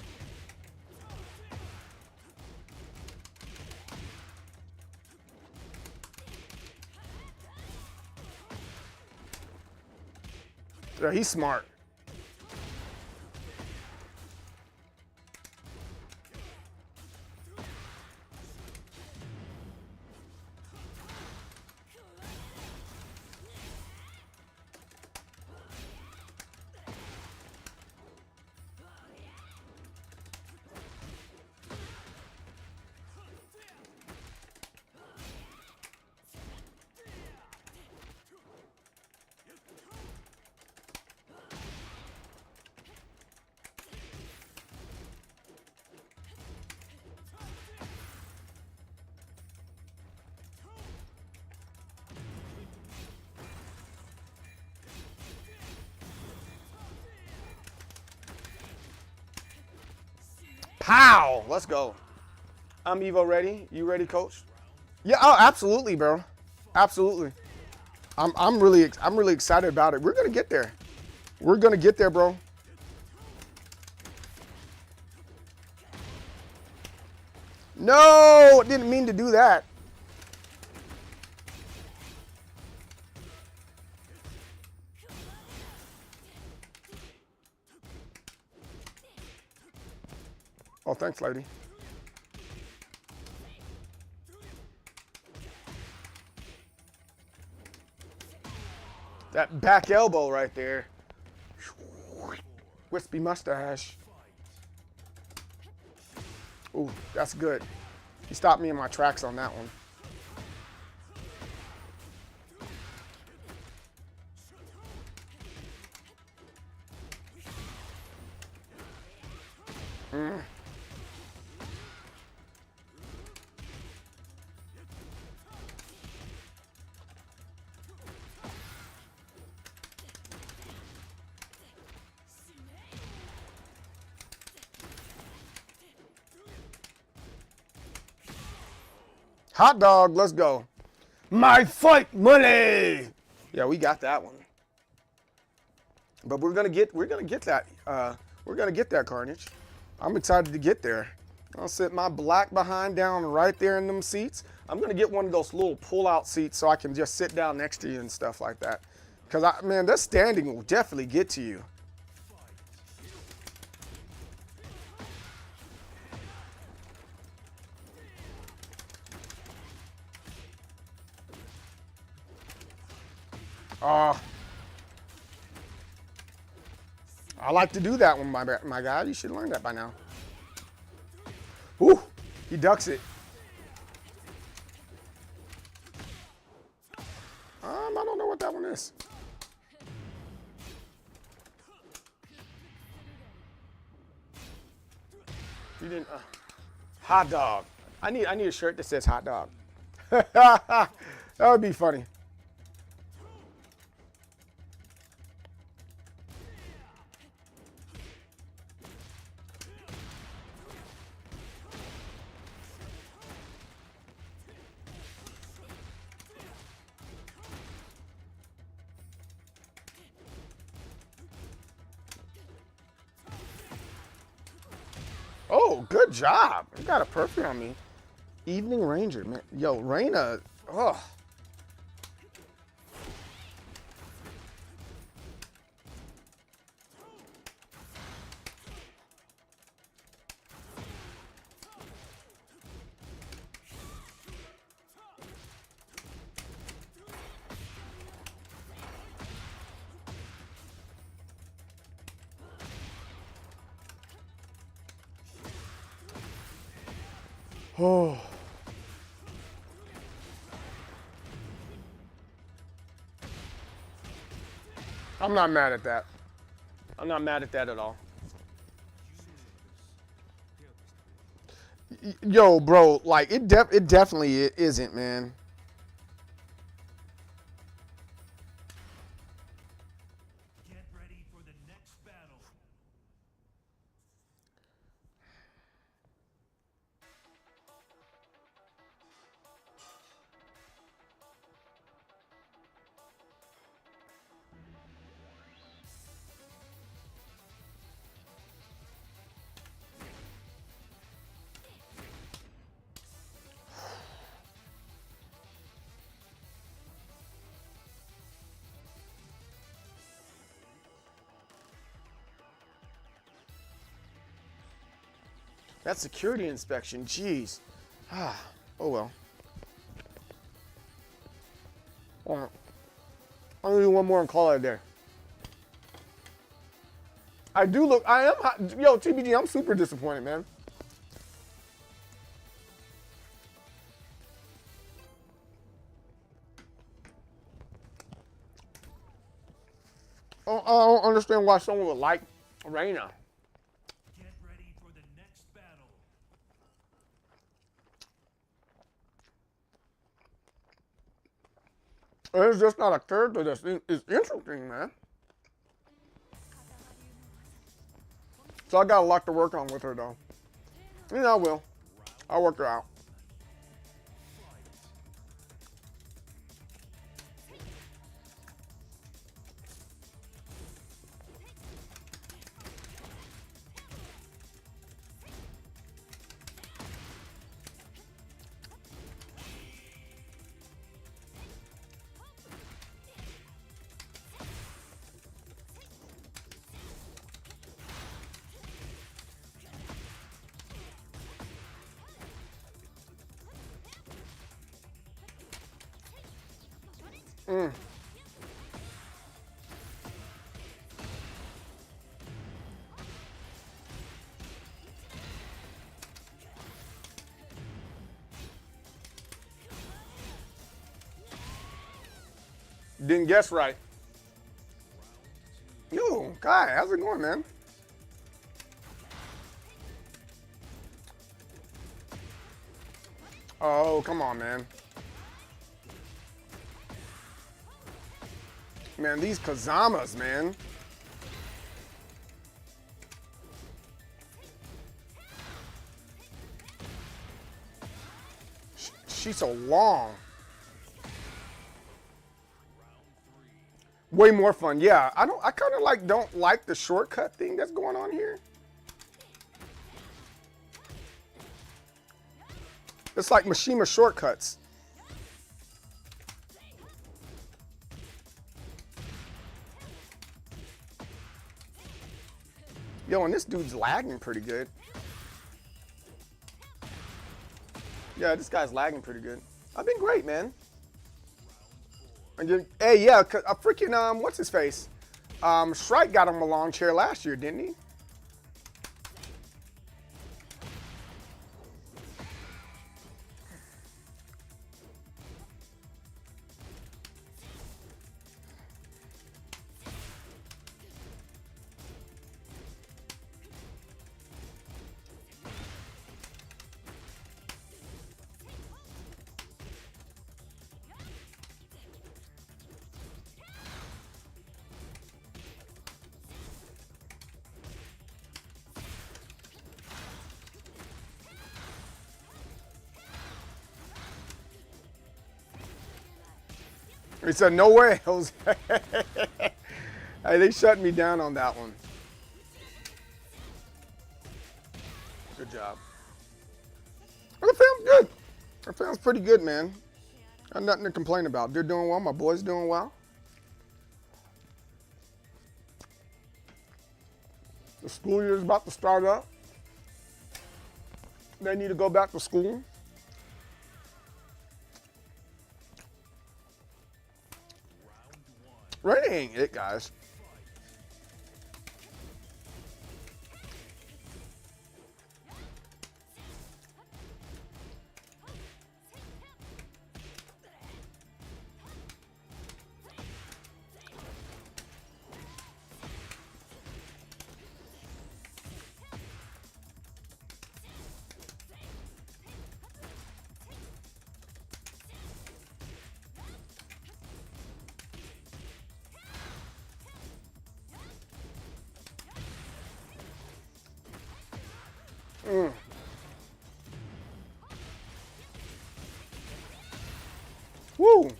Yeah, he's smart. Pow! Let's go. I'm EVO ready. You ready, coach? Yeah, oh, absolutely, bro. Absolutely. I'm really excited about it. We're gonna get there. We're gonna get there, bro. No, didn't mean to do that. Oh, thanks, lady. That back elbow right there. Wispy mustache. Ooh, that's good. He stopped me in my tracks on that one. Hot dog, let's go. My fight money. Yeah, we got that one. But we're gonna get that Carnage. I'm excited to get there. I'll sit my black behind down right there in them seats. I'm gonna get one of those little pull-out seats so I can just sit down next to you and stuff like that. Cause man, that standing will definitely get to you. I like to do that one, my guy. You should learn that by now. Ooh, he ducks it. I don't know what that one is. You didn't. Hot dog. I need a shirt that says hot dog. That would be funny. Oh, good job. You got a perfect on me. Evening Ranger, man. Yo, Reyna. Oh. Oh. I'm not mad at that. I'm not mad at that at all. Yo, bro, like it definitely isn't, man. That security inspection, jeez. Oh well. I'm gonna do one more and call it there. I am hot. Yo, TBG, I'm super disappointed, man. I don't understand why someone would like Reyna. It's just not a character that's interesting, man. So I got a lot to work on with her, though. I will. I'll work her out. Didn't guess right. Yo, Kai, how's it going, man? Oh, come on, man. Man, these Kazamas, man. She's so long. Way more fun. Yeah, I kind of like don't like the shortcut thing that's going on here. It's like Mishima shortcuts. Yo, and this dude's lagging pretty good. Yeah, this guy's lagging pretty good. I've been great, man. And then, hey, yeah, a freaking, what's his face? Shrike got him a long chair last year, didn't he? He said, no way, Jose. Hey, they shut me down on that one. Good job. Well, the film's good. The film's pretty good, man. Got nothing to complain about. They're doing well. My boy's doing well. The school year is about to start up. They need to go back to school. Rain ain't it, guys. Woo!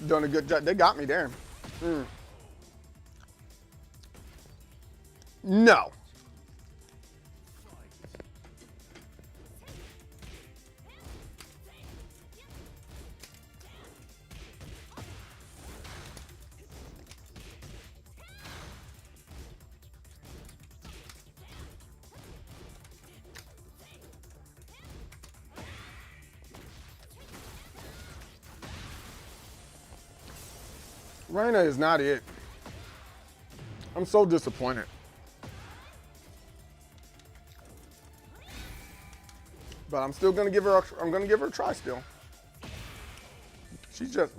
Doing a good job. They got me there. No. Reina is not it. I'm so disappointed. But I'm still gonna give her a try still. She's just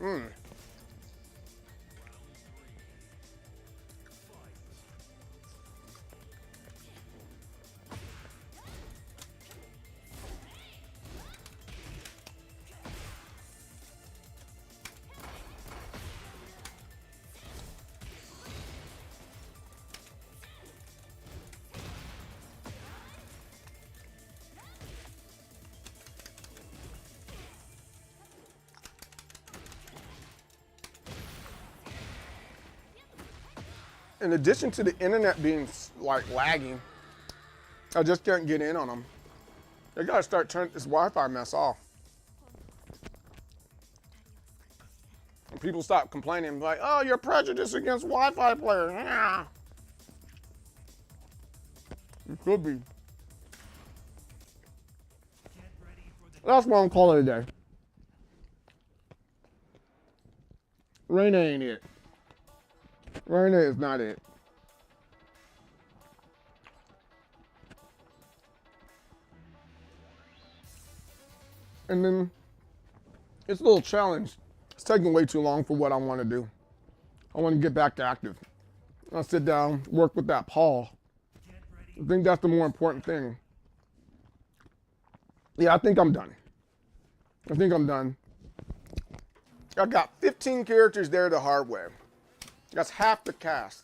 in addition to the internet being like lagging, I just can't get in on them. They gotta start turning this Wi-Fi mess off. And people stop complaining like, oh, you're prejudiced against Wi-Fi players. Yeah. You could be. That's what I'm calling it a day. Reina ain't it. Reina is not it. And then it's a little challenge. It's taking way too long for what I want to do. I want to get back to active. I'll sit down, work with that Paul. I think that's the more important thing. Yeah, I think I'm done. I think I'm done. I got 15 characters there the hard way. That's half the cast.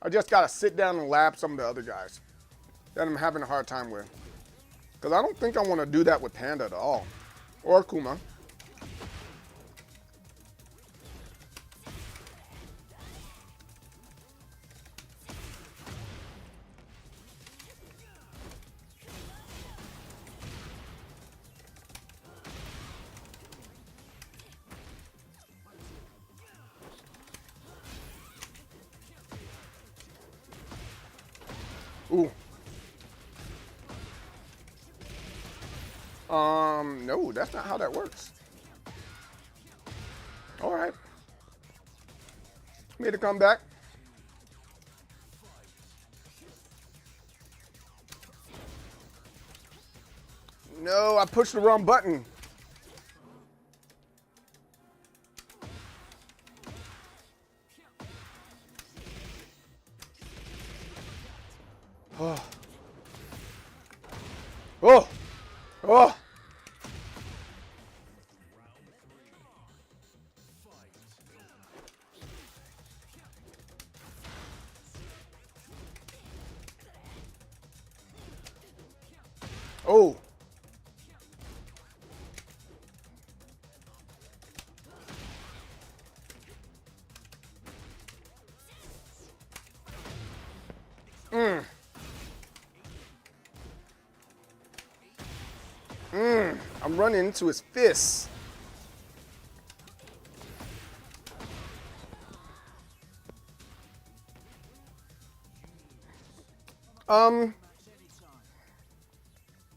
I just got to sit down and lab some of the other guys that I'm having a hard time with. Because I don't think I want to do that with Panda at all. Or Kuma. Ooh. No, that's not how that works. All right. Made a comeback. No, I pushed the wrong button. Oh. Oh. Oh. Oh. I'm running into his fists.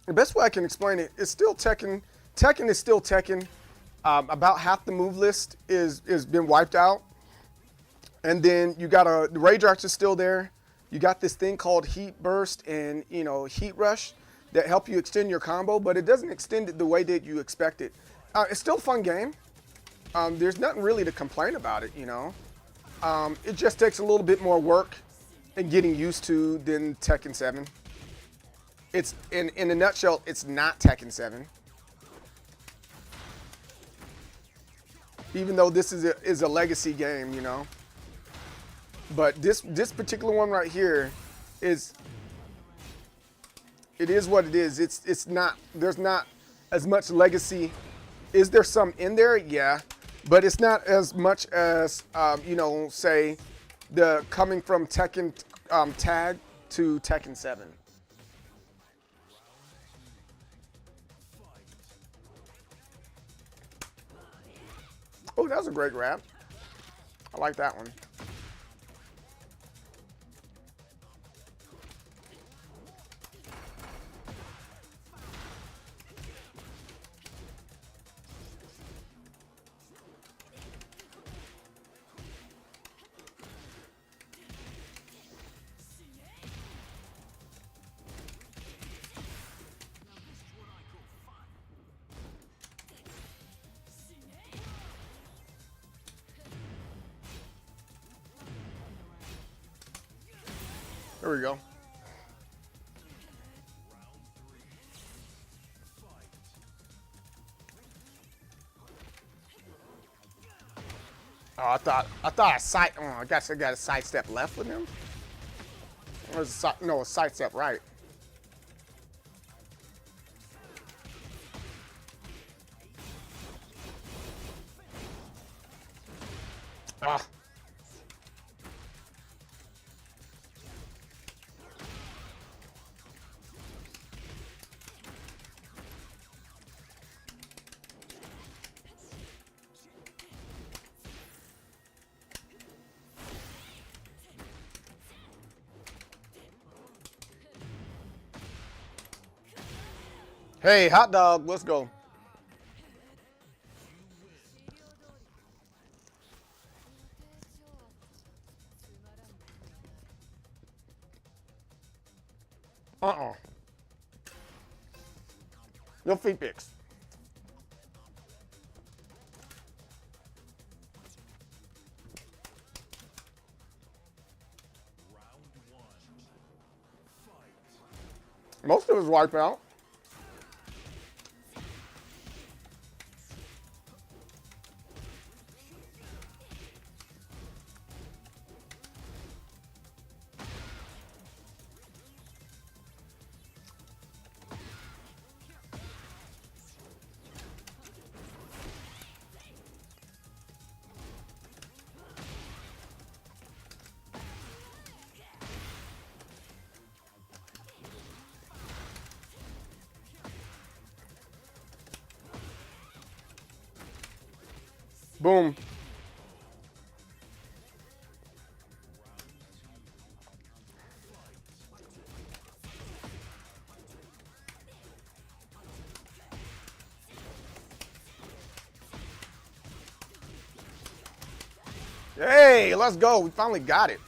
The best way I can explain it is still Tekken. Tekken is still Tekken. About half the move list is been wiped out. And then you got the Rage Arch is still there. You got this thing called Heat Burst and Heat Rush that help you extend your combo, but it doesn't extend it the way that you expect it. It's still a fun game. There's nothing really to complain about it, It just takes a little bit more work and getting used to than Tekken 7. It's in a nutshell, it's not Tekken 7. Even though this is a legacy game, But this particular one right here is what it is. It's not, there's not as much legacy. Is there some in there? Yeah. But it's not as much as say the coming from Tekken Tag to Tekken 7. Oh, that was a great grab. I like that one. There we go. Oh, I thought I guess I got a sidestep left with him. Or a sidestep right. Ah. Hey, hot dog, let's go. No feet pics. Most of his wipe out. Boom. Hey, let's go. We finally got it.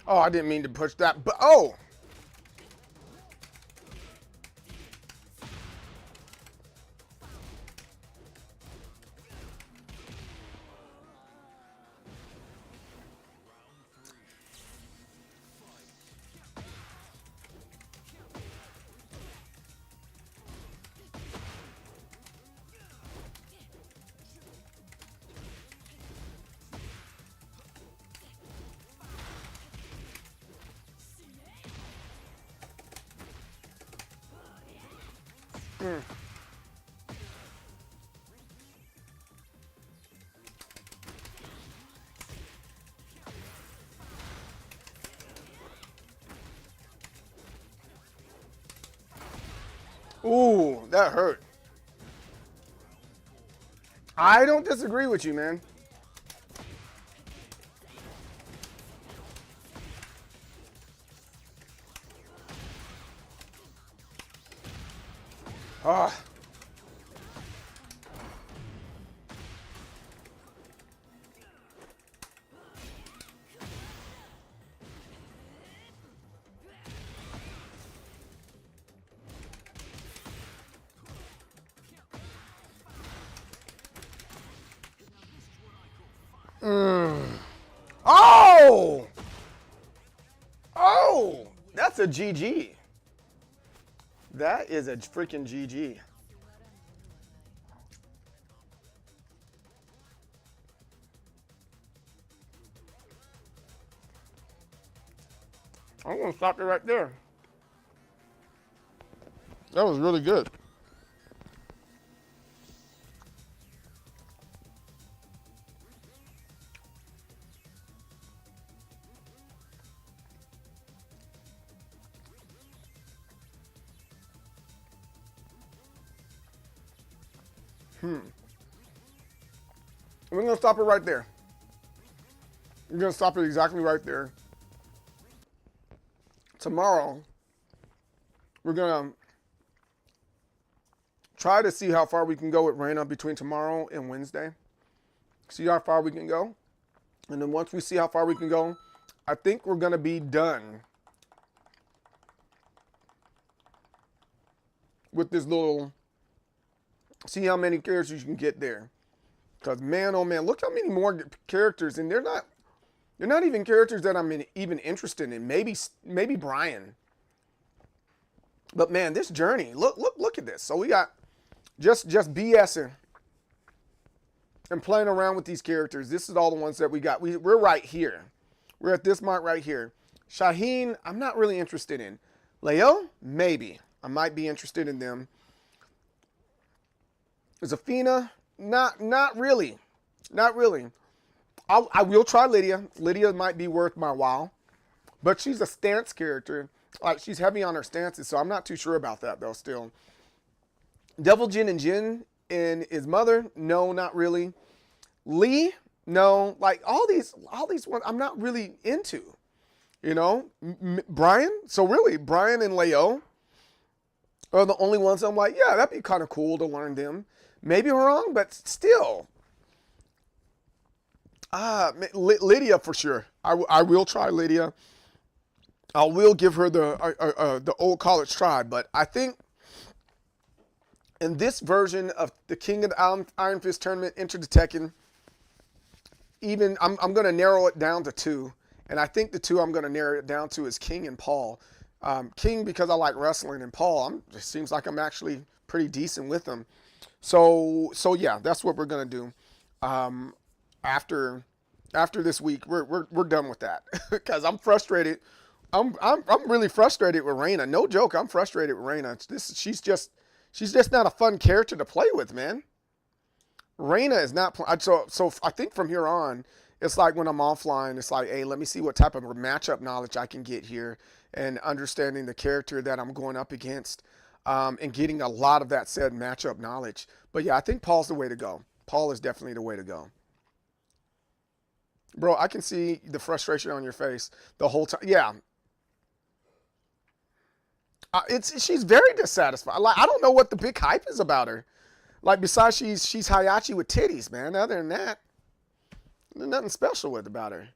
Oh, I didn't mean to push that, but oh. Ooh, that hurt. I don't disagree with you, man. Ah. Oh! Oh! That's a GG. That is a freaking GG. I'm going to stop it right there. That was really good. We're going to stop it right there. We're going to stop it exactly right there. Tomorrow, we're going to try to see how far we can go with Reina between tomorrow and Wednesday. See how far we can go. And then once we see how far we can go, I think we're going to be done with this little, see how many characters you can get there. Because man, oh man, look how many more characters, and they're not even characters that I'm even interested in. Maybe Brian. But man, this journey, look at this. So we got just BSing and playing around with these characters. This is all the ones that we got. We're right here. We're at this mark right here. Shaheen, I'm not really interested in. Leo, maybe. I might be interested in them. Zafina, not really. Not really. I will try Lydia. Lydia might be worth my while. But she's a stance character. Like, she's heavy on her stances, so I'm not too sure about that, though, still. Devil Jin and Jin, in his mother? No, not really. Lee? No. Like all these ones I'm not really into. You know, Brian. So really, Brian and Leo are the only ones I'm like, yeah, that'd be kind of cool to learn them. Maybe we're wrong, but still. Lydia for sure. I will try Lydia. I will give her the old college try, but I think in this version of the King of the Iron Fist tournament, Enter the Tekken, even I'm going to narrow it down to 2. And I think the 2 I'm going to narrow it down to is King and Paul. King because I like wrestling, and Paul, it seems like I'm actually pretty decent with him. So yeah, that's what we're going to do. After this week, we're done with that because I'm frustrated. I'm really frustrated with Reina. No joke, I'm frustrated with Reina. She's just not a fun character to play with, man. Reina is not. So I think from here on, it's like when I'm offline, it's like, hey, let me see what type of matchup knowledge I can get here and understanding the character that I'm going up against, and getting a lot of that said matchup knowledge. But yeah, I think Paul's the way to go. Paul is definitely the way to go. Bro, I can see the frustration on your face the whole time. Yeah. She's very dissatisfied. Like, I don't know what the big hype is about her. Like, besides she's Hayachi with titties, man. Other than that, there's nothing special about her.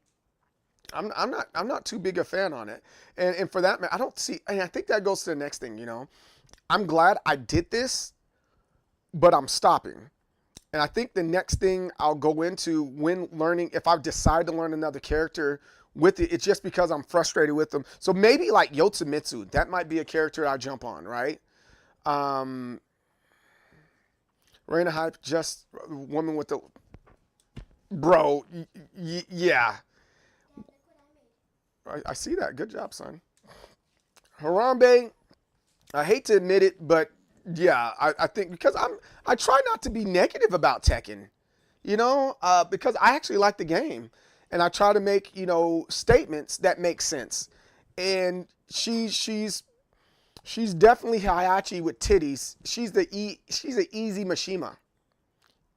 I'm not too big a fan on it. And for that, man, I don't see, and I think that goes to the next thing, you know. I'm glad I did this, but I'm stopping. And I think the next thing I'll go into when learning, if I decide to learn another character with it, it's just because I'm frustrated with them. So maybe like Yotsumitsu, that might be a character I jump on, right? Reina Hype, just woman with the, bro, yeah. I see that. Good job, son. Harambe, I hate to admit it, but yeah, I think because I try not to be negative about Tekken, you know, because I actually like the game, and I try to make, you know, statements that make sense. And she's definitely Hayachi with titties. She's an easy Mishima.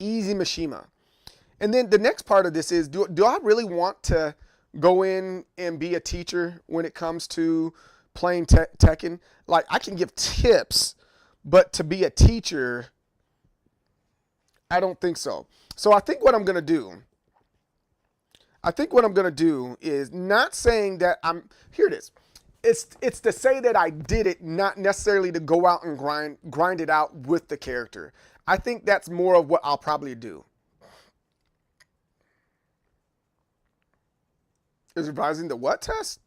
Easy Mishima. And then the next part of this is, do I really want to go in and be a teacher when it comes to playing Tekken? Like, I can give tips, but to be a teacher, I don't think so. So I think what I'm going to do is not saying that here it is. It's to say that I did it, not necessarily to go out and grind it out with the character. I think that's more of what I'll probably do. Is revising the what test?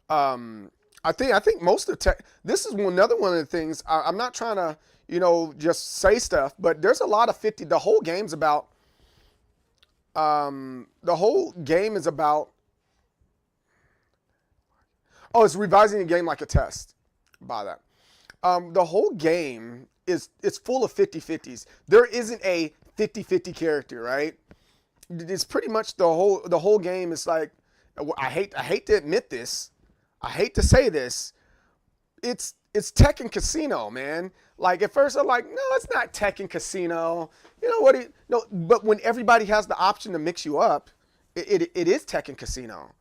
I think most of this is another one of the things. I'm not trying to, you know, just say stuff, but there's a lot of 50. The whole game's about. The whole game is about. Oh, it's revising the game like a test. By that, the whole game it's full of 50-50s. There isn't a 50-50 character, right? It's pretty much the whole game is like, I hate to admit this, I hate to say this, it's Tekken Casino, man. Like at first I'm like, no, it's not Tekken Casino. You know what? No, but when everybody has the option to mix you up, it is Tekken Casino.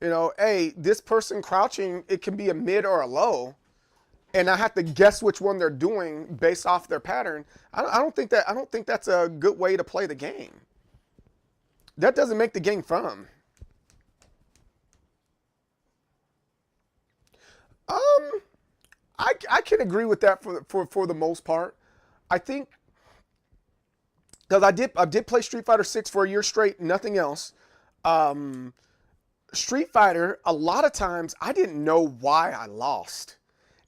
You know, hey, this person crouching, it can be a mid or a low, and I have to guess which one they're doing based off their pattern. I don't think that's a good way to play the game. That doesn't make the game fun. I can agree with that for the most part. I think because I did play Street Fighter 6 for a year straight, nothing else. Street Fighter, a lot of times I didn't know why I lost.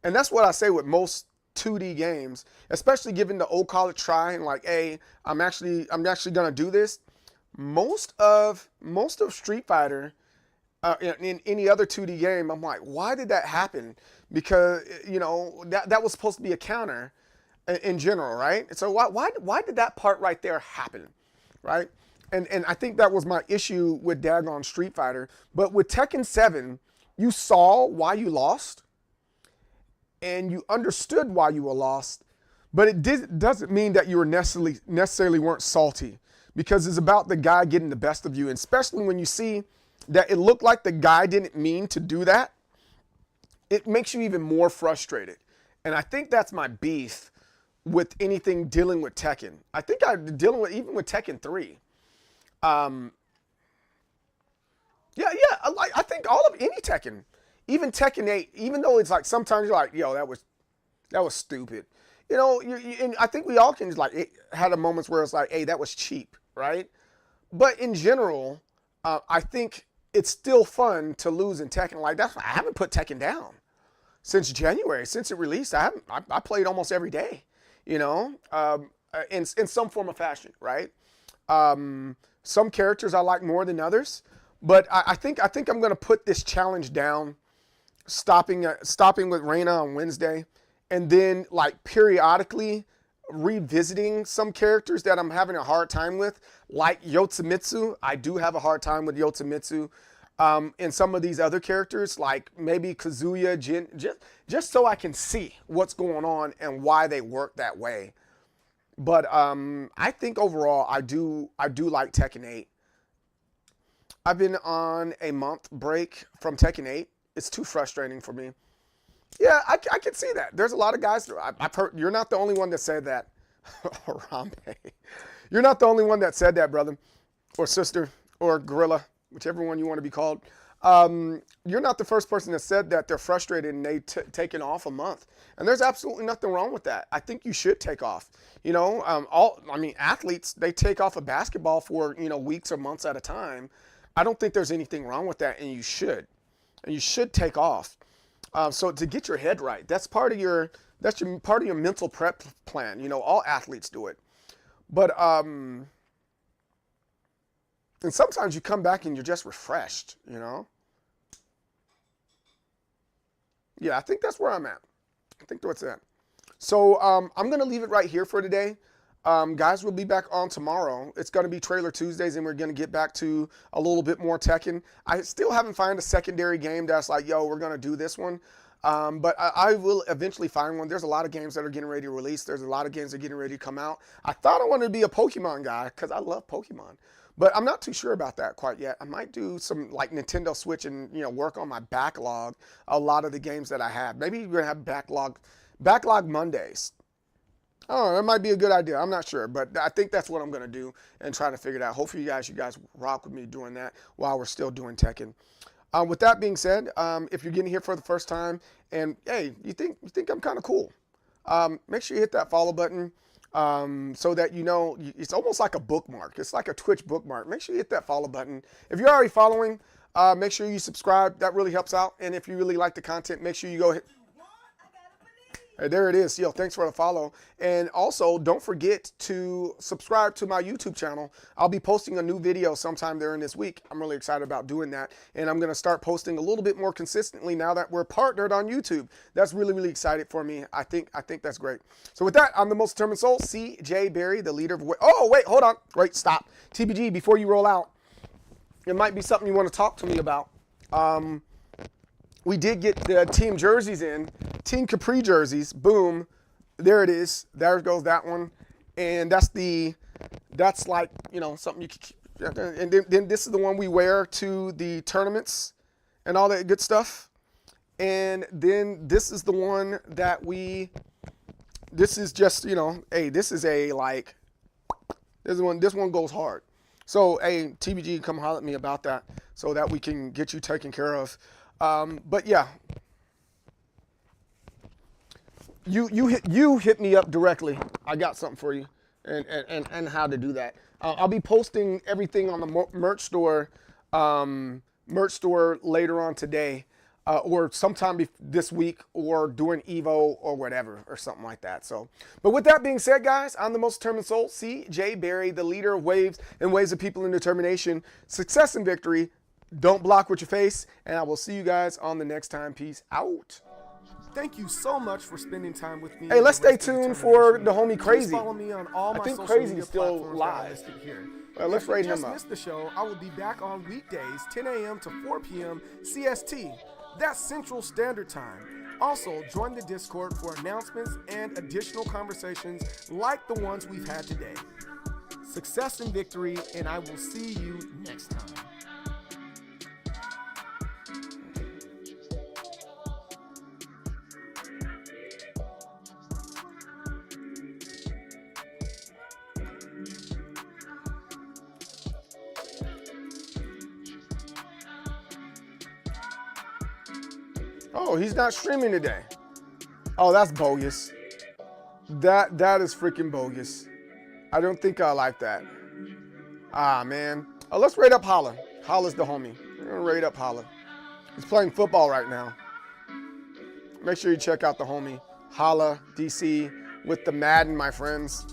And that's what I say with most 2D games, especially given the old college try and like, hey, I'm actually gonna do this. Most of Street Fighter, in any other 2D game, I'm like, why did that happen? Because, you know, that was supposed to be a counter in general, right? So why did that part right there happen, right? And I think that was my issue with daggone Street Fighter. But with Tekken 7, you saw why you lost, and you understood why you were lost, But it doesn't mean that you were necessarily weren't salty, because it's about the guy getting the best of you. And especially when you see that it looked like the guy didn't mean to do that, it makes you even more frustrated. And I think that's my beef with anything dealing with Tekken. I think I'm dealing with, even with Tekken 3. I think all of any Tekken, even Tekken 8, even though it's like sometimes you're like, yo, that was stupid. You know, and I think we all can like had a moments where it's like, hey, that was cheap, right? But in general, I think it's still fun to lose in Tekken. Like I haven't put Tekken down since January, since it released. I played almost every day, you know, in some form of fashion, right? Some characters I like more than others, but I think I'm gonna put this challenge down, stopping with Reina on Wednesday, and then like periodically revisiting some characters that I'm having a hard time with, like Yotsumitsu. I do have a hard time with Yotsumitsu. And some of these other characters, like maybe Kazuya, Jin, just so I can see what's going on and why they work that way. But I think overall, I do like Tekken 8. I've been on a month break from Tekken 8. It's too frustrating for me. Yeah, I can see that. There's a lot of guys, I've heard, you're not the only one that said that. Harambe. You're not the only one that said that, brother, or sister, or gorilla, whichever one you want to be called. You're not the first person that said that they're frustrated and they've taken off a month. And there's absolutely nothing wrong with that. I think you should take off. You know, athletes, they take off of basketball for, you know, weeks or months at a time. I don't think there's anything wrong with that, and you should. And you should take off. So to get your head right, that's part of your mental prep plan. You know, all athletes do it. But and sometimes you come back and you're just refreshed, you know? Yeah, I think that's where I'm at. I think that's it. So I'm going to leave it right here for today. Guys, we'll be back on tomorrow. It's going to be Trailer Tuesdays, and we're going to get back to a little bit more Tekken. I still haven't found a secondary game that's like, yo, we're going to do this one. But I will eventually find one. There's a lot of games that are getting ready to release. There's a lot of games that are getting ready to come out. I thought I wanted to be a Pokemon guy because I love Pokemon. But I'm not too sure about that quite yet. I might do some like Nintendo Switch and, you know, work on my backlog, a lot of the games that I have. Maybe we're going to have backlog Mondays. Oh, that might be a good idea. I'm not sure, but I think that's what I'm going to do and try to figure it out. Hopefully you guys rock with me doing that while we're still doing Tekken. With that being said, if you're getting here for the first time and, hey, you think I'm kind of cool, make sure you hit that follow button so that you know it's almost like a bookmark. It's like a Twitch bookmark. Make sure you hit that follow button. If you're already following, make sure you subscribe. That really helps out. And if you really like the content, make sure you go hit. Hey, there it is. Yo, thanks for the follow. And also, don't forget to subscribe to my YouTube channel. I'll be posting a new video sometime during this week. I'm really excited about doing that. And I'm going to start posting a little bit more consistently now that we're partnered on YouTube. That's really, really excited for me. I think that's great. So with that, I'm the most determined soul, CJ Berry, the leader of... Oh, wait, hold on. Wait, stop. TBG, before you roll out, it might be something you want to talk to me about. We did get the team jerseys in, Team Capri jerseys. Boom, there it is. There goes that one, and that's like, you know, something you can. And then this is the one we wear to the tournaments and all that good stuff. And then this is the one that this is just, you know, hey, this is a like, this one goes hard. So, hey, TBG, come holler at me about that so that we can get you taken care of. But yeah, you hit me up directly. I got something for you and how to do that. I'll be posting everything on the merch store later on today, or sometime this week, or during EVO or whatever, or something like that. So, but with that being said, guys, I'm the most determined soul, CJ Berry, the leader of waves and waves of people in determination, success and victory. Don't block with your face, and I will see you guys on the next time. Peace out. Thank you so much for spending time with me. Hey, let's stay tuned for the homie Crazy. Follow me on all my social Crazy is still live. Here. Let's rate him up. If you just missed the show, I will be back on weekdays, 10 a.m. to 4 p.m. CST. That's Central Standard Time. Also, join the Discord for announcements and additional conversations like the ones we've had today. Success and victory, and I will see you next time. Oh, he's not streaming today. Oh, that's bogus. That is freaking bogus. I don't think I like that. Ah, man. Oh, let's raid up Holla. Holla's the homie. We're gonna raid up Holla. He's playing football right now. Make sure you check out the homie. Holla DC with the Madden, my friends.